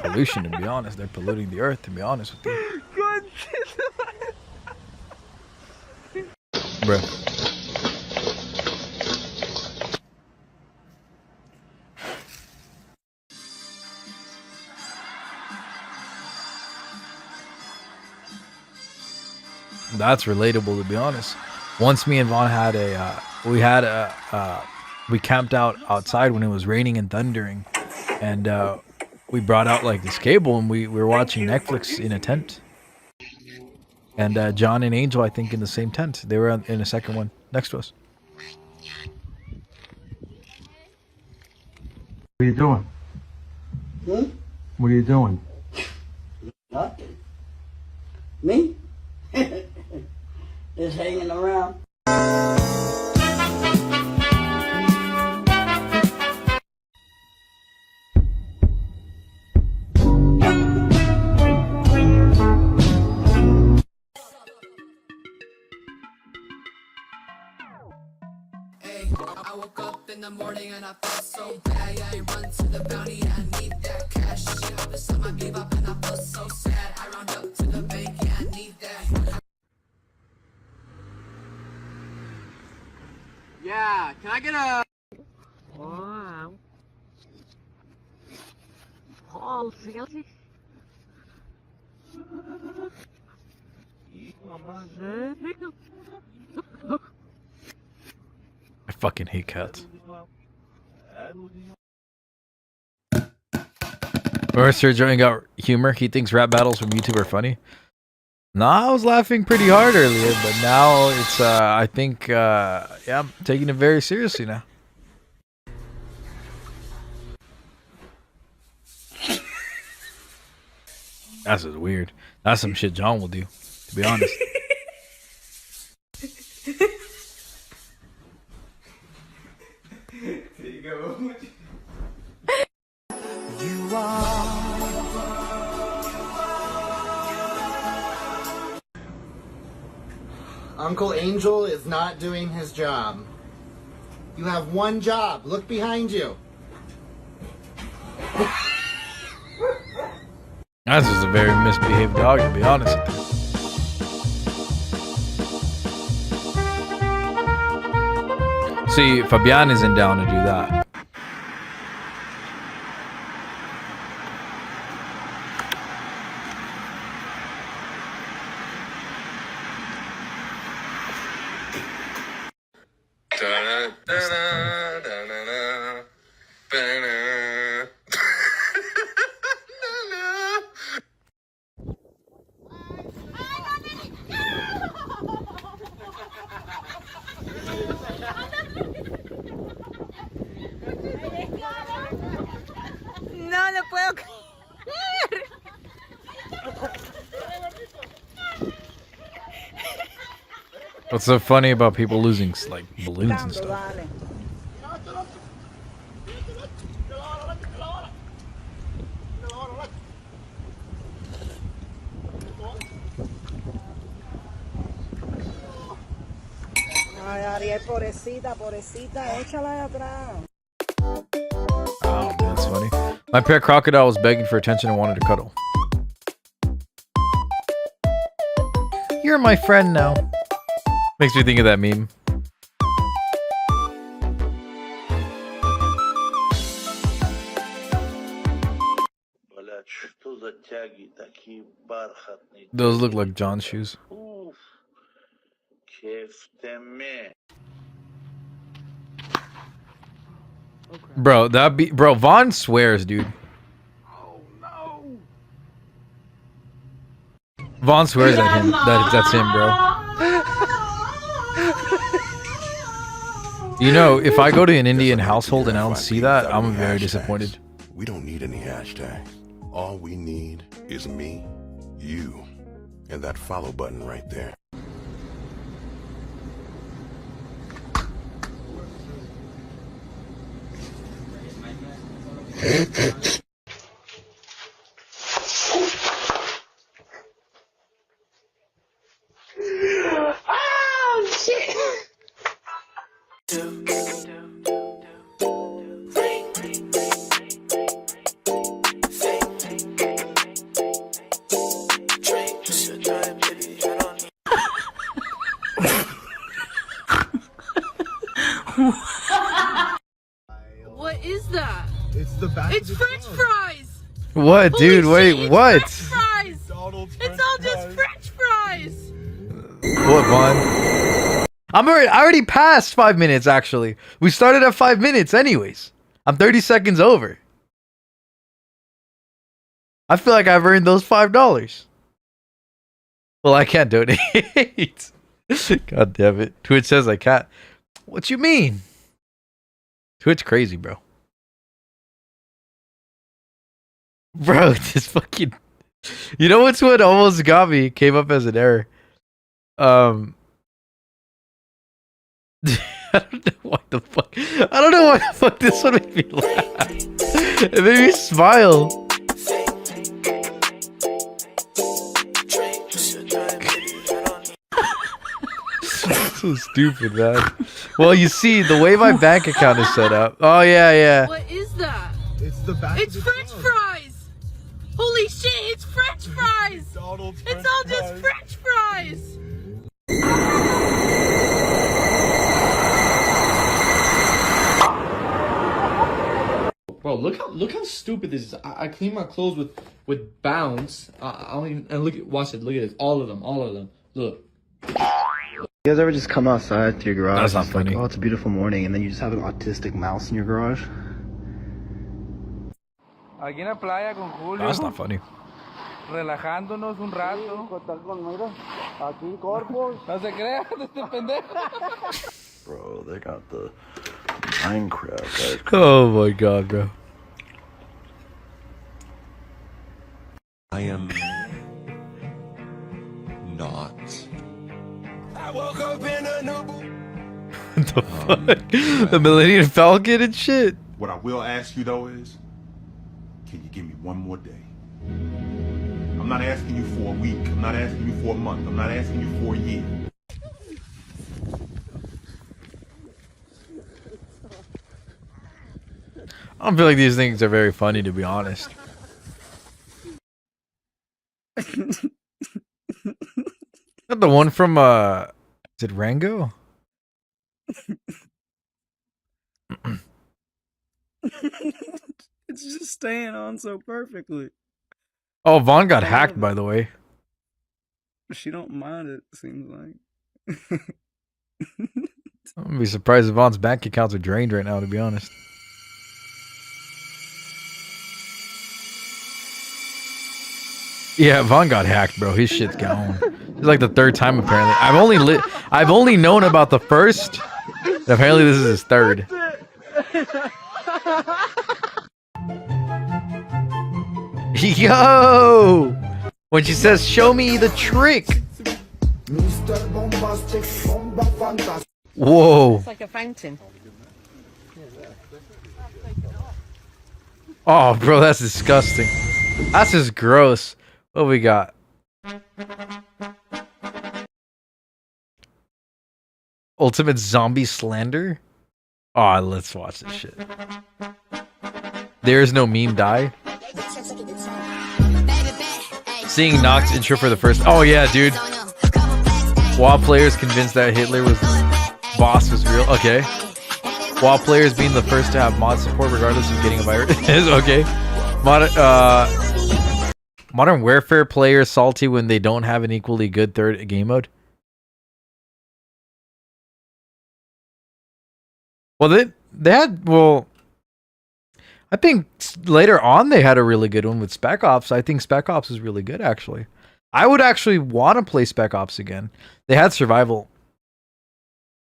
pollution, to be honest. They're polluting the earth, to be honest with you. Bro. That's relatable, to be honest. Once me and Vaughn had we camped out outside when it was raining and thundering, and we brought out like this cable, and we were watching Netflix in a tent. And John and Angel, I think, in the same tent. They were in a second one next to us. What are you doing? What are you doing? Nothing. Me? Just hanging around. I woke up in the morning and I felt so bad. Yeah, I run to the bounty, I need that cash. She hop beside my bebop and I feel so sad. I round up to the bank, yeah, I need that. Yeah, can I get a... Wow. Oh, seriously? I fucking hate cats. Or Sergio ain't got humor. He thinks rap battles from YouTube are funny. Nah, I was laughing pretty hard earlier, but now it's I think yeah, I'm taking it very seriously now. That's just weird. That's some shit John will do, to be honest. There you go. You are. Uncle Angel is not doing his job. You have one job. Look behind you. That's just a very misbehaved dog, to be honest with you. See, Fabian isn't down to do that. No lo puedo creer. What's so funny about people losing like balloons and stuff? Ay, Ariel, pobrecita, échala de atrás. Oh, that's funny. My pet crocodile was begging for attention and wanted to cuddle. You're my friend now. Makes me think of that meme. Those look like John's shoes. Bro, bro, Vaughn swears, dude. Oh no. Vaughn swears at him. That's him, bro. You know, if I go to an Indian household and I don't see that, I'm very disappointed. We don't need any hashtags. All we need is me, you, and that follow button right there. Oh, shit! What is that? It's the back. It's French fries! What, dude? Wait, what? French fries! It's all just French fries! What, Vaughn? I already passed 5 minutes, actually. We started at 5 minutes anyways. I'm 30 seconds over. I feel like I've earned those $5. Well, I can't donate. God damn it. Twitch says I can't. What you mean? Twitch crazy, bro. Bro, this fucking... You know what's what almost got me? Came up as an error. I don't know why the fuck. I don't know why the fuck this one made me laugh. It made me smile. So stupid, man. Well, you see, the way my bank account is set up. Oh yeah, yeah. What is that? It's the back. It's French fries! Holy shit, it's French fries! It's all just French fries! Bro, look how stupid this is. I clean my clothes with Bounce. I don't even, and watch it. Look at this. All of them. Look. You guys ever just come outside to your garage? That's not it's like, funny. oh, it's a beautiful morning, and then you just have an autistic mouse in your garage? Aquí en la playa con Julio. That's not funny. Relajándonos un rato. Aquí Corpus. No se crea, este pendejo. Bro, they got the Minecraft guys. Oh my god, bro. I am not. I woke up in a new... What the fuck? The Millennium Falcon and shit. What I will ask you though is, can you give me one more day? I'm not asking you for a week. I'm not asking you for a month. I'm not asking you for a year. I don't feel like these things are very funny, to be honest. Is that the one from is it Rango? It's just staying on so perfectly. Oh, Vaughn got hacked, by the way. She don't mind it, seems like. I'm gonna be surprised if Vaughn's bank accounts are drained right now, to be honest. Yeah, Vaughn got hacked, bro. His shit's gone. It's like the third time apparently. I've only known about the first. And apparently this is his third. Yo! When she says, "Show me the trick." Whoa. It's like a fountain. Oh, bro, that's disgusting. That's just gross. What we got? Ultimate Zombie Slander? Oh, let's watch this shit. There is no meme die. Seeing Nox intro for the first. Oh yeah, dude. While players convinced that Hitler was boss was real. Okay. While players being the first to have mod support regardless of getting a virus. Okay. Modern Warfare players salty when they don't have an equally good third game mode. Well, they had, well, I think later on they had a really good one with Spec Ops. I think Spec Ops is really good, actually. I would actually want to play Spec Ops again. They had survival.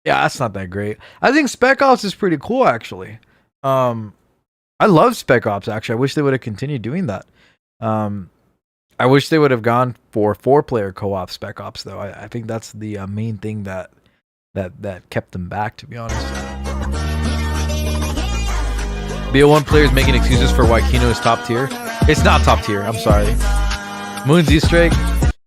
Yeah, that's not that great. I think Spec Ops is pretty cool, actually. I love Spec Ops, actually. I wish they would have continued doing that. I wish they would have gone for 4-player co-op Spec Ops, though. I think that's the main thing that kept them back, to be honest. BO1 players making excuses for why Kino is top tier. It's not top tier, I'm sorry. Moon's Easter egg.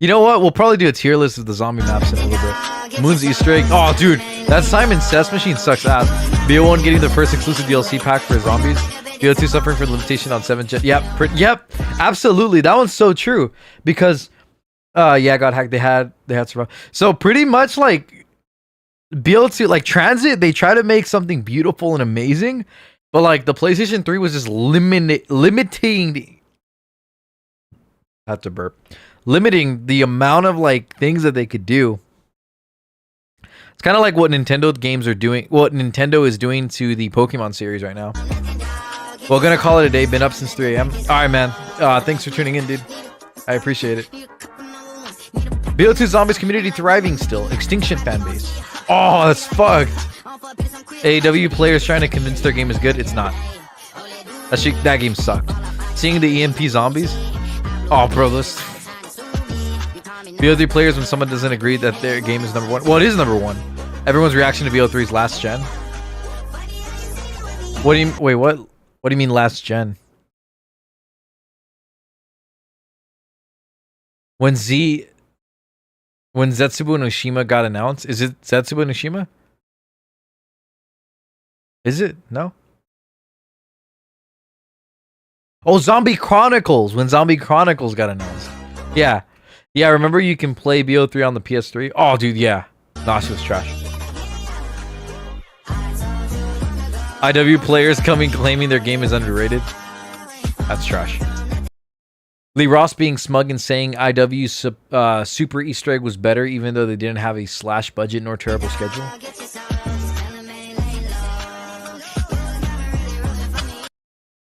You know what? We'll probably do a tier list of the zombie maps in a little bit. Moon's Easter egg. Oh, dude. That Simon Says machine sucks ass. BO1 getting the first exclusive DLC pack for zombies. BO2 suffering from limitation on 7 gen. Yep. Absolutely. That one's so true. Because, yeah, got hacked. They had survived. So pretty much like BO2, like Transit, they try to make something beautiful and amazing. But like the PlayStation 3 was just limiting. I have to burp. Limiting the amount of like things that they could do. It's kind of like what Nintendo games are doing. What Nintendo is doing to the Pokemon series right now. Well, gonna call it a day. Been up since 3 a.m. All right, man. Thanks for tuning in, dude. I appreciate it. BO2 Zombies community thriving still. Extinction fan base. Oh, that's fucked. AEW players trying to convince their game is good. It's not. That game sucked. Seeing the EMP zombies. Oh, bro, this. BO3 players when someone doesn't agree that their game is number one. Well, it is number one. Everyone's reaction to BO3's last gen. What do you wait? What do you mean last gen? When Zetsubo Noshima got announced, is it Zetsubo Noshima? Is it? No. Oh, Zombie Chronicles. When Zombie Chronicles got announced. Yeah. Yeah, remember you can play BO3 on the PS3? Oh, dude, yeah. Nah, she was trash. IW players coming claiming their game is underrated. That's trash. Lee Ross being smug and saying IW Super Easter egg was better even though they didn't have a slash budget nor terrible schedule.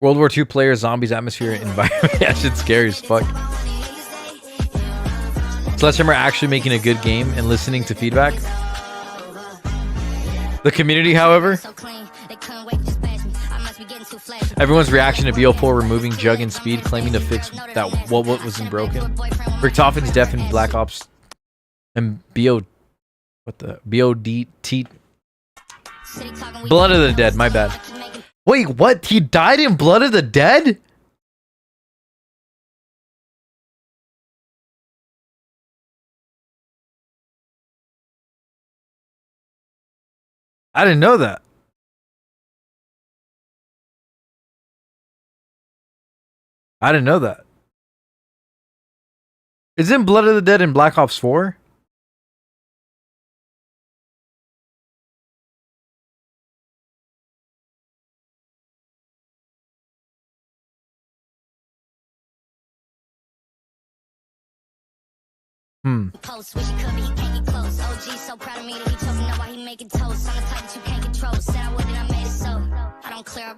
World War II players, zombies, atmosphere, environment. Yeah, shit's scary as fuck. Sledgehammer actually making a good game and listening to feedback. The community, however, everyone's reaction to BO4 removing Jug and Speed, claiming to fix that what wasn't broken. Richtoffen's deaf in Black Ops and BODT. Blood of the Dead, my bad. Wait, what? He died in Blood of the Dead? I didn't know that. I didn't know that. Isn't Blood of the Dead in Black Ops 4?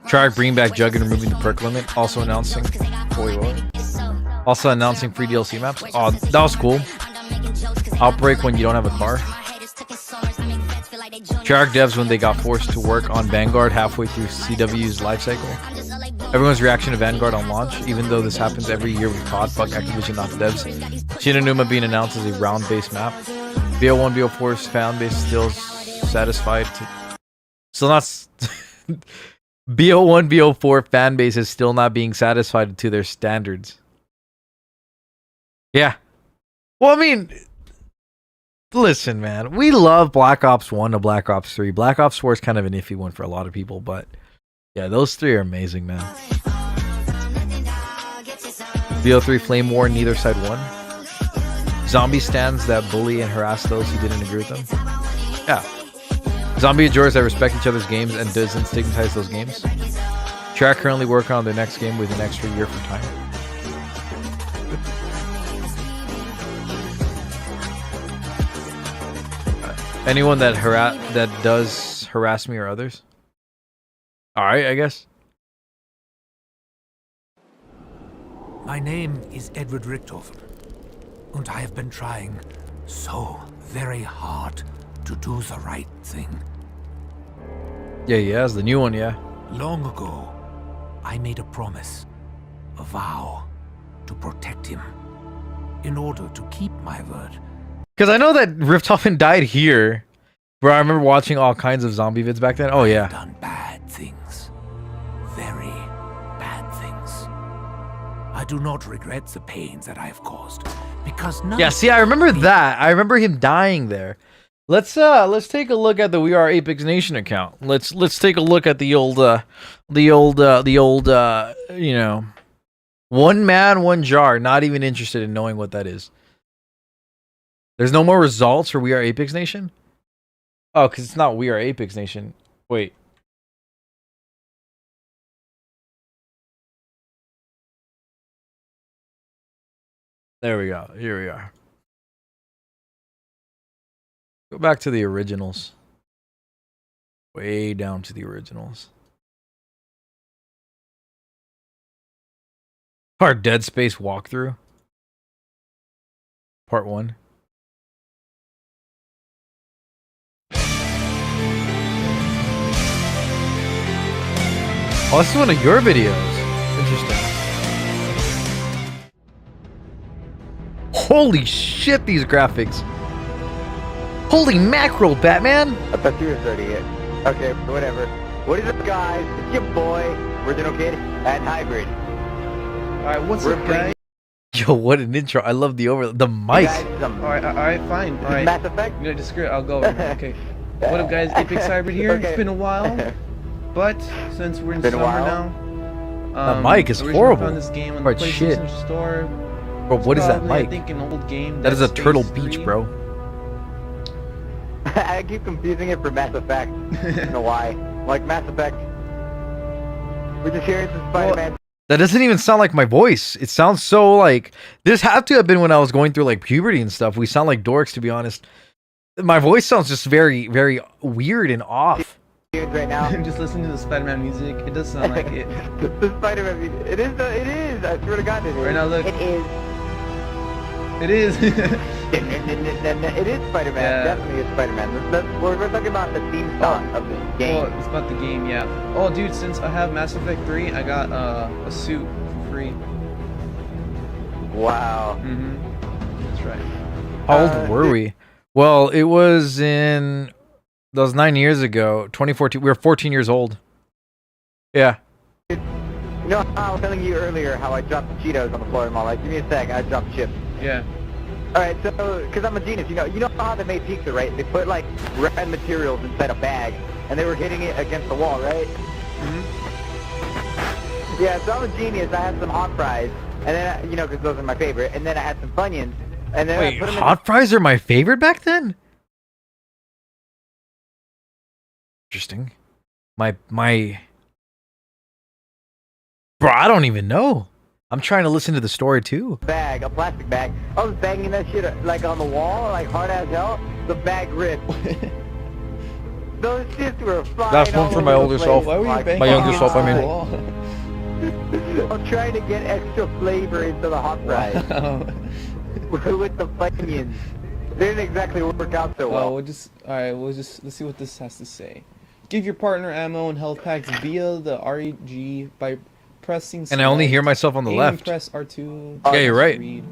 Treyarch bringing back Jug and removing the perk limit. Also announcing. Wait, what? Also announcing free DLC maps. Oh, that was cool. Outbreak when you don't have a car. Treyarch devs when they got forced to work on Vanguard halfway through CW's lifecycle. Everyone's reaction to Vanguard on launch, even though this happens every year with COD. Fuck Activision, not the devs. Shinonuma being announced as a round-based map. BO1, BO4's fan base still satisfied to... Still not... BO1, BO4 fan base is still not being satisfied to their standards. Yeah. Well, I mean... Listen, man, we love Black Ops 1 to Black Ops 3. Black Ops 4 is kind of an iffy one for a lot of people, but yeah, those three are amazing, man. BO3 Flame War, neither side won. Zombie stands that bully and harass those who didn't agree with them. Yeah. Zombie adores that respect each other's games and doesn't stigmatize those games. Track currently working on their next game with an extra year for time. Anyone that does harass me or others? Alright, I guess. My name is Edward Richtofen, and I have been trying so very hard to do the right thing. Yeah, he has the new one, yeah. Long ago, I made a promise, a vow, to protect him. In order to keep my word. Because I know that Richtofen died here. Bro, I remember watching all kinds of zombie vids back then. Oh, yeah. I've done bad things. Very bad things. I do not regret the pain that I have caused. Because none. Yeah, see, I remember that. I remember him dying there. Let's take a look at the We Are Apex Nation account. Let's take a look at the old you know, one man, one jar. Not even interested in knowing what that is. There's no more results for We Are Apex Nation? Oh, because it's not We Are Apex Nation. Wait. There we go. Here we are. Go back to the originals. Way down to the originals. Our Dead Space walkthrough. Part 1. Oh, this is one of your videos. Interesting. Holy shit, these graphics. Holy mackerel, Batman. I thought you were 38. Okay, whatever. What is up, guys? It's your boy, Original Kid, and Hybrid. Alright, what's up, guys? Yo, what an intro. I love the mic. Alright, fine. Alright. Mass Effect? You know, disagree. I'll go over here. Okay. What up, guys? Apex Hybrid here. Okay. It's been a while. But since we're in summer now, that mic is originally horrible. found this game on Right, the shit. PlayStation Store. Bro, what is that Probably, I mic? think an old game. That is a Dead Turtle Space Beach, 3. bro. I keep confusing it for Mass Effect. I don't know why. Like Mass Effect. We're just hearing some Spider-Man. That doesn't even sound like my voice. It sounds so like... This had to have been when I was going through like puberty and stuff. We sound like dorks, to be honest. My voice sounds just very, very weird and off. Right now. Just listen to the Spider-Man music. It does sound like it. The Spider-Man music. It is. It is. I swear to God, it is. Right now, look. It is. It is. It is Spider-Man. Yeah. Definitely is Spider-Man. We're talking about the theme song of the game. Oh, it's about the game, yeah. Oh, dude, since I have Mass Effect 3, I got a suit for free. Wow. That's right. How old were we? Well, it was in... That was 9 years ago. 2014. We were 14 years old. Yeah. You know how I was telling you earlier how I dropped the Cheetos on the floor? I'm all like, give me a sec, I dropped chips. Yeah. Alright, so, because I'm a genius, you know how they made pizza, right? They put, like, red materials inside a bag, and they were hitting it against the wall, right? Yeah, so I'm a genius. I had some hot fries, and then, you know, because those are my favorite, and then I had some Funyuns, and then Wait, I put them hot fries are my favorite back then? Interesting. My... Bro, I don't even know. I'm trying to listen to the story too. Bag, a plastic bag. I was banging that shit like on the wall, like hard as hell. The bag ripped. Those shits were flying. That's one for my older self. My younger self, I mean. I'm trying to get extra flavor into the hot fries. With the Funyuns. They didn't exactly work out so well. Let's see what this has to say. Give your partner ammo and health packs via the REG by pressing. And I only hear myself on the aim left. And press R2. Yeah, you're right. Alright,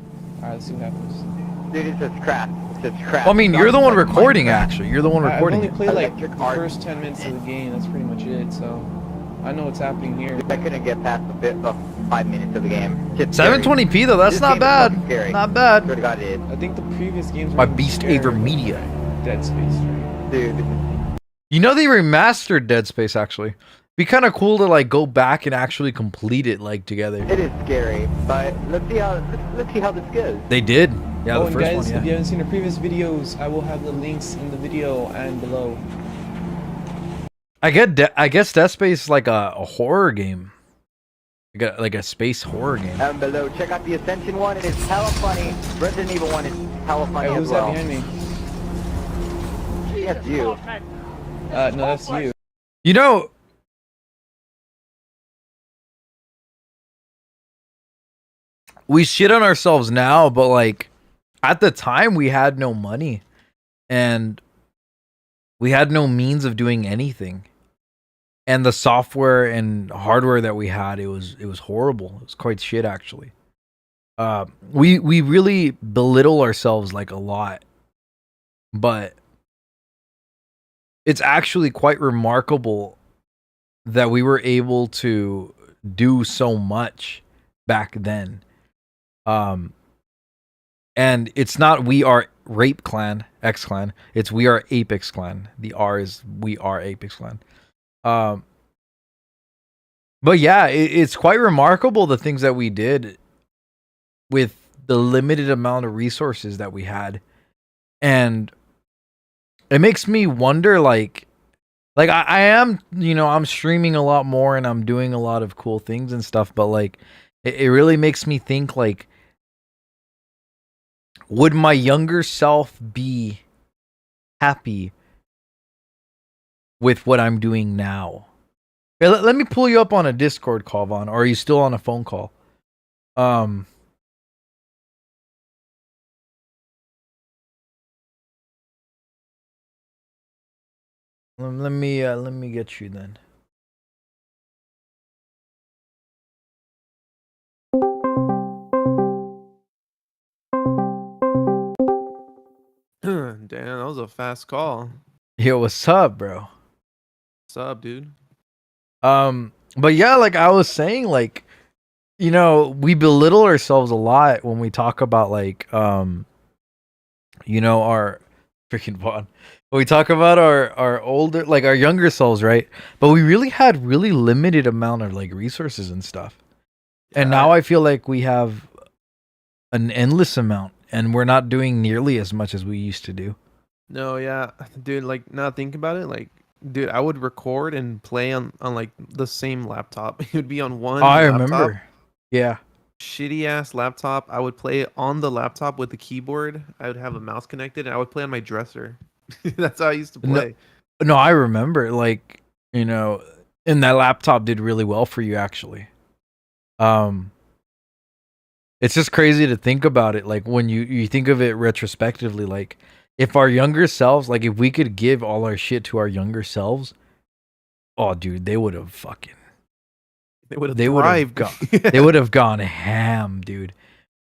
let's see what happens. Dude, it's just crap. It's just crap. Well, I mean, you're the one recording, actually. You're the one recording I've it. only played like the first 10 minutes of the game. That's pretty much it. So. I know what's happening here. I couldn't get past the 5 minutes of the game. Just 720p though, that's This not game is bad. fucking scary. Not bad. Swear to God, it is. I think the previous games were By even Beast scarier Aver than Media. Dead Space, right? Dude. You know they remastered Dead Space actually. Be kind of cool to like go back and actually complete it like together. It is scary, but let's see how this goes. They did. Yeah, Oh, the and first guys, one. if Yeah. you haven't seen the previous videos, I will have the links in the video and below. I guess Dead Space is like a horror game. Like a space horror game. Down below, check out the Ascension one. It is hella funny. Resident Evil 1 is hella funny Hey, as who's well. that behind me? That's you. No, that's you. You know, we shit on ourselves now, but like at the time we had no money and we had no means of doing anything. And the software and hardware that we had, it was horrible. It was quite shit actually. We really belittle ourselves like a lot. But it's actually quite remarkable that we were able to do so much back then. And it's not We Are Rape Clan, X Clan. It's We Are Apex Clan. The R is We Are Apex Clan. But yeah, it's quite remarkable the things that we did with the limited amount of resources that we had. And it makes me wonder, like I am, you know, I'm streaming a lot more and I'm doing a lot of cool things and stuff, but like it really makes me think, like, would my younger self be happy with what I'm doing now? Here, let me pull you up on a Discord call, Vaughn, or are you still on a phone call? Let me get you then. Damn, that was a fast call. Yo, what's up, bro? What's up, dude? But yeah, like I was saying, like, you know, we belittle ourselves a lot when we talk about like you know, our freaking Vaughn. We talk about our older, like our younger selves, right? But we really had really limited amount of like resources and stuff. And now I feel like we have an endless amount and we're not doing nearly as much as we used to do. No, yeah, dude. Like, now think about it. Like, dude, I would record and play on like the same laptop. It would be on one. I laptop, remember. Yeah. shitty ass laptop. I would play on the laptop with the keyboard. I would have a mouse connected, and I would play on my dresser. That's how I used to play. No, I remember, like, you know, and that laptop did really well for you actually. It's just crazy to think about it, like when you think of it retrospectively, like if our younger selves, like if we could give all our shit to our younger selves, oh dude, they would have fucking They would have they would have thrived. gone they would have gone ham, dude.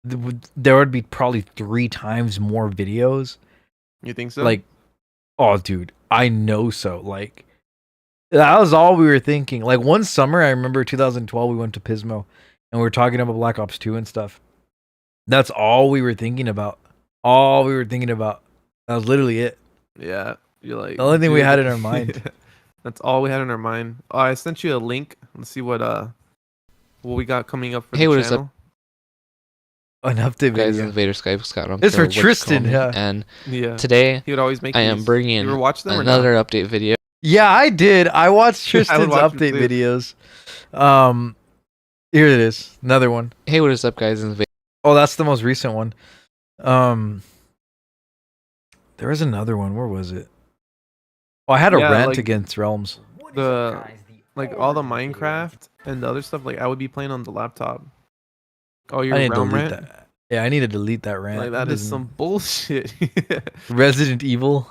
There would be probably 3 times more videos. You think so? Like, oh dude, I know so. Like, that was all we were thinking. Like, one summer, I remember 2012, we went to Pismo and we were talking about Black Ops 2 and stuff. That's all we were thinking about. All we were thinking about. That was literally it. Yeah, you're like The only thing we dude. had in our mind. That's all we had in our mind. Oh, I sent you a link. Let's see what we got coming up for Hey, the what is channel. An update Guys, video. Invader Skype Scott. It's for Tristan, yeah. And Yeah. today He would always make I am these. bringing You ever watch them or not? another update video. Yeah, I did. I watched I would Tristan's watch them update too. videos. Here it is. Another one. Hey, what is up, guys? Invader. Oh, that's the most recent one. There was another one. Where was it? Oh, I had a Yeah, rant like- against Realms. The like all the Minecraft and the other stuff. Like I would be playing on the laptop. Oh, your I need to realm delete rant. that. Yeah, I need to delete that rant. Like that is Doesn't- some bullshit. Resident Evil.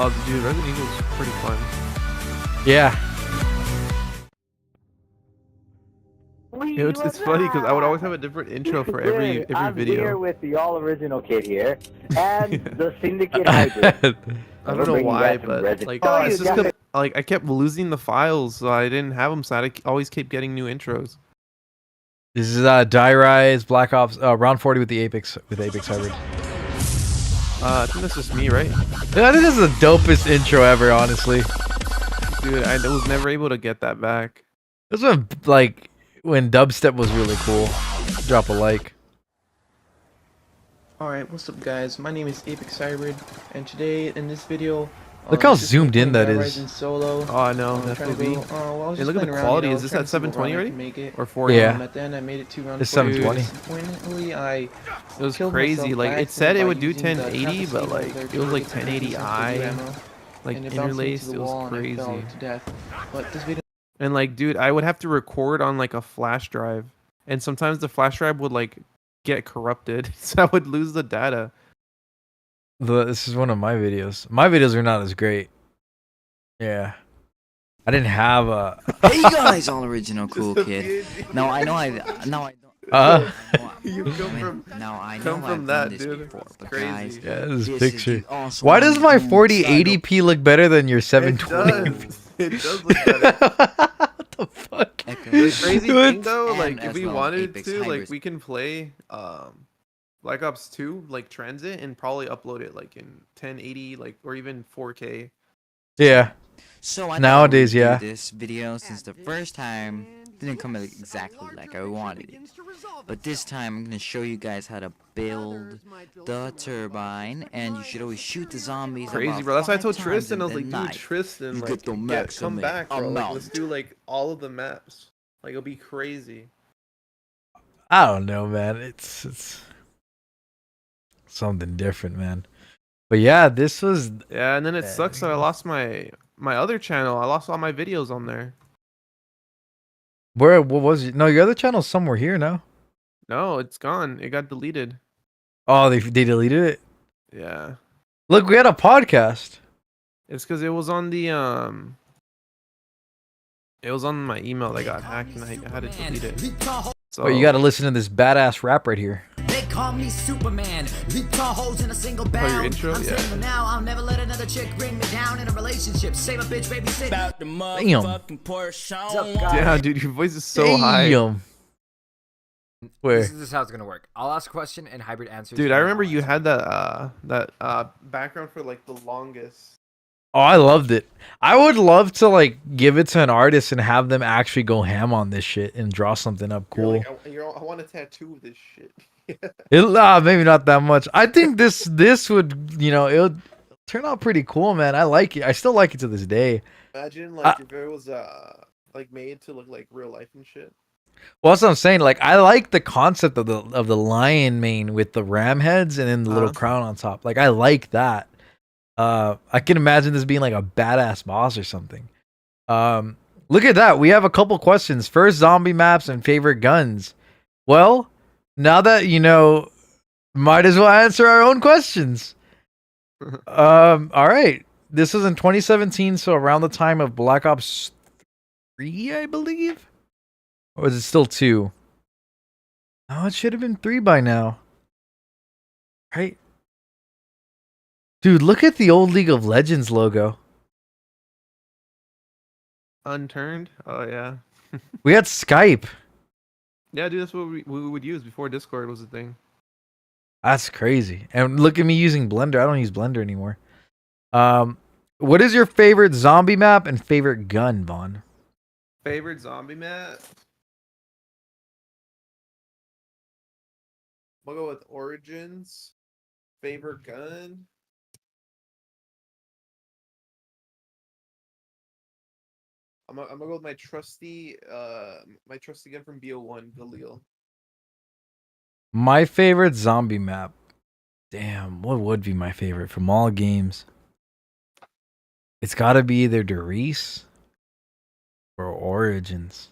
Oh, dude, Resident Evil is pretty fun. Yeah. It's funny because I would always have a different intro for every I'm video. here with the all original kid here and the Syndicate Hybrid. I don't know why, but like, it's just 'cause, like I kept losing the files, so I didn't have them. So I always keep getting new intros. This is Die Rise Black Ops round 40 with the Apex Hybrid. I think that's just me, right? Yeah, I think this is the dopest intro ever, honestly. Dude, I was never able to get that back. This was like when dubstep was really cool. Drop a like. Alright, what's up guys? My name is Apex Hybrid, and today in this video... Look how zoomed in that is. Solo. Oh, I know, that's what we... Hey, look at the quality. Is this at 720 already? Or 4K? Yeah. At the end, I made it to round it's 720. Disappointingly, it was crazy. Like, it said it would do 1080, but like, it was like 1080i. Like, interlaced, it was crazy. And like, dude, I would have to record on like a flash drive. And sometimes the flash drive would like get corrupted, so I would lose the data. This is one of my videos. My videos are not as great. Yeah. I didn't have a... Hey guys, all original cool kid. No, I know I don't. You come from that, dude. Before, but crazy. guys, Yeah, this this picture. is the awesome Why does my boom 4080p look better than your 720p? It does look better. What the fuck? The crazy thing though, And like as if we well, wanted Apex to, like Hybrids. we can play Black Ops 2 like Transit and probably upload it like in 1080 like or even 4K. Yeah. So I Nowadays, thought I would yeah. do this video since the first time didn't come out exactly like I wanted it. But this time I'm gonna show you guys how to build the turbine, and you should always shoot the zombies. Crazy, about bro. That's why I 5 told times Tristan, I was in like, the dude, night. Tristan, You like, get the come maximum back, bro. Like, let's amount. do like all of the maps. Like, it'll be crazy. I don't know, man. It's something different, man. But yeah, this was... Yeah, and then it sucks that I lost my other channel. I lost all my videos on there. What was it? No, your other channel's somewhere here now. No, it's gone. It got deleted. Oh, they deleted it? Yeah. Look, we had a podcast. It's because it was on the it was on my email that got hacked and I had to delete it. So Oh, you got to listen to this badass rap right here. They call me Superman. Leap tall holes in a single bound. your intro? I'm Yeah. single now. I'll never let another chick bring me down in a relationship. Save a bitch, baby, sit. About the motherfucking Porsche. Yeah, dude, your voice is so high. Damn. Where? This is how it's gonna work. I'll ask a question and Hybrid answers. Dude, I remember you had that background for like the longest. Oh, I loved it. I would love to like give it to an artist and have them actually go ham on this shit and draw something up cool. I want a tattoo of this shit. Maybe not that much. I think this would, you know, it would turn out pretty cool, man. I like it. I still like it to this day. Imagine like if it was like made to look like real life and shit. Well, that's what I'm saying. Like, I like the concept of the lion mane with the ram heads and then the little crown on top. Like, I like that. I can imagine this being like a badass boss or something. Look at that. We have a couple questions. First, zombie maps and favorite guns. Well, now that you know, might as well answer our own questions. All right. This was in 2017, so around the time of Black Ops 3, I believe. Or is it still 2? Oh, it should have been 3 by now. Right? Dude, look at the old League of Legends logo. Unturned? Oh yeah. We had Skype. Yeah, dude, that's what we would use before Discord was a thing. That's crazy. And look at me using Blender. I don't use Blender anymore. What is your favorite zombie map and favorite gun, Vaughn? Favorite zombie map? We'll go with Origins. Favorite gun? I'm gonna go with my trusty gun from BO1, Galil. My favorite zombie map. Damn, what would be my favorite from all games? It's got to be either Derice or Origins.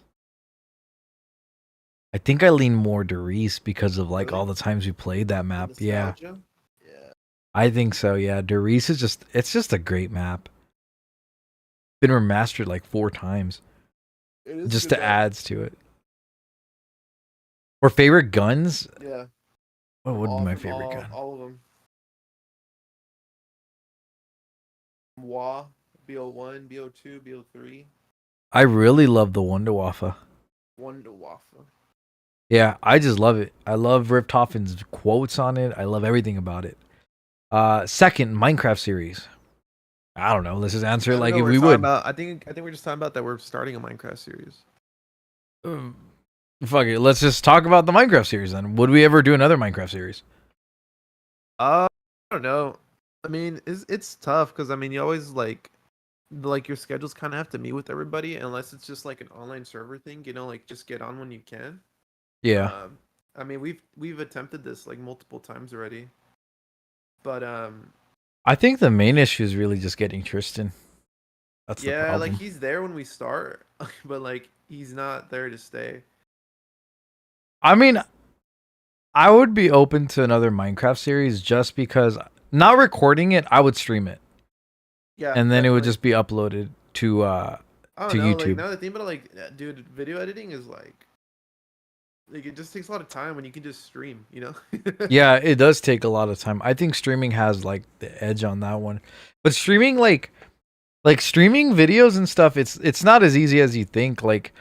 I think I lean more Derice because of like all the times we played that map. Yeah. I think so, yeah. Derice is it's just a great map. Been remastered like 4 times. It is Just good to map. adds to it. Or favorite guns? Yeah. What would be my favorite gun? All of them. WA, BO1, BO2, BO3. I really love the Wunderwaffe. Wunderwaffe. Yeah, I just love it. I love Richthofen's quotes on it. I love everything about it. Second, Minecraft series. I don't know. Let's just answer it like if we would. I think we're just talking about that we're starting a Minecraft series. Fuck it. Let's just talk about the Minecraft series then. Would we ever do another Minecraft series? I don't know. I mean, it's tough because I mean, you always like your schedules kind of have to meet with everybody unless it's just like an online server thing. You know, like just get on when you can. Yeah. I mean, we've attempted this like multiple times already, but I think the main issue is really just getting Tristan. That's the yeah, problem. like he's there when we start, but like he's not there to stay. I mean, I would be open to another Minecraft series just because not recording it, I would stream it. Yeah, and then it would definitely. just be uploaded to I don't to know, YouTube. Like, now the thing about like, dude, video editing is like it just takes a lot of time when you can just stream, you know? Yeah, it does take a lot of time. I think streaming has like the edge on that one. But streaming like streaming videos and stuff, it's not as easy as you think. Like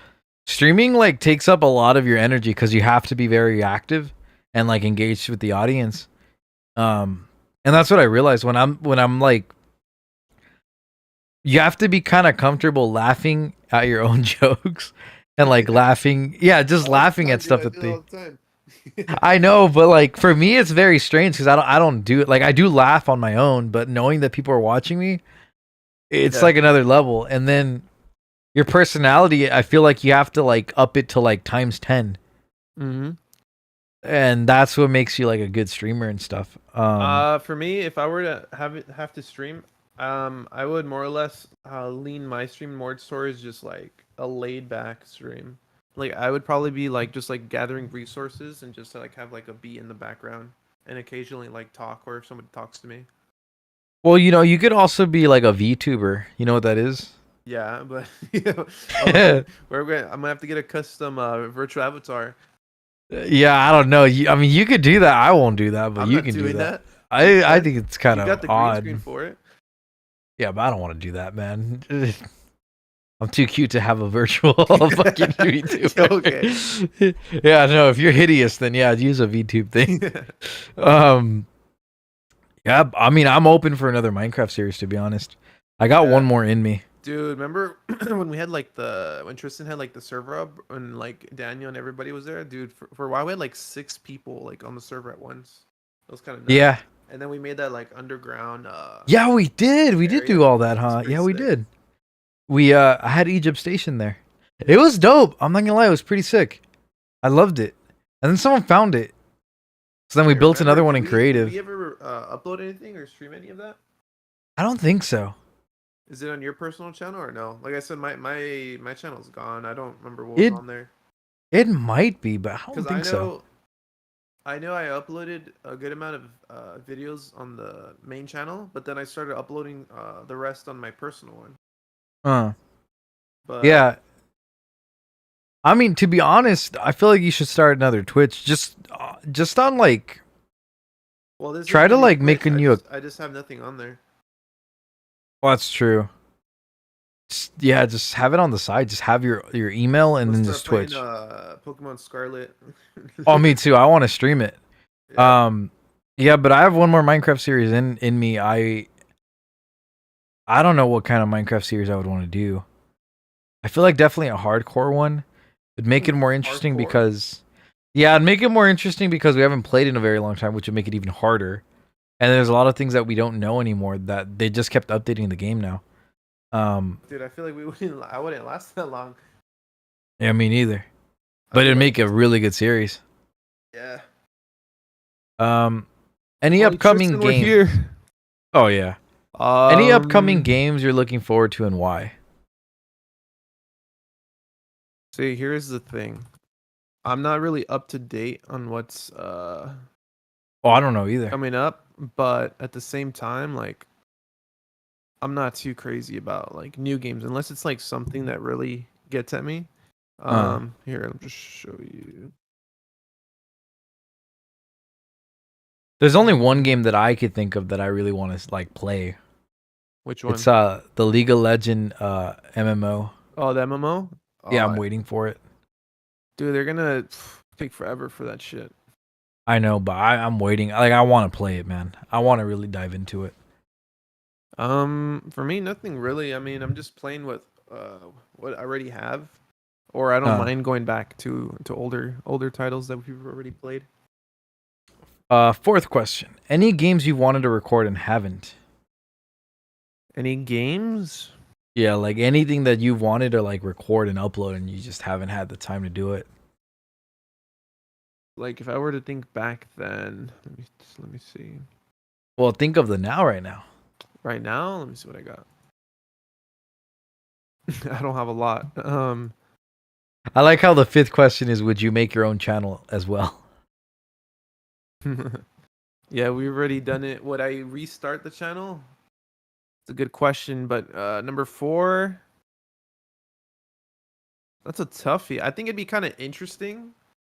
streaming like takes up a lot of your energy because you have to be very active and like engaged with the audience. And that's what I realized when I'm like, you have to be kind of comfortable laughing at your own jokes and like laughing, just laughing at stuff that they. I know, but like for me, it's very strange because I don't do it. Like I do laugh on my own, but knowing that people are watching me, it's like another level. And then your personality, I feel like you have to like up it to like times 10. Mm-hmm. And that's what makes you like a good streamer and stuff. For me, if I were to have to stream, I would more or less lean my stream more towards just like a laid back stream. Like I would probably be like just like gathering resources and just like have like a beat in the background and occasionally like talk or if somebody talks to me. Well, you know, you could also be like a VTuber. You know what that is? Yeah, but you know, I'm gonna have to get a custom virtual avatar. Yeah, I don't know. I mean, you could do that. I won't do that, but I'm you not can do doing that. that. I think it's kind You of got the green odd. screen for it. Yeah, but I don't want to do that, man. I'm too cute to have a virtual fucking VTuber. Okay. Yeah, no, if you're hideous, then yeah, use a VTube thing. Yeah, I mean, I'm open for another Minecraft series, to be honest. I got one more in me. Dude, remember when we had like when Tristan had like the server up and like Daniel and everybody was there? Dude, for a while we had like 6 people like on the server at once. It was kind of nuts. Yeah. And then we made that like underground Yeah, we did. We did do all that, huh? Yeah, we did. We I had Egypt Station there. It was dope. I'm not gonna lie, it was pretty sick. I loved it. And then someone found it. So then we built another one in creative. Did we ever upload anything or stream any of that? I don't think so. Is it on your personal channel or no? Like I said, my channel's gone. I don't remember what was on there. It might be, but I don't think so. I know I uploaded a good amount of videos on the main channel, but then I started uploading the rest on my personal one. But yeah. I mean, to be honest, I feel like you should start another Twitch. Just on like. Well, this try to like make a new. I just have nothing on there. Well, that's true. Just have it on the side. Just have your email and then just Twitch. Pokemon Scarlet. Oh, me too. I want to stream it. Yeah, but I have one more Minecraft series in me. I don't know what kind of Minecraft series I would want to do. I feel like definitely a hardcore one. It'd make it more interesting because it'd make it more interesting because we haven't played in a very long time, which would make it even harder. And there's a lot of things that we don't know anymore that they just kept updating the game now. Dude, I feel like I wouldn't last that long. Yeah, me neither. But it'd make a really good series. Yeah. Any upcoming games? Here. Oh yeah. Any upcoming games you're looking forward to and why? See, here's the thing. I'm not really up to date on what's Oh, I don't know either. coming up, but at the same time, like I'm not too crazy about like new games unless it's like something that really gets at me. Here, I'll just show you. There's only one game that I could think of that I really want to like play. Which one? It's the League of Legend MMO. Oh, the MMO? Yeah, Oh, I'm waiting for it. Dude, they're gonna take forever for that shit. I know, but I'm waiting. Like, I want to play it, man. I want to really dive into it. For me, nothing really. I mean, I'm just playing with what I already have, or I don't mind going back to older titles that we've already played. Fourth question: any games you've wanted to record and haven't? Any games? Yeah, like anything that you've wanted to like record and upload and you just haven't had the time to do it. Like if I were to think back, then let me see. Well, think of the now right now. Right now, let me see what I got. I don't have a lot. I like how the fifth question is: would you make your own channel as well? Yeah, we've already done it. Would I restart the channel? It's a good question, but number 4. That's a toughie. I think it'd be kind of interesting,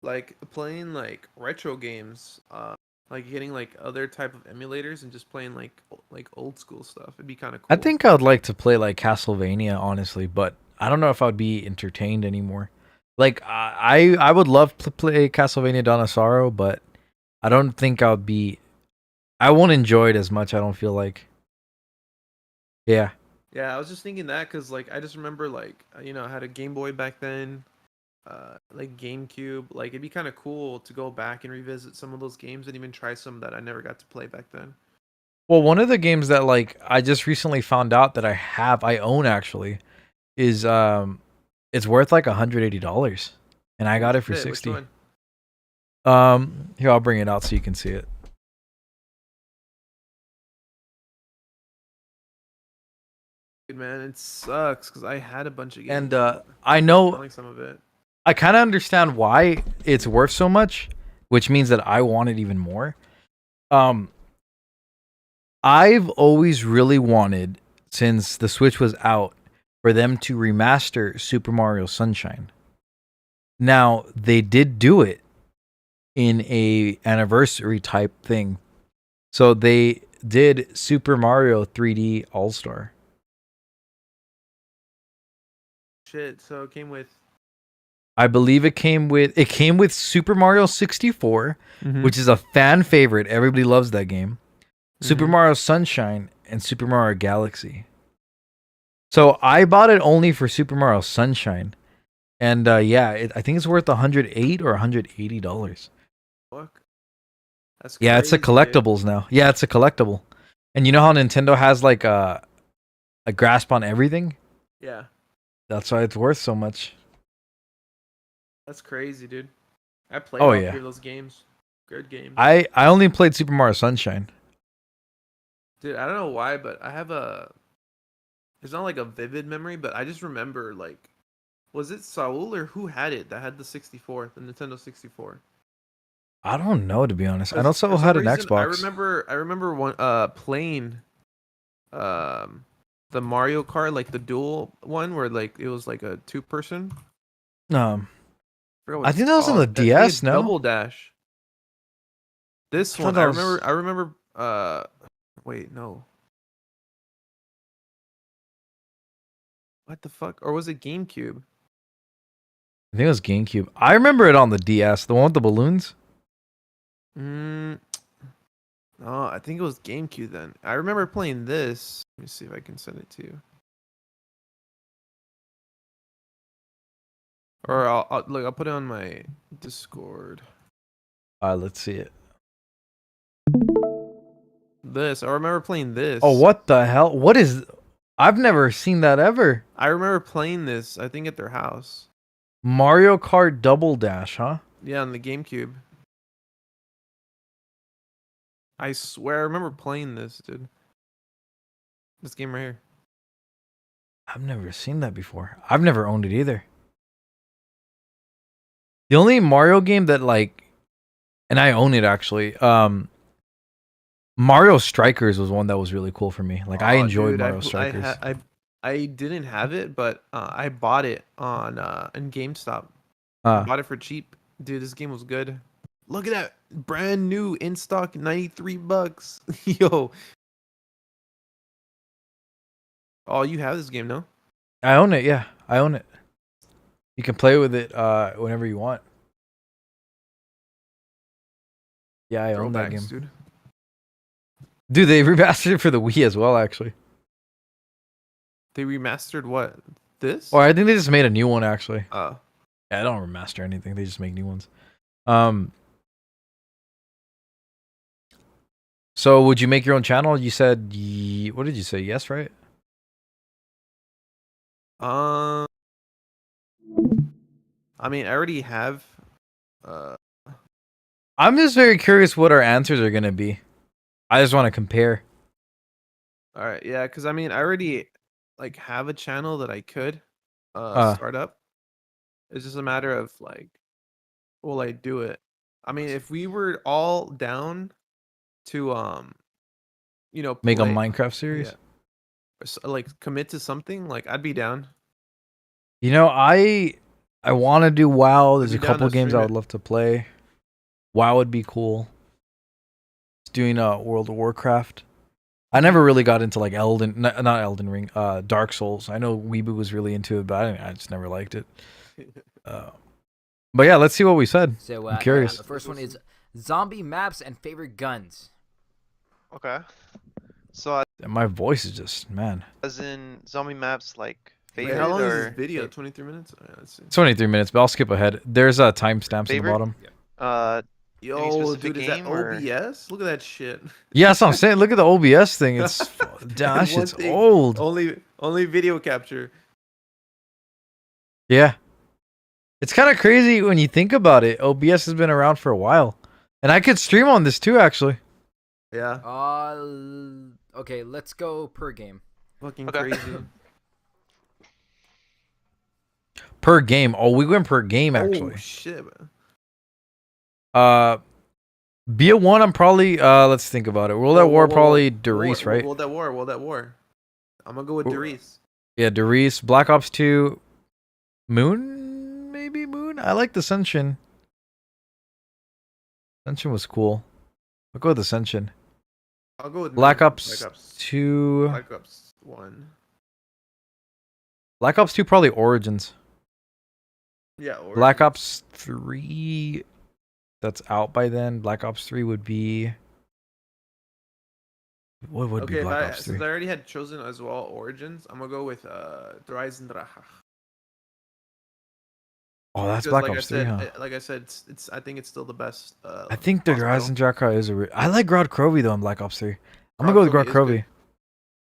like playing like retro games, like getting like other type of emulators and just playing like old school stuff. It'd be kind of cool. I think I would like to play like Castlevania, honestly, but I don't know if I'd be entertained anymore. Like I would love to play Castlevania Dawn of Sorrow, but I don't think I won't enjoy it as much. I don't feel like. Yeah. Yeah, I was just thinking that because like I just remember like I had a Game Boy back then, like GameCube. Like it'd be kind of cool to go back and revisit some of those games and even try some that I never got to play back then. Well, one of the games that like I just recently found out that I own actually is it's worth like $180, and I got it for $60. Which one? Here, I'll bring it out so you can see it. Man, it sucks because I had a bunch of games. And I know like some of it. I kind of understand why it's worth so much, which means that I want it even more. I've always really wanted, since the Switch was out, for them to remaster Super Mario Sunshine. Now, they did do it in a anniversary type thing. So they did Super Mario 3D All-Star. Shit, so it came with. I believe it came with Super Mario 64, Mhm. which is a fan favorite. Everybody loves that game. Super Mhm. Mario Sunshine and Super Mario Galaxy. So I bought it only for Super Mario Sunshine, and I think it's worth $108 or $180. Fuck. That's Yeah, it's a crazy, dude. collectibles now. Yeah, it's a collectible. And you know how Nintendo has like a grasp on everything? Yeah, That's why it's worth so much. that's crazy, dude. I played Oh, all yeah. 3 of those games. Good games. I only played Super Mario Sunshine. Dude, I don't know why, but I have it's not like a vivid memory, but I just remember like, was it Saul or who had it that had the 64, the Nintendo 64? I don't know, to be honest. I know For someone some had an reason, Xbox. I remember one playing the Mario Kart, like the dual one where like it was like a 2-person. I think that was on the DS, no? Double Dash. This I one thought I that was- remember wait, no. What the fuck? Or was it GameCube? I think it was GameCube. I remember it on the DS, the one with the balloons. No, I think it was GameCube then. I remember playing this. Let me see if I can send it to you. Or I'll put it on my Discord. Let's see it. This. I remember playing this. Oh, what the hell? What is... I've never seen that ever. I remember playing this, I think at their house. Mario Kart Double Dash, huh? Yeah, on the GameCube. I swear I remember playing this, dude. This game right here. I've never seen that before. I've never owned it either. The only Mario game that like... And I own it actually. Mario Strikers was one that was really cool for me. Like I enjoyed Dude, Mario Strikers. I didn't have it, but I bought it on GameStop. Ah. I bought it for cheap. Dude, this game was good. Look at that. Brand new in stock, $93. Yo. Oh, you have this game, no? I own it. Yeah, I own it. You can play with it whenever you want. Yeah, I own that game. Dude. Dude, they remastered it for the Wii as well, actually. They remastered what? This? Or I think they just made a new one, actually. Oh. Yeah, I don't remaster anything. They just make new ones. So would you make your own channel? You said, what did you say? Yes, right? I mean, I already have. I'm just very curious what our answers are gonna be. I just want to compare. All right, yeah, because I mean, I already like have a channel that I could start up. It's just a matter of like, will I do it? I mean, if we were all down to you know, Make a play- Minecraft series. yeah, like commit to something, like I'd be down. You know, I want to do WoW. There's a I'd be down couple to games I stream would it. love to play. WoW would be cool. Doing World of Warcraft. I never really got into like not Elden Ring, Dark Souls. I know Weebu was really into it, but I just never liked it. But yeah, let's see what we said. So I'm curious. The first one is zombie maps and favorite guns. Okay. So My voice is just, man. as in zombie maps, like Wait, favorite how long is or this video? 23 minutes? Oh, yeah, let's see. 23 minutes, but I'll skip ahead. There's timestamps in the Favorite? bottom. Yo, specific dude, is that game, or- OBS? Look at that shit. Yeah, that's what I'm saying. Look at the OBS thing. It's damn, that One shit's thing, old. Only video capture. Yeah. It's kind of crazy when you think about it. OBS has been around for a while. And I could stream on this too, actually. Yeah. Okay, let's go per game. Fucking crazy. Per game. Oh, we went per game, actually. Oh shit, man. BO1, I'm probably, let's think about it. World at War, probably Derice, right? World at War. I'm gonna go with Derice. Yeah, Derice. Black Ops 2. Moon? Maybe Moon? I like the Ascension. Ascension was cool. I'll go with Ascension. I'll go with Black Moon. Ops 2. Black Ops 1. Black Ops 2, probably Origins. Yeah, Black Ops 3, that's out by then. Black Ops 3 would be... What would be Black Ops 3? Since I already had chosen as well Origins, I'm gonna go with Dreisendrache. Oh, that's Because Black Ops 3, huh? Like I said, it's I think it's still the best. I think the Horizon Draka is a... I like Grodd Krovi, though, in Black Ops 3. I'm gonna go with Grodd Krovi.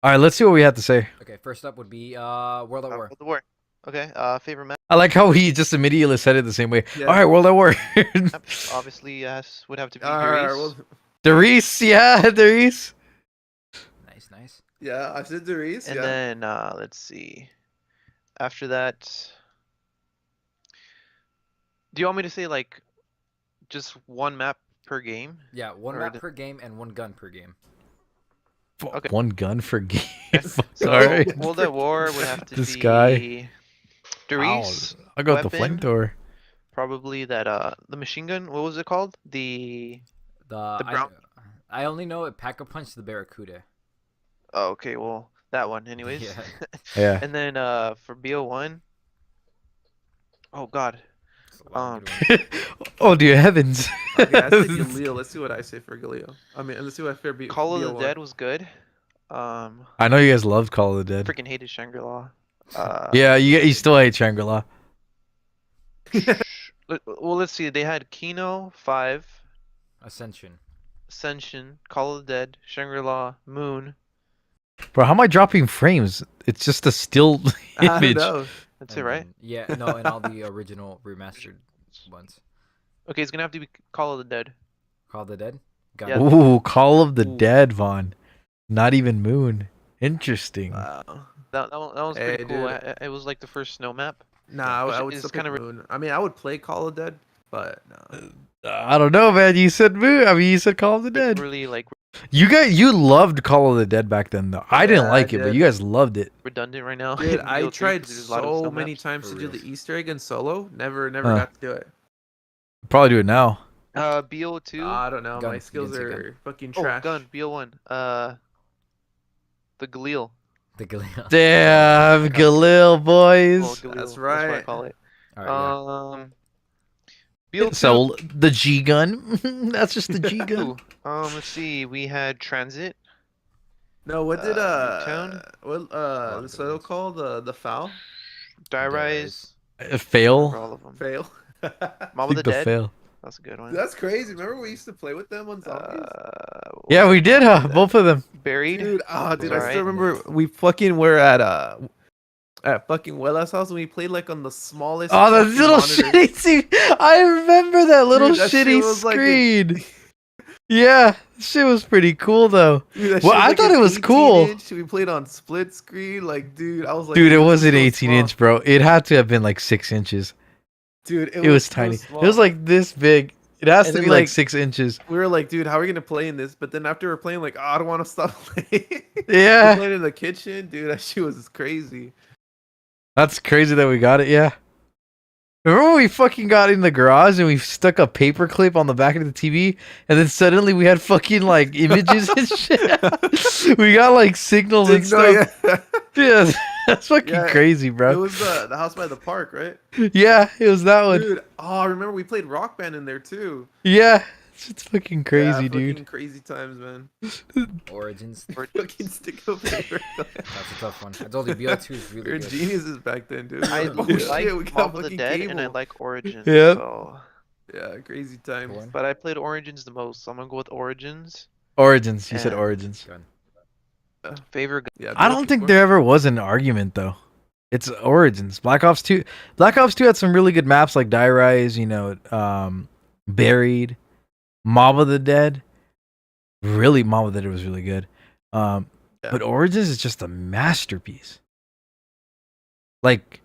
Alright, let's see what we have to say. Okay, first up would be World at War. World at War. Okay. Favorite map. I like how he just immediately said it the same way. Yeah. Alright, World at War. Obviously, yes, would have to be Alright, Derice. Derice, yeah, Derice. Nice. Yeah, I said Derice. And yeah. then let's see. After that, do you want me to say like just one map per game? Yeah, one Or map the- per game and one gun per game. Okay. One gun for game. So Alright. World at War would have to This be guy. Derice. I'll go with the weapon, flamethrower. Probably that the machine gun. What was it called? The brown. I only know it Pack-a-Punch the Barracuda. Oh, okay. Well, that one, anyways. Yeah. Yeah. And then for BO1. Oh God. Oh dear heavens. Okay, I said Galil. Let's see what I say for Galil. I mean, let's see what I fair beat. Call of the Dead was good. I know you guys loved Call of the Dead. Freaking hated Shangri-La. Yeah, you still hate Shangri-La. Well, let's see. They had Kino 5, Ascension, Call of the Dead, Shangri-La, Moon. Bro, how am I dropping frames? It's just a still image. That's it, right? Yeah, no, and all the original remastered ones. Okay, it's gonna have to be Call of the Dead. Call of the Dead? Got Yeah. it. Ooh, Call of the Dead, Vaughn. Not even Moon. Interesting. That one's Hey, pretty cool. dude. It was like the first snow map. Nah, Which I would is still kinda pick Moon. I mean, I would play Call of Dead, but no. I don't know, man. You said Moon. I mean, you said Call of the Dead. Really like You loved Call of the Dead back then, though. I didn't Yeah, like I it, but did. you guys loved it. redundant right now. Dude, in I BO3 tried 'cause there's a lot of so snow many maps. times to For do reals. the Easter egg in solo. Never Huh. got to do it. Probably do it now. BO2. I don't know. Gun. My You skills didn't say are fucking Oh, trash. gun. BO1. The Galil. The Galil. Damn, Galil boys. Well, Galil, That's That's what I right. call it. Alright, BO2. So the G gun. That's just the G gun. Let's see. We had Transit. No, what did Newtown? what the Soto call the foul? Die Rise. Fail. All of them. Fail. Mob of Think the the Dead. fail. That's a good one. That's crazy. Remember we used to play with them on zombies? Yeah, we did, huh? Both of them. Buried. Dude, I still Alright. remember we fucking were at fucking Wella's house and we played like on the smallest. Oh, the fucking little monitor. shitty TV. I remember that little Dude, that shit shitty was like screen. Yeah, shit was pretty cool though. Dude, that Well, shit I like thought an it was 18 cool. inch. We played on split screen. Like, dude, I was like, Dude, it this is wasn't so 18 small. inch, bro. It had to have been like 6 inches. Dude, It was so tiny. small. It was like this big. It has And to then, be like like, 6 inches. We were like, dude, how are we gonna play in this? But then after we're playing, like, oh, I don't want to stop playing. Yeah. We played in the kitchen, dude. That shit was crazy. That's crazy that we got it. Yeah. Remember when we fucking got in the garage and we stuck a paper clip on the back of the TV and then suddenly we had fucking like images and shit? We got like signals and stuff. Yeah, that's fucking Yeah, crazy, It bro. was the house by the park, right? Yeah, it was that one. Dude, oh, I remember we played Rock Band in there too. Yeah, it's fucking Yeah, crazy, dude. fucking crazy times, man. Origins. Fucking stick up paper. That's a tough one. I told you BO2 is We really were good. geniuses back then, dude. I Oh, like shit, we got Mob of the fucking Dead and I cable. like Origins. Yep. So. Yeah, crazy times. But I played Origins the most, so I'm gonna go with Origins. Origins. You said And- Origins. Favorite. Yeah, I don't think there ever was an argument though. It's Origins. Black Ops 2. Black Ops 2 had some really good maps like Die Rise, you know, Buried, Mob of the Dead. Really, Mob of the Dead was really good. But Origins is just a masterpiece. Like,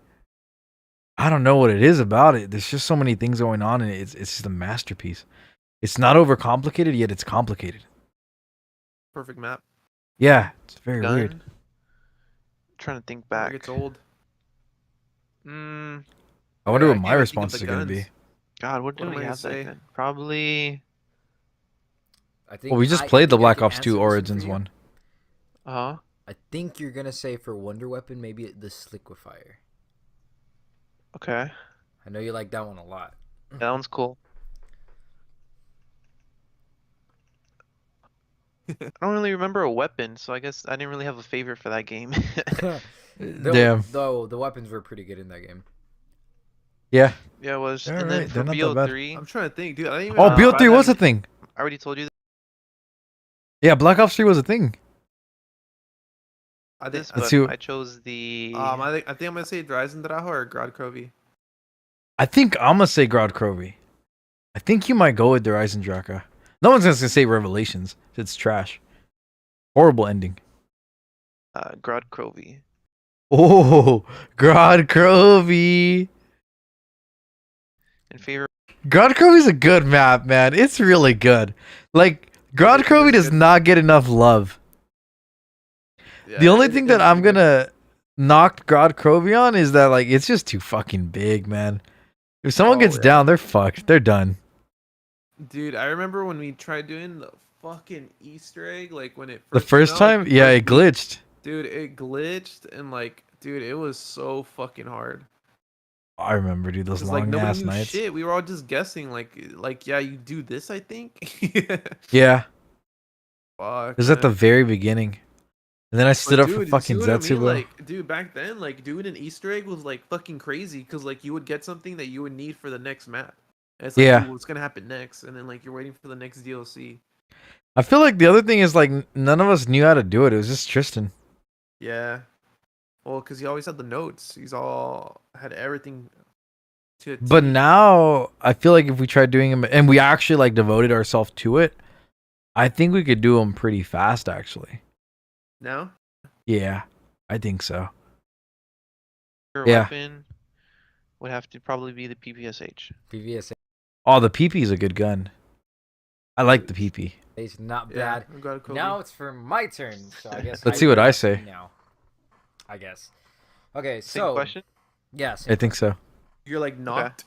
I don't know what it is about it. There's just so many things going on and it's just a masterpiece. It's not overcomplicated, yet it's complicated. Perfect map. Yeah, it's very Gun. weird. Trying to think Back. back. It's old. Mm, I wonder Yeah, what I my can't think of responses the are going to be. guns. God, what did What am we I have gonna back say? then? Probably. I think Well, we just I played the think I Black can Ops answer 2 this one for Origins you. one. Uh huh. I think you're gonna say for Wonder Weapon maybe the Sliquifier. Okay. I know you like that one a lot. That one's cool. I don't really remember a weapon, so I guess I didn't really have a favorite for that game. Damn. Though the weapons were pretty good in that game. Yeah. Yeah, it was. They're And alright, then they're for not that bad. BO3, I'm trying to think, dude. I didn't even Oh, buy BO3 was that. a thing. I already told you Yeah, Black Ops 3 was a thing. I think. this, Let's but see what- I chose the. I think I'm gonna say Dryzen Draho or Grad Krovi. I think I'm going to say Grodd Krovi. I think you might go with the Ryzen Draka. No one's going to say Revelations. It's trash. Horrible ending. Grod Krovi. Oh, Grodd Krovi. And favorite. Grodd Krovi's a good map, man. It's really good. Like, Grodd Krovi does not get enough love. The only thing that I'm going to knock Grodd Krovi on is that, like, it's just too fucking big, man. If someone gets down, they're fucked. They're done. Dude, I remember when we tried doing the fucking Easter egg, like when it The first first came out, time? like, Yeah, first it glitched. Dude, it glitched and like, dude, it was so fucking hard. I remember, dude, those 'Cause, like, long nobody ass knew nights. shit. We were all just guessing, like, yeah, you do this, I think. Yeah. Fuck. It was at the man. very beginning. And then I stood But up for dude, fucking see what I mean? Zetsubo. Like, dude, back then, like, doing an Easter egg was like fucking crazy because like you would get something that you would need for the next map. And it's like, Yeah. ooh, what's gonna happen next? And then like you're waiting for the next DLC. I feel like the other thing is like none of us knew how to do it. It was just Tristan. Yeah. Well, because he always had the notes. He's all had everything to a But T. now I feel like if we tried doing them and we actually like devoted ourselves to it, I think we could do them pretty fast actually. Now? Yeah, I think so. Favorite Yeah. weapon would have to probably be the PPSH. PVSA Oh, the PP is a good gun. I like the PP. is not Yeah, bad. I got a Kobe. Now it's for my turn, so I guess. Let's see what I get say. Now, I guess. Okay, Same so question? yeah, I think so. You're like not.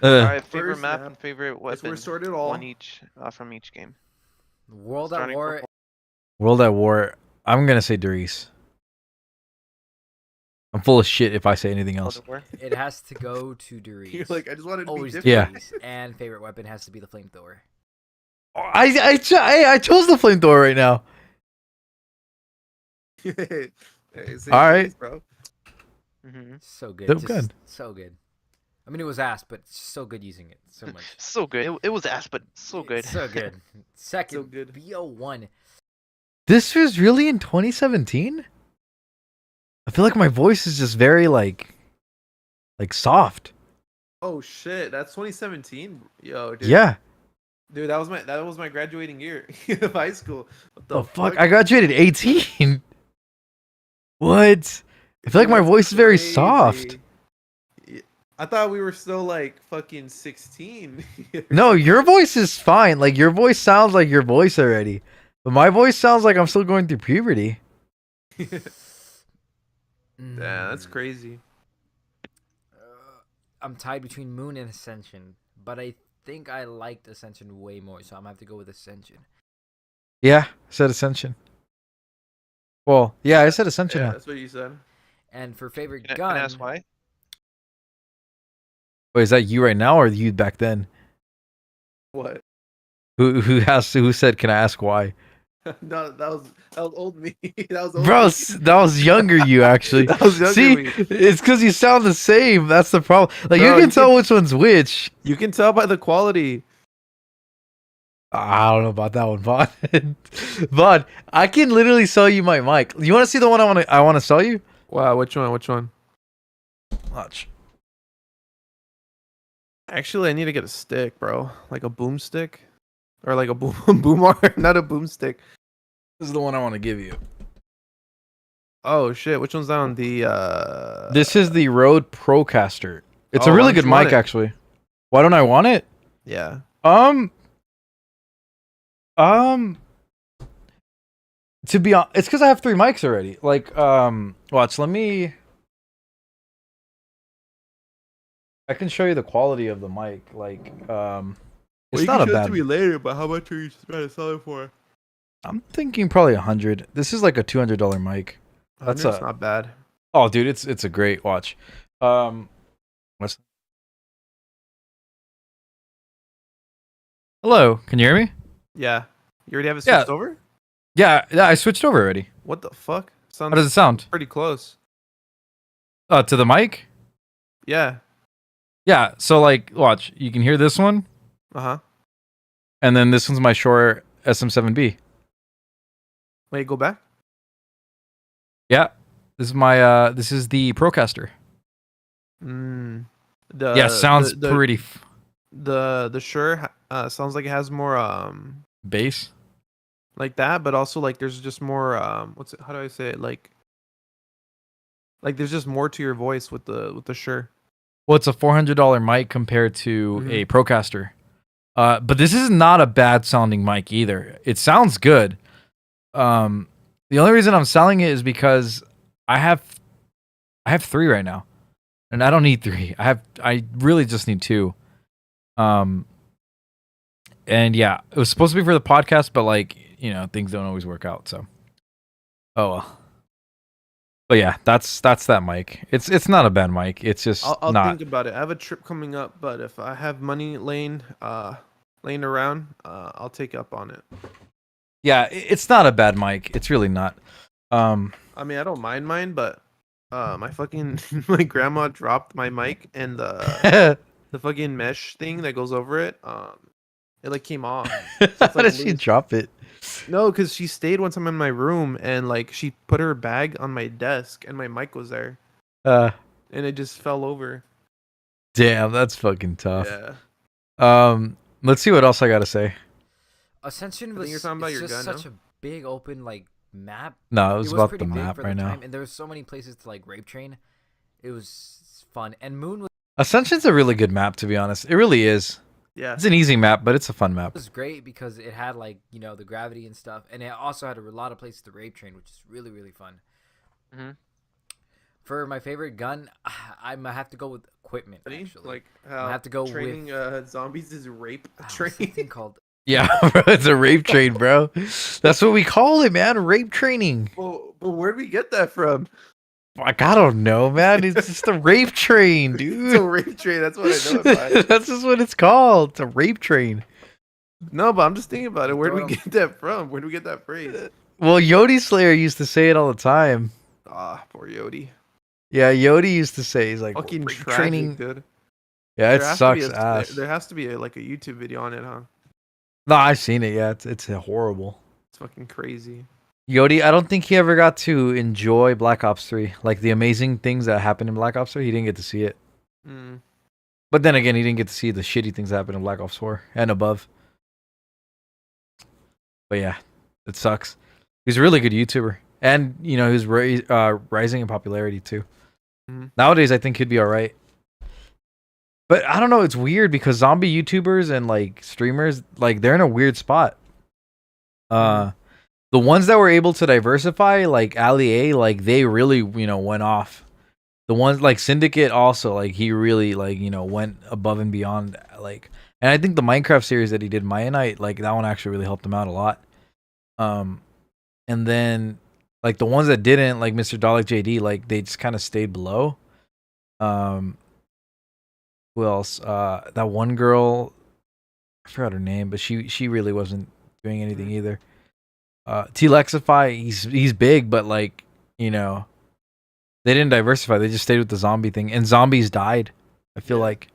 Alright, favorite First map and favorite Guess we're weapon. sorted all. One each from each game. World at Starting War. from- World at War. I'm gonna say Darius. I'm full of shit if I say anything World else. at War. It has to go to Darius. You're like, I just wanted to be Always different. Darius. And favorite weapon has to be the flamethrower. I chose the flamethrower right now. Hey, same All right. place, bro. So good. So Just good. So good. I mean, it was ass, but it's so good using it. So much. So good. It was ass, but so good. So good. Second, So good. BO1. This was really in 2017. I feel like my voice is just very like soft. Oh shit, that's 2017. Yo, dude. Yeah. Dude, that was my graduating year of high school. What The fuck? I graduated 18. What? I feel like my That's voice is very crazy. soft. I thought we were still like fucking 16. No, your voice is fine. Like your voice sounds like your voice already. But my voice sounds like I'm still going through puberty. Damn, that's crazy. I'm tied between Moon and Ascension, but I think I liked Ascension way more, so I'm gonna have to go with Ascension. Yeah, I said Ascension. Well, yeah, I said Ascension Yeah, now. that's what you said. And for favorite Can gun, I ask why? Wait, is that you right now or you back then? What? Who said can I ask why? No, that was old me. That was old Bro, me. that was younger you actually. That was younger See, me. it's because you sound the same. That's the problem. Like Bro, you can tell which one's which. You can tell by the quality. I don't know about that one, Vaughn. Vaughn, I can literally sell you my mic. You want to see the one I want to sell you? Wow, which one? Which one? Watch. Actually, I need to get a stick, bro. Like a boomstick, or like a boomer, not a boomstick. This is the one I want to give you. Oh shit! Which one's that on the? This is the Rode Procaster. It's Oh, a why really don't good you want mic, it? actually. Why don't I want it? Yeah. To be honest, it's because I have 3 mics already. Like, watch. Let me. I can show you the quality of the mic. Like, it's not a bad. to me later, but how much are you trying to sell it for? I'm thinking probably 100. This is like a $200 mic. That's That's not bad. Oh, dude, it's a great watch. What's? Hello, can you hear me? Yeah. You already have it Yeah. switched over? Yeah, I switched over already. What the fuck? Sounds How does it sound? pretty close. To the mic? Yeah. Yeah. So like, watch. You can hear this one, Uh-huh. and then this one's my Shure SM7B. Wait, go back? Yeah. This is my this is the Procaster. Yeah, sounds pretty The Shure sounds like it has more bass. like that, but also like there's just more what's it, how do I say it, like there's just more to your voice with the Shure. Well, it's a $400 mic compared to Mhm. a Procaster. But this is not a bad sounding mic either. It sounds good. The only reason I'm selling it is because I have 3 right now, and I don't need 3. I really just need 2. And yeah, it was supposed to be for the podcast, but like, you know, things don't always work out. So, oh well. But yeah, that's that mic. It's not a bad mic. It's just I'll not. think about it. I have a trip coming up, but if I have money laying around, I'll take up on it. Yeah, it's not a bad mic. It's really not. I mean, I don't mind mine, but my fucking my grandma dropped my mic, and the fucking mesh thing that goes over it, it like came off. So it's, How like, did she loose. drop it? No, because she stayed one time in my room, and like she put her bag on my desk, and my mic was there, and it just fell over. Damn, that's fucking tough. Yeah. Let's see what else I gotta say. Ascension I was think you're talking about it's your just gun, such a big open like map. No, it was about pretty the big map for right now. time, and there was so many places to like rape train. It was fun, and Moon was Ascension's a really good map, to be honest. It really is. Yeah. It's an easy map, but it's a fun map. great because it had like the gravity and stuff, and it also had a lot of places to rape train, which is really fun. For my favorite gun, I'm gonna have to go with equipment. Actually, Like I how have to go training with zombies is rape something training. called. Yeah, bro, it's a rape train, bro. That's what we call it, man. Rape training. Well, but where'd we get that from? Like, I don't know, man. It's just a rape train, dude. It's a rape train. That's what I know it by. That's just what it's called. It's a rape train. No, but I'm just thinking about it. Where'd we get that from? Where'd we get that phrase? Well, Yodi Slayer used to say it all the time. Ah, poor Yodi. Yeah, Yodi used to say, he's like, Fucking rape tragic, training. dude. Yeah, it There has to be sucks a- ass. There has to be like a YouTube video on it, huh? No, I've seen it. Yeah, it's horrible. It's fucking crazy. Yodi, I don't think he ever got to enjoy Black Ops 3. Like, the amazing things that happened in Black Ops 3, he didn't get to see it. Mm. But then again, he didn't get to see the shitty things that happened in Black Ops 4 and above. But yeah, it sucks. He's a really good YouTuber. And, you know, he's rising in popularity, too. Mhm. Nowadays, I think he'd be alright. But I don't know, it's weird because zombie YouTubers and, like, streamers, like, they're in a weird spot. The ones that were able to diversify, like Ali A, like, they really, you know, went off. The ones like Syndicate also, like, he really, like, you know, went above and beyond, like, and I think the Minecraft series that he did, Maya Knight, like, that one actually really helped him out a lot. And then, like, the ones that didn't, like Mr. Dalek JD, like, they just kind of stayed below. Who else? That one girl, I forgot her name, but she really wasn't doing anything either. T-Lexify, he's big, but, like, you know, they didn't diversify. They just stayed with the zombie thing, and zombies died, I feel like.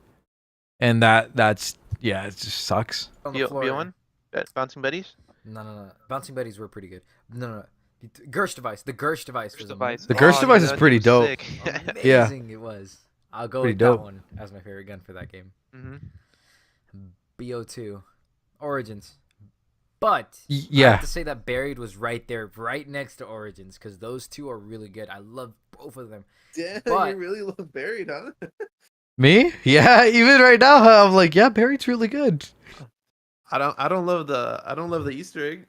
And that's yeah, it just sucks. BO1? Bouncing Betties? No. Bouncing Betties were pretty good. No. Gersh device. The Gersh device was amazing. The Gersh device is pretty dope. Yeah. Amazing it was. I'll go Pretty with dope. that one as my favorite gun for that game. Mhm. BO2. Origins. But I yeah. have to say that Buried was right there, right next to Origins, because those two are really good. I love both of them. Damn, But- you really love Buried, huh? Me? Yeah, even right now, I'm like, yeah, Barry's really good. I don't love the Easter egg.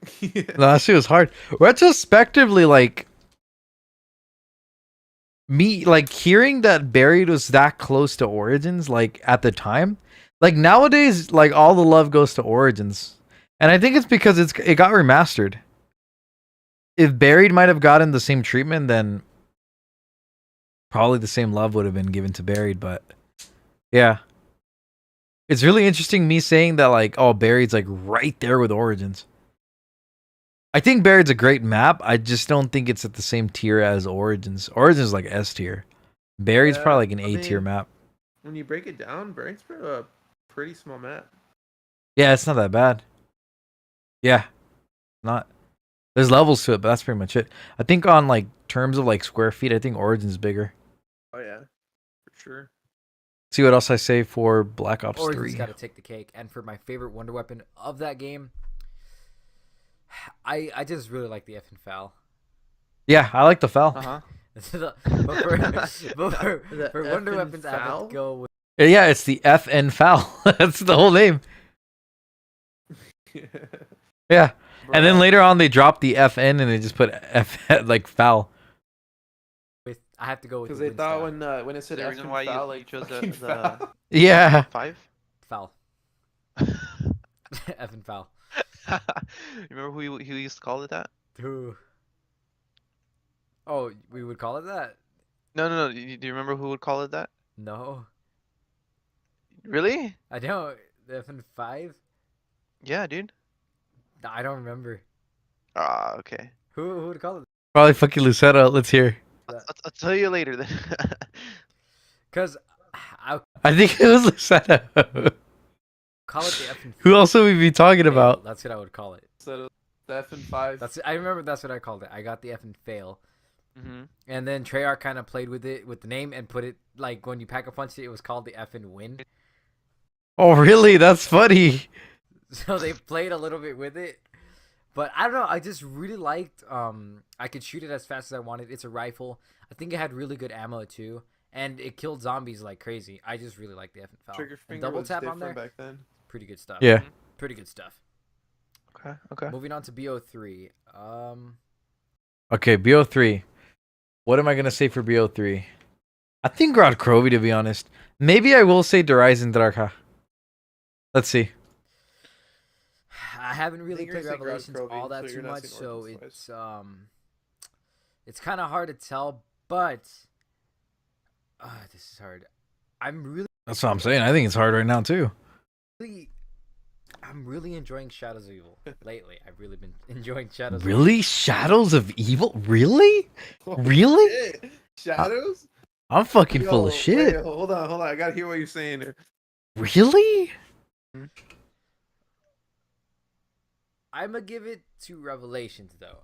No, that shit was hard. Retrospectively, like, me, like, hearing that Buried was that close to Origins, like, at the time, like, nowadays, like, all the love goes to Origins. And I think it's because it got remastered. If Buried might have gotten the same treatment, then probably the same love would have been given to Buried, but yeah. It's really interesting me saying that, like, oh, Buried's, like, right there with Origins. I think Buried's a great map. I just don't think it's at the same tier as Origins. Origins is like S tier. Buried's Yeah, probably like an I A tier mean, map. When you break it down, Buried's a pretty small map. Yeah, it's not that bad. Yeah. Not. There's levels to it, but that's pretty much it. I think on, like, terms of, like, square feet, I think Origin's bigger. Oh yeah, for sure. See what else I say for Black Ops Origins 3. got to take the cake. And for my favorite wonder weapon of that game, I just really like the effing FAL. Yeah, I like the FAL. Uh-huh. For wonder effing weapons, I have FAL? to go with Yeah, it's the FN FAL. That's the whole name. Yeah. And then later on, they dropped the FN and they just put F, like, FAL. I have to go with Because the they thought Winstar. when it said The reason effing why foul, you like chose fucking the foul. Yeah. 5? FAL. Effing FAL. You remember who used to call it that? Who? Oh, we would call it that? No. Do you remember who would call it that? No. Really? I don't. The effing 5? Yeah, dude. I don't remember. Ah, okay. Who would call it? Probably fucking Lucetta. Let's hear. I'll tell you later then. Because I think it was Lucetta. call it the effing Who else would we be talking fail. about? That's what I would call it. So the effing 5. That's I remember that's what I called it. I got the effing fail. Mm-hmm. And then Treyarch kind of played with it with the name and put it like when you pack a punch it was called the effing win. Oh, really? That's funny. So they played a little bit with it. But I don't know, I just really liked I could shoot it as fast as I wanted. It's a rifle. I think it had really good ammo too. And it killed zombies like crazy. I just really like the effing foul. Trigger And finger double was tap on different there. back then. Pretty good stuff. Yeah. Pretty good stuff. Okay. Moving on to BO3. Okay, BO3. What am I gonna say for BO3? I think Grodd Krovi, to be honest. Maybe I will say Horizon Draka. Let's see. I haven't really think you're played gonna say Grodd Revelations Krovi, all that so too you're not much, saying so Origins it's kind of hard to tell. But this is hard. That's what I'm saying. I think it's hard right now too. I'm really enjoying Shadows of Evil lately. I've really been enjoying Shadows. Really? Shadows of Evil? Really? Really? Shit. Shadows? I'm fucking full of Yo, shit. wait, hold on. I gotta hear what you're saying there. Really? I'm gonna give it to Revelations though.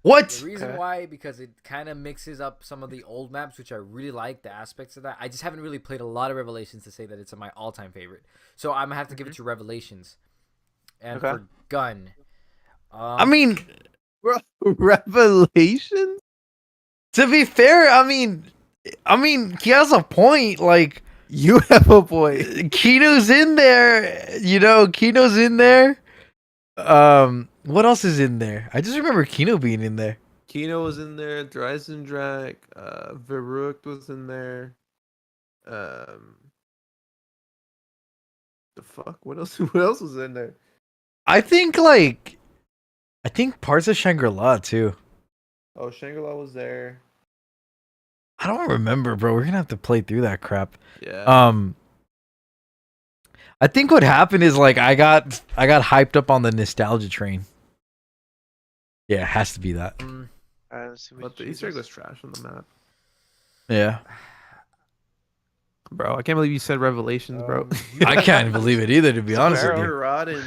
What? The reason why, because it kind of mixes up some of the old maps, which I really like the aspects of that. I just haven't really played a lot of Revelations to say that it's my all-time favorite. So I'm gonna have to give it to Revelations. And for Gun, I mean, Revelations. To be fair, I mean, he has a point. Like, you have a point. Kino's in there. You know, Kino's in there. What else is in there? I just remember Kino being in there. Kino was in there. Dreisendrack. Verrucht was in there. The fuck? What else? What else was in there? I think parts of Shangri-La too. Oh, Shangri-La was there. I don't remember, bro. We're gonna have to play through that crap. Yeah. I think what happened is like I got hyped up on the nostalgia train. Yeah, it has to be that. But the Easter egg was trash on the map. Yeah. Bro, I can't believe you said Revelations, bro. I can't believe it either, to be honest with you. Rod and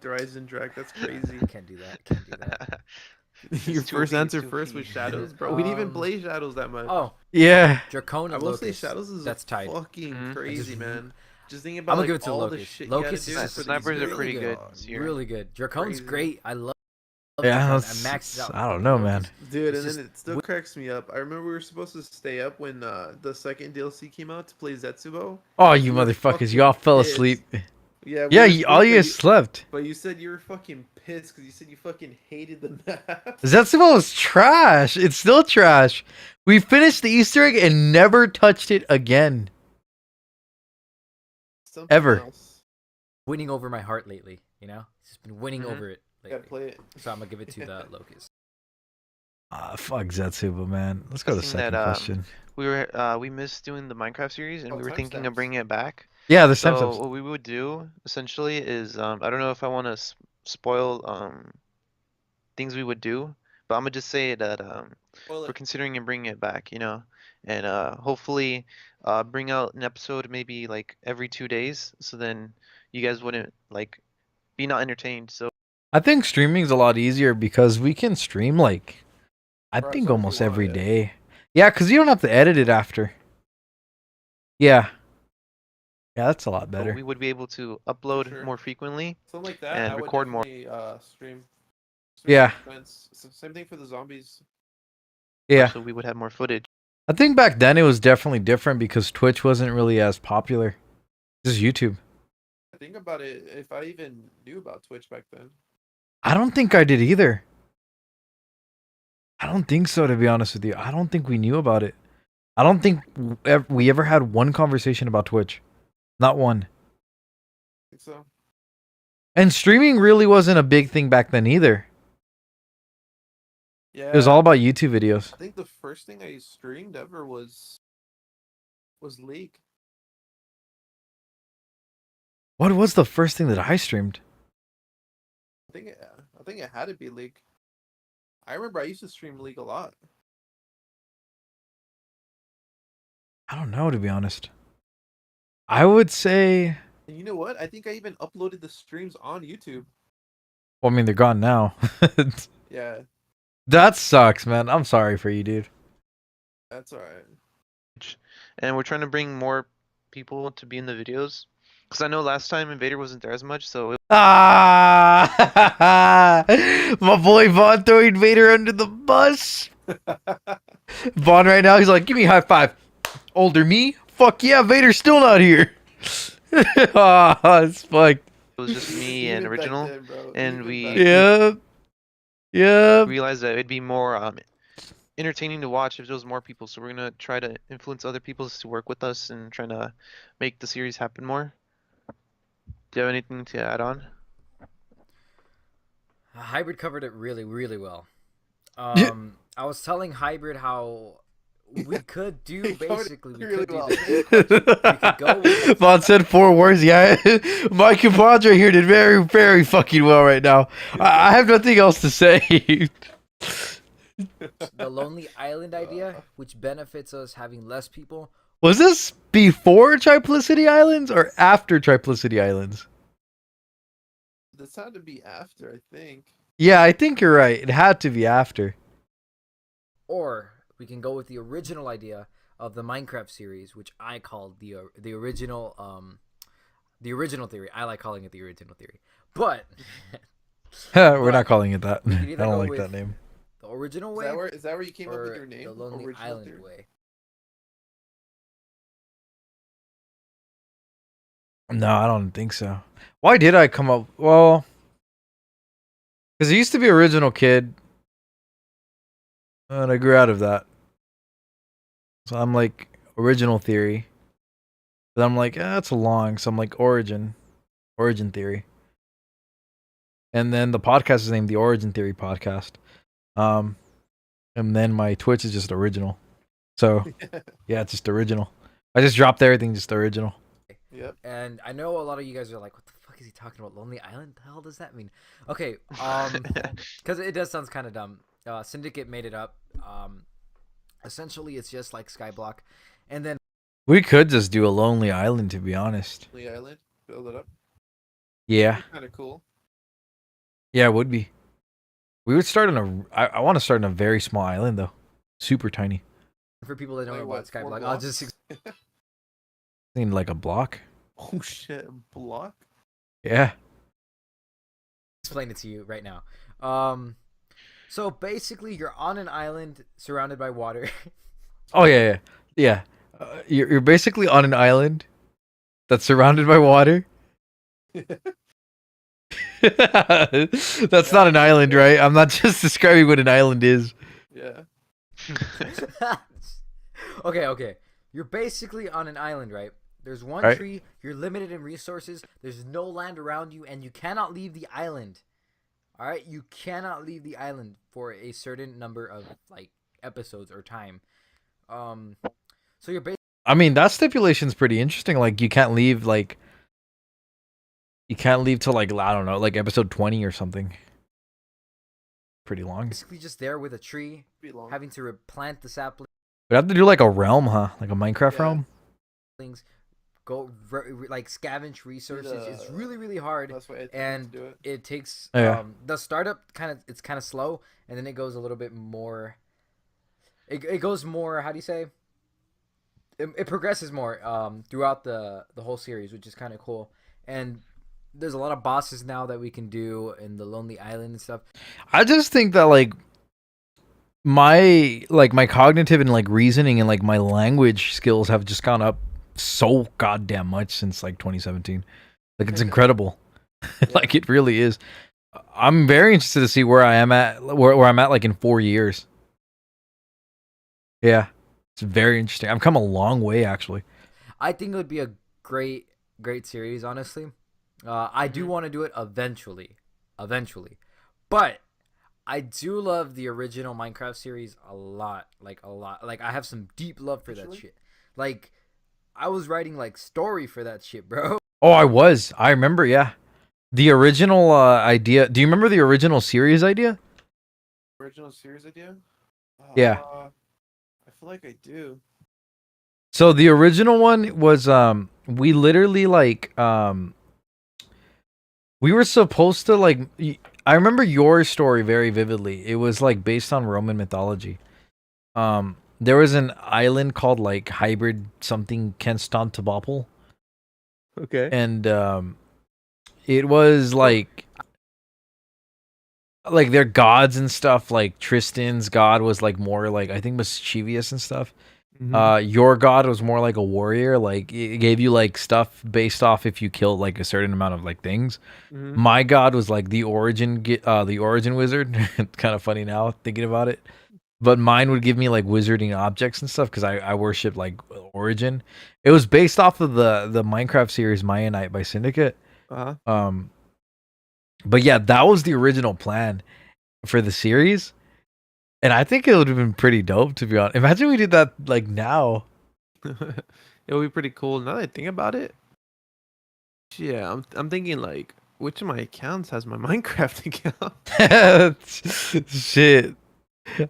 Dreisendrack, that's crazy. Can't do that. Your first answer first was Shadows, bro. We didn't even play Shadows that much. Oh. Yeah. Dracona I will say Locust. Shadows is That's tight. fucking crazy, man. Just thinking I'm about gonna like, give it to all Locust. the shit Locust you gotta is do. Snipers are pretty good. Really good. Dracone's great. I love. Yeah, I that's, maxed out. I don't know, man. Dude, It's and then it still cracks me up. I remember we were supposed to stay up when the second DLC came out to play Zetsubo. Oh, you motherfuckers! Y'all fell asleep. Yeah, All you guys slept. But you said you were fucking pissed because you said you fucking hated the map. Zetsubo was trash. It's still trash. We finished the Easter egg and never touched it again. Something Ever. else. Winning over my heart lately. You know, it's just been winning over it. Yeah, play it. So I'm gonna give it to the Locust. Fuck Zetsubo, man. Let's go to the second question. We missed doing the Minecraft series, and we were thinking of bringing it back. Yeah, the So timestamps. what we would do essentially is I don't know if I want to spoil things we would do, but I'm gonna just say that we're considering and bringing it back, you know, and hopefully bring out an episode maybe like every 2 days, so then you guys wouldn't like be not entertained. So I think streaming's a lot easier because we can stream like I Or think so if almost you want, every yeah. day. Yeah, because you don't have to edit it after. Yeah. Yeah, that's a lot better. we would be able to upload more frequently Something like that. and I would record more. definitely, stream. Yeah. Same thing for the zombies. Yeah. So we would have more footage. I think back then it was definitely different because Twitch wasn't really as popular. Just YouTube. Think about it. If I even knew about Twitch back then. I don't think I did either. I don't think so, to be honest with you. I don't think we knew about it. I don't think we ever had one conversation about Twitch. Not one. I think so. And streaming really wasn't a big thing back then either. Yeah. It was all about YouTube videos. I think the first thing I streamed ever was League. What was the first thing that I streamed? I think it had to be League. I remember I used to stream League a lot. I don't know, to be honest. I would say... And you know what? I think I even uploaded the streams on YouTube. Well, I mean, they're gone now. Yeah, That sucks, man. I'm sorry for you, dude. that's alright. And we're trying to bring more people to be in the videos. Because I know last time Invader wasn't there as much, so Ah! My boy Vaughn throwing Vader under the bus. Vaughn right now, he's like, give me a high five. Older me? Fuck yeah, Vader's still not here. Ah, it's fucked. it was just me and Original, and we Yep. realized that it'd be more entertaining to watch if there was more people. So we're gonna try to influence other people to work with us and trying to make the series happen more. Do you have anything to add on? Hybrid covered it really, really well. Yeah. I was telling Hybrid how we could do basically we really could do well. we could go with Vaughn said 4 words. Yeah, my compadre here did very, very fucking well right now. I have nothing else to say. the Lonely Island idea, which benefits us having less people. Was this before Triplicity Islands or after Triplicity Islands? This had to be after, I think. Yeah, I think you're right. It had to be after. Or we can go with the original idea of the Minecraft series, which I called the original theory. I like calling it the original theory. But We're not calling it that. we I could either don't go like with that name. The original Is way. that where you came up or with your name? The Lonely Original Island theory? way. No, I don't think so. Why did I come up? Well, because it used to be Original Kid, and I grew out of that. So I'm like Original Theory. But I'm like, that's long. So I'm like Origin Theory. And then the podcast is named the Origin Theory Podcast. And then my Twitch is just Original. So yeah, it's just Original. I just dropped everything, just Original. Yep. And I know a lot of you guys are like, what the fuck is he talking about? Lonely Island? The hell does that mean? Okay, because it does sound kind of dumb. Syndicate made it up. Essentially, it's just like Skyblock. And then We could just do a Lonely Island, to be honest. Lonely Island? Build it up? Yeah. Kind of cool. Yeah, it would be. We would start on I want to start on a very small island, though. Super tiny. for people that don't know Like about what, 4 Skyblock, I'll just In like a block. Oh shit, block? Yeah. explain it to you right now. So basically, you're on an island surrounded by water. Oh yeah, yeah. You're basically on an island that's surrounded by water. That's not an island, right? I'm not just describing what an island is. Yeah. Okay. You're basically on an island, right? There's one Right. tree, you're limited in resources, there's no land around you, and you cannot leave the island. Alright? You cannot leave the island for a certain number of like episodes or time. So you're basically I mean, that stipulation's pretty interesting. Like, you can't leave till like, I don't know, like episode 20 or something. Pretty long. just there with a tree, having to replant the saplings, We'd have to do like a realm, huh? Like a Minecraft realm. go like scavenge resources. It's really, really hard, That's why and do it. it takes Yeah. the startup it's kind of slow, and then it goes a little bit more. It goes more. How do you say? It progresses more throughout the whole series, which is kind of cool. And there's a lot of bosses now that we can do in the Lonely Island and stuff. I just think that like my cognitive and like reasoning and like my language skills have just gone up so goddamn much since like 2017. Like, it's incredible. Like, it really is. I'm very interested to see where I am at where I'm at like in 4 years. Yeah. It's very interesting. I've come a long way, actually. I think it would be a great series, honestly. I do want to do it eventually, but I do love the original Minecraft series a lot. Like, I have some deep love for that shit. Like, I was writing like story for that shit, bro. Oh, I remember, yeah. The original idea. Do you remember the original series idea? Original series idea? Yeah. I feel like I do. So the original one was we literally like we were supposed to like I remember your story very vividly. It was like based on Roman mythology. There was an island called like Hybrid something Constantinople. Okay. And it was like their gods and stuff. Like Tristan's god was like more like I think mischievous and stuff. Your god was more like a warrior. Like it gave you like stuff based off if you killed like a certain amount of like things. My god was like the origin wizard. It's kind of funny now thinking about it. but mine would give me like wizarding objects and stuff because I worship like Origin. It was based off of the Minecraft series Maya Knight by Syndicate. But yeah, that was the original plan for the series, and I think it would have been pretty dope, to be honest. Imagine we did that like now. It would be pretty cool. Now that I think about it, yeah, I'm thinking like, which of my accounts has my Minecraft account? Shit.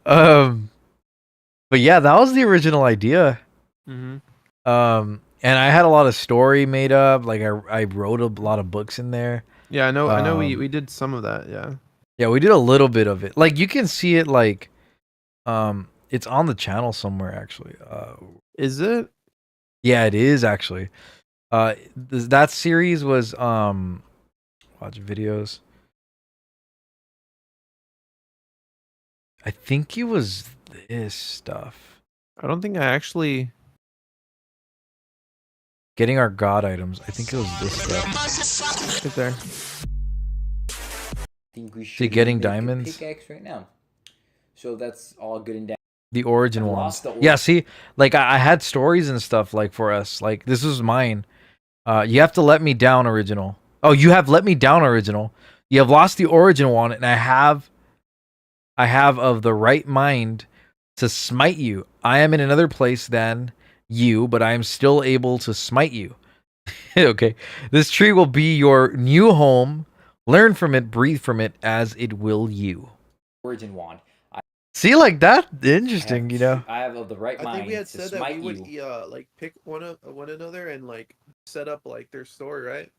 But yeah, that was the original idea. Mhm. And I had a lot of story made up. Like I wrote a lot of books in there. Yeah, I know. We did some of that. Yeah. Yeah, we did a little bit of it. Like you can see it. Like, it's on the channel somewhere actually. Is it? Yeah, it is actually. That series was watch videos. I think it was this stuff. I don't think I actually. Getting our god items. I think it was this stuff. Right there. Think we See, should getting make a diamonds. pickaxe right now. So that's all good and down. The origin I ones. lost the Yeah, see, like I had stories and stuff like for us. Like this was mine. You have to let me down, original. Oh, you have let me down, original. You have lost the origin one, and I have of the right mind to smite you. I am in another place than you, but I am still able to smite you. Okay. This tree will be your new home. Learn from it, breathe from it, as it will you. Origin wand. See, like that? Interesting, you know? I have of the right I mind think we had to said that smite we would you. like pick one another and like set up like their story, right?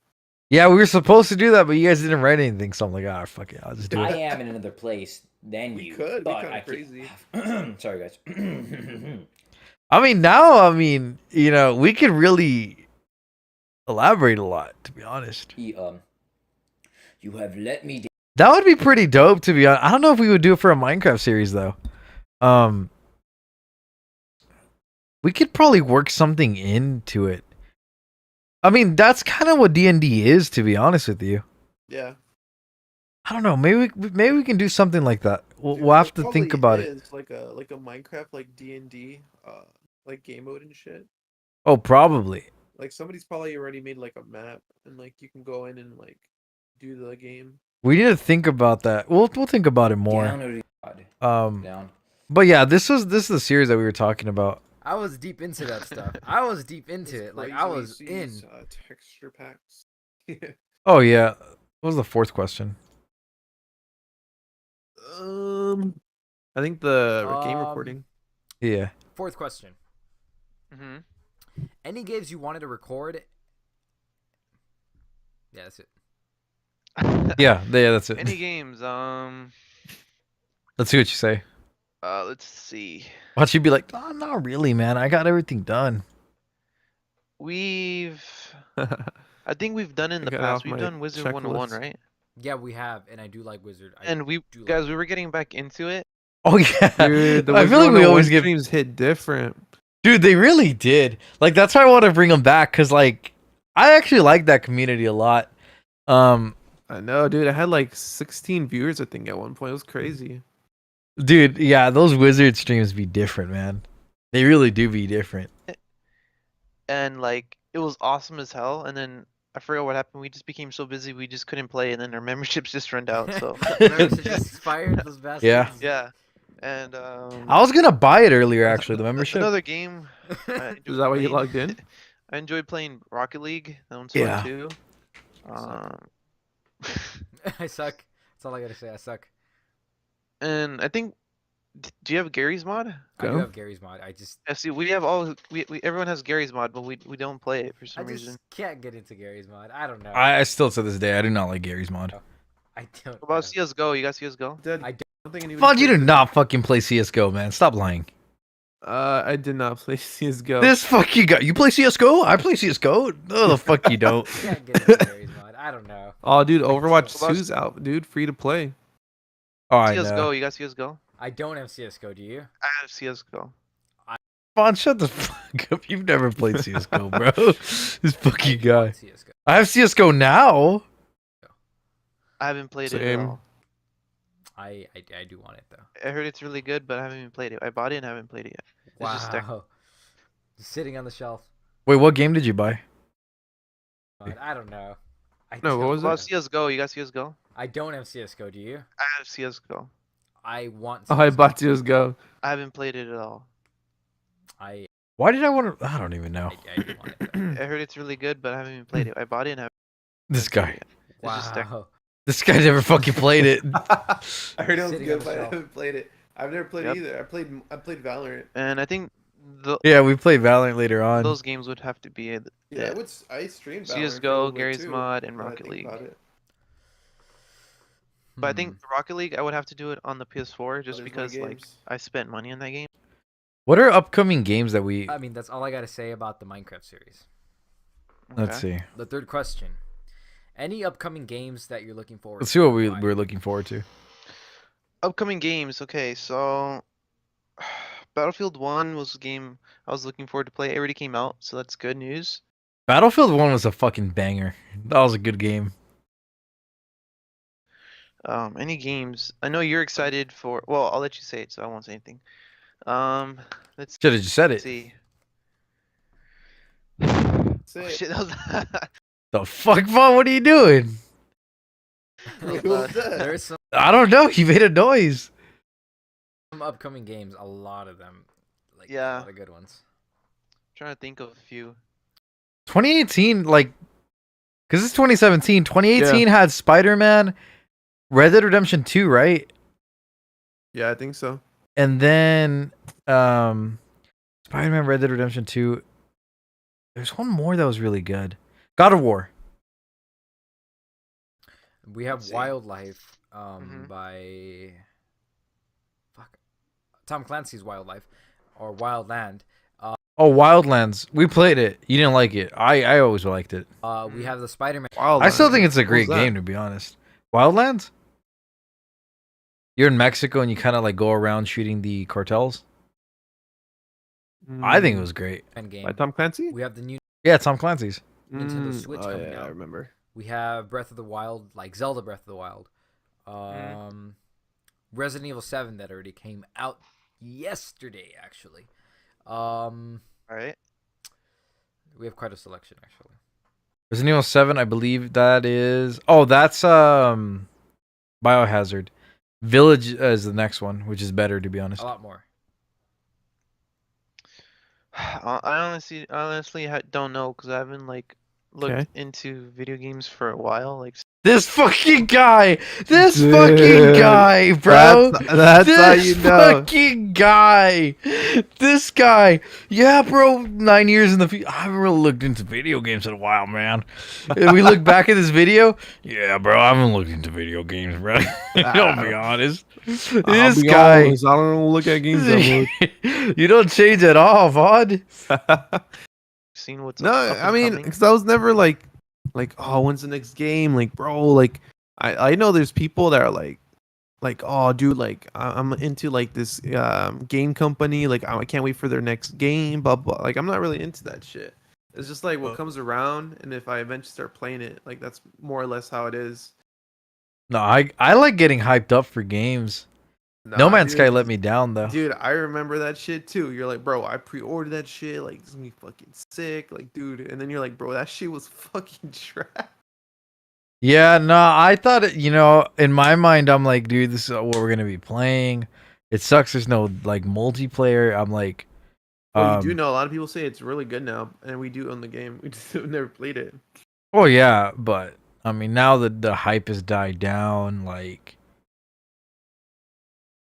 Yeah, we were supposed to do that, but you guys didn't write anything, so I'm like, ah, fuck it, I'll just do I it. am in another place than you. Could be but kind I of crazy. Sorry, guys. I mean, now, you know, we could really elaborate a lot, to be honest. You have let me down. That would be pretty dope, to be honest. I don't know if we would do it for a Minecraft series, though. We could probably work something into it. I mean, that's kind of what D&D is, to be honest with you. Yeah. I don't know. Maybe we can do something like that. We'll have to think about it. It's like a Minecraft like D&D like game mode and shit. Oh, probably. Like somebody's probably already made like a map and like you can go in and like do the game. We need to think about that. We'll think about it more. Down. But yeah, this is the series that we were talking about. I was deep into that stuff. I was deep into it. Like I was in. Texture packs. Oh yeah. What was the fourth question? I think the game recording. Yeah. Fourth question. Any games you wanted to record? Yeah, that's it. Yeah, that's it. Any games? Let's see what you say. Let's see. Watch you be like, oh, not really, man. I got everything done. I think we've done in the past. We've done Wizard 101, right? Yeah, we have, and I do like Wizard. And we were getting back into it. Oh yeah, Dude, the I feel like we always get streams hit different. Dude, they really did. Like that's why I want to bring them back, because like I actually like that community a lot. I know, dude. I had like 16 viewers, I think, at one point. It was crazy. Dude, yeah, those Wizard streams be different, man. They really do be different. And like it was awesome as hell. And then I forgot what happened. We just became so busy we just couldn't play, and then our memberships just ran out. So Memberships just expired, those bastards. Yeah. Yeah. And I was gonna buy it earlier, actually. The membership. Another game. Is that why you logged in? I enjoyed playing Rocket League. That one's Yeah. fun too. I suck. That's all I gotta say. I suck. And I think, do you have Gary's mod? I do have Gary's mod. I just Yeah, see, we have everyone has Gary's mod, but we don't play it for some reason. can't get into Gary's mod. I don't know. I still to this day I do not like Gary's mod. I don't. What about CS:GO? You got CS:GO? I don't think anybody. Fuck, you do not fucking play CS:GO, man. Stop lying. I did not play CS:GO. This fucking guy. You play CS:GO? I play CS:GO. No, the fuck you don't. Can't get into Gary's mod. I don't know. Oh, dude, Overwatch 2's out, dude. Free to play. Oh, I CS:GO. know. You got CS:GO? I don't have CS:GO. Do you? I have CS:GO. Vaughn, shut the fuck up. You've never played CS:GO, bro. This fucking guy. I have CS:GO now. I haven't played it at Same. all. I do want it though. I heard it's really good, but I haven't even played it. I bought it and haven't played it yet. It's just there. Wow. Just sitting on the shelf. Wait, what game did you buy? But I don't know. No, what was Well, it? CS:GO. You got CS:GO? I don't have CS:GO. Do you? I have CS:GO. I want. Oh, I bought CS:GO. I haven't played it at all. Why did I want to? I don't even know. I do want it though. I heard it's really good, but I haven't even played it. I bought it and haven't This guy. It's just there. Wow. This guy never fucking played it. I heard it was Sitting good, on the but I shelf. haven't played it. I've never played Yep. it either. I played Valorant. And I think Yeah, we played Valorant later on. those games would have to be Yeah, I streamed Valorant for a CS:GO, little bit Gary's too, Mod, and now that I Rocket think League. about it. But I think Rocket League, I would have to do it on the PS4 just there's more because like games. I spent money on that game. What are upcoming games that we? I mean, that's all I gotta say about the Minecraft series. Let's see. The third question: any upcoming games that you're looking forward? Let's see what we're looking forward to. Upcoming games. Okay, so Battlefield 1 was a game I was looking forward to play. It already came out, so that's good news. Battlefield 1 was a fucking banger. That was a good game. Any games? I know you're excited for. Well, I'll let you say it, so I won't say anything. Let's. Should have just said it. See. Say Oh, it. shit, that was. The fuck, Vaughn? What are you doing? What was that? There's some I don't know. You made a noise. upcoming games. A lot of them. Like Yeah. a lot of good ones. Trying to think of a few. 2018, like, because it's 2017. 2018 had Spider-Man, Red Dead Redemption 2, right? Yeah, I think so. And then Spider-Man, Red Dead Redemption 2. There's one more that was really good. God of War. We have Let's see. Wildlife. Mhm. By. Fuck. Tom Clancy's Wildlife, or Wildland. Oh, Wildlands. We played it. You didn't like it. I always liked it. We have the Spider-Man. I still think it's a What was great that? game, to be honest. Wildlands? You're in Mexico and you kind of like go around shooting the cartels. I think it was great. Game. By Tom Clancy? We have the new Yeah, Tom Clancy's. Nintendo Switch Oh coming yeah, out. I remember. We have Breath of the Wild, like Zelda Breath of the Wild. Resident Evil 7 that already came out yesterday, actually. Alright. We have quite a selection, actually. Resident Evil 7, I believe that is. Oh, that's Biohazard. Village is the next one, which is better, to be honest. A lot more. I honestly don't know because I haven't like looked Okay. into video games for a while. Like This fucking guy! This Dude, fucking guy, bro! that's how you know. fucking guy! This guy! Yeah, bro, 9 years in the future. I haven't really looked into video games in a while, man. If we look back at this video, yeah, bro, I haven't looked into video games, bro. I'll be honest. I'll This be guy. honest, I don't look at games that much. You don't change at all, Vaughn. seen what's No, up I and mean, coming? because I was never like, oh, when's the next game? Like, bro, like, I know there's people that are like, oh, dude, like, I'm into like this game company. Like, I can't wait for their next game. Blah blah. Like, I'm not really into that shit. It's just like what comes around, and if I eventually start playing it, like that's more or less how it is. No, I like getting hyped up for games. No Nah, Man's Sky dude. let me down, though. Dude, I remember that shit too. You're like, bro, I pre-ordered that shit. Like, this is gonna be fucking sick. Like, dude, and then you're like, bro, that shit was fucking trash. Yeah, no, I thought, in my mind, I'm like, dude, this is what we're going to be playing. It sucks there's no, like, multiplayer. I'm like... Well, you do know a lot of people say it's really good now, and we do own the game. We just have never played it. Oh, yeah, but, I mean, now that the hype has died down, like...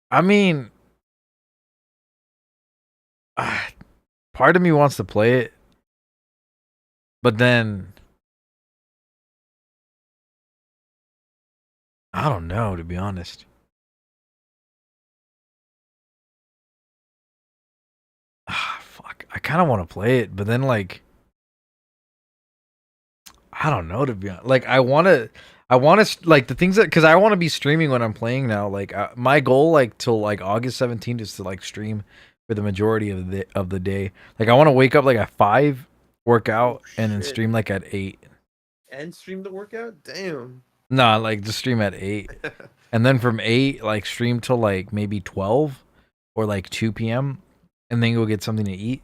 I mean... part of me wants to play it, but then... I don't know, to be honest. Fuck. I kind of want to play it, but then, like... I don't know, to be honest. Like, I want to, like, the things that... Because I want to be streaming when I'm playing now. Like, my goal, like, till, like, August 17th is to, like, stream for the majority of the day. Like, I want to wake up, like, at 5, work out, and then shit. stream, like, at 8. And stream the workout? Damn. Nah, like, just stream at 8. and then from 8 like stream till like maybe 12 or like 2 p.m. and then go get something to eat.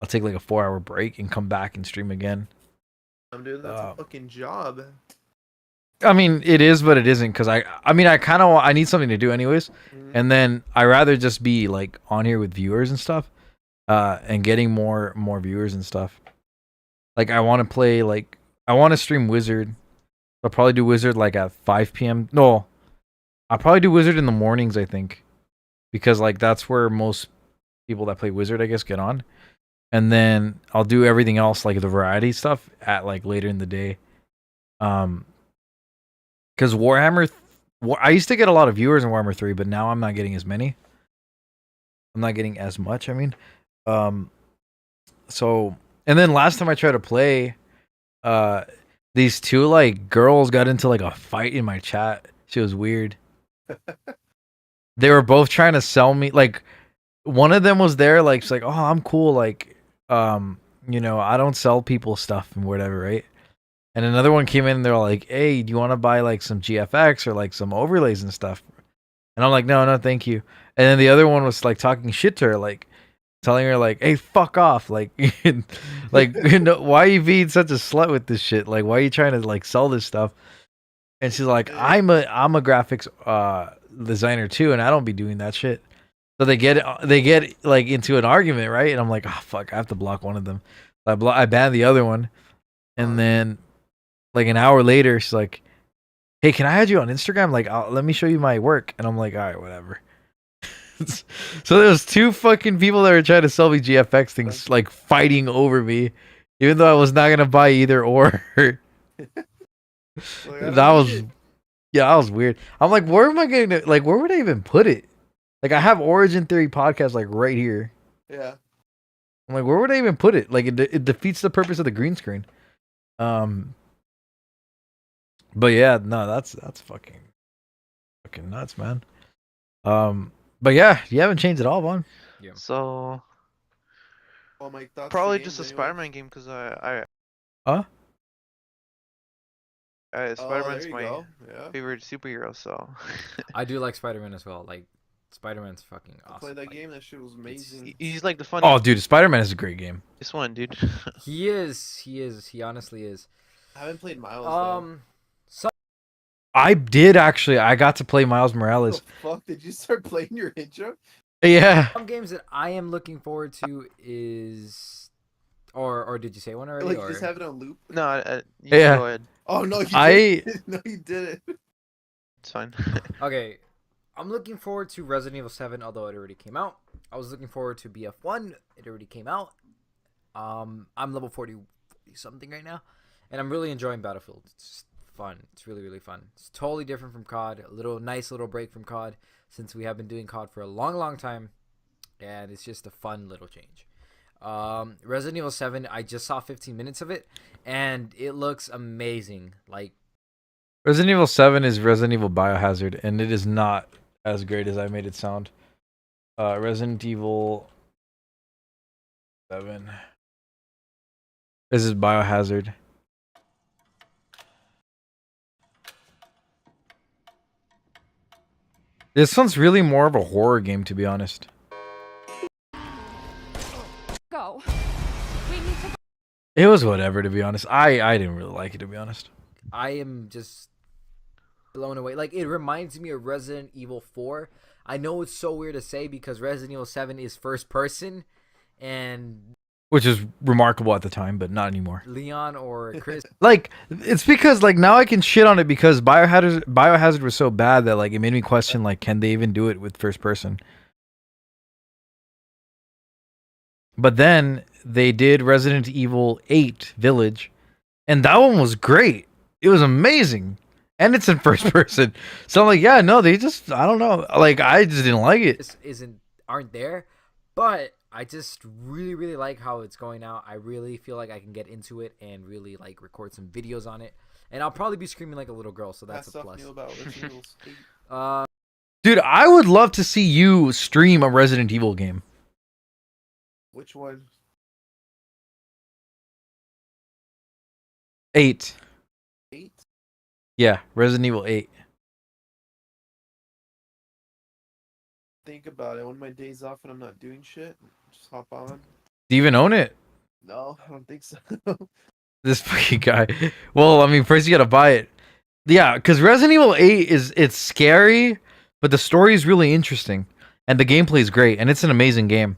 I'll take like a 4-hour break and come back and stream again. Dude, that's a fucking job. I mean, it is, but it isn't, because I mean, I need something to do anyways, and then I rather just be like on here with viewers and stuff, and getting more viewers and stuff. Like I want to play, like I want to stream Wizard. I'll probably do Wizard like at 5 p.m. No, I'll probably do Wizard in the mornings, I think, because like that's where most people that play Wizard, I guess, get on. And then I'll do everything else, like the variety stuff, at like later in the day. Because Warhammer, I used to get a lot of viewers in Warhammer 3, but now I'm not getting as many. I'm not getting as much, I mean. So, and then last time I tried to play, these two like girls got into like a fight in my chat. She was weird. They were both trying to sell me, like, one of them was there, like, she's like, oh, I'm cool, like, you know, I don't sell people stuff and whatever, right? And another one came in and they're like, hey, do you want to buy like some GFX or like some overlays and stuff? And I'm like, no, thank you. And then the other one was like talking shit to her, like telling her like, hey, fuck off. Like, like, you know, why are you being such a slut with this shit? Like, why are you trying to like sell this stuff? And she's like, I'm a graphics designer too, and I don't be doing that shit. So they get like into an argument, right? And I'm like, oh fuck, I have to block one of them. I banned the other one, and then like an hour later, she's like, hey, can I add you on Instagram? Like, let me show you my work. And I'm like, all right, whatever. So there was two fucking people that were trying to sell me GFX things, like fighting over me, even though I was not gonna buy either or. That was weird. I'm like, where am I getting it? Like, where would I even put it? Like, I have Origin Theory podcast like right here. Yeah. I'm like, where would I even put it? Like, it defeats the purpose of the green screen. But yeah, no, that's fucking nuts, man. But yeah, you haven't changed at all, Vaughn. Yeah. So Well, Mike, thoughts probably for just a games, anyone? Spider-Man game because Huh? Spider-Man's there you my go. Yeah. favorite superhero, so I do like Spider-Man as well. Like, Spider-Man's fucking I awesome. played that game. That shit was amazing. he's like the funny. Oh, dude, Spider-Man is a great game. This one, dude. He is. He honestly is. I haven't played Miles. I did actually. I got to play Miles Morales. The fuck? Did you start playing your intro? Yeah. Some games that I am looking forward to is, or did you say one already? Like, or? just have it on loop? No, you Yeah. go ahead. Oh no, you I- didn't. No, you didn't. It's fine. Okay, I'm looking forward to Resident Evil 7, although it already came out. I was looking forward to BF1. It already came out. I'm level 40 something right now, and I'm really enjoying Battlefield. It's just fun. It's really, really fun. It's totally different from COD. A nice little break from COD, since we have been doing COD for a long, long time, and it's just a fun little change. Resident Evil 7, I just saw 15 minutes of it, and it looks amazing. Like, Resident Evil 7 is Resident Evil Biohazard, and it is not as great as I made it sound. Resident Evil 7. This is Biohazard. This one's really more of a horror game, to be honest. Go. We need to. It was whatever, to be honest. I didn't really like it, to be honest. I am just blown away. Like, it reminds me of Resident Evil 4. I know it's so weird to say because Resident Evil 7 is first person, and Which is remarkable at the time, but not anymore. Leon or Chris. Like, it's because, like, now I can shit on it because Biohazard was so bad that, like, it made me question, like, can they even do it with first person? But then they did Resident Evil 8 Village, and that one was great. It was amazing. And it's in first person. So I'm like, yeah, no, they just, I don't know. Like, I just didn't like it. Aren't there, but I just really, really like how it's going out. I really feel like I can get into it and really like record some videos on it, and I'll probably be screaming like a little girl, so that's a plus. Dude, I would love to see you stream a Resident Evil game. Which one? 8. 8? Yeah, Resident Evil 8. think about it. One of my days off and I'm not doing shit, just hop on. Do you even own it? No, I don't think so. This fucking guy. Well, I mean, first you gotta buy it. Yeah, because Resident Evil 8 it's scary, but the story is really interesting, and the gameplay is great, and it's an amazing game.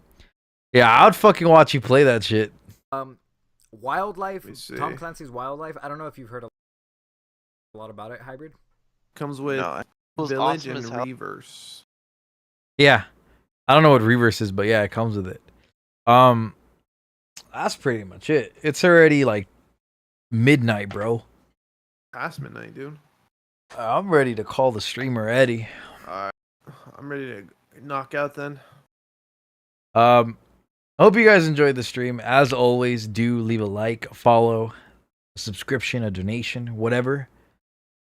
Yeah, I'd fucking watch you play that shit. Wildlife. Tom Clancy's Wildlife. I don't know if you've heard a lot about it. Hybrid. Comes with Village awesome as and hell. Reverse. Yeah, I don't know what Reverse is, but yeah, it comes with it. That's pretty much it. It's already like midnight, bro. Past midnight, dude. I'm ready to call the streamer Eddie. Alright. I'm ready to knock out then. I hope you guys enjoyed the stream. As always, do leave a like, a follow, a subscription, a donation, whatever.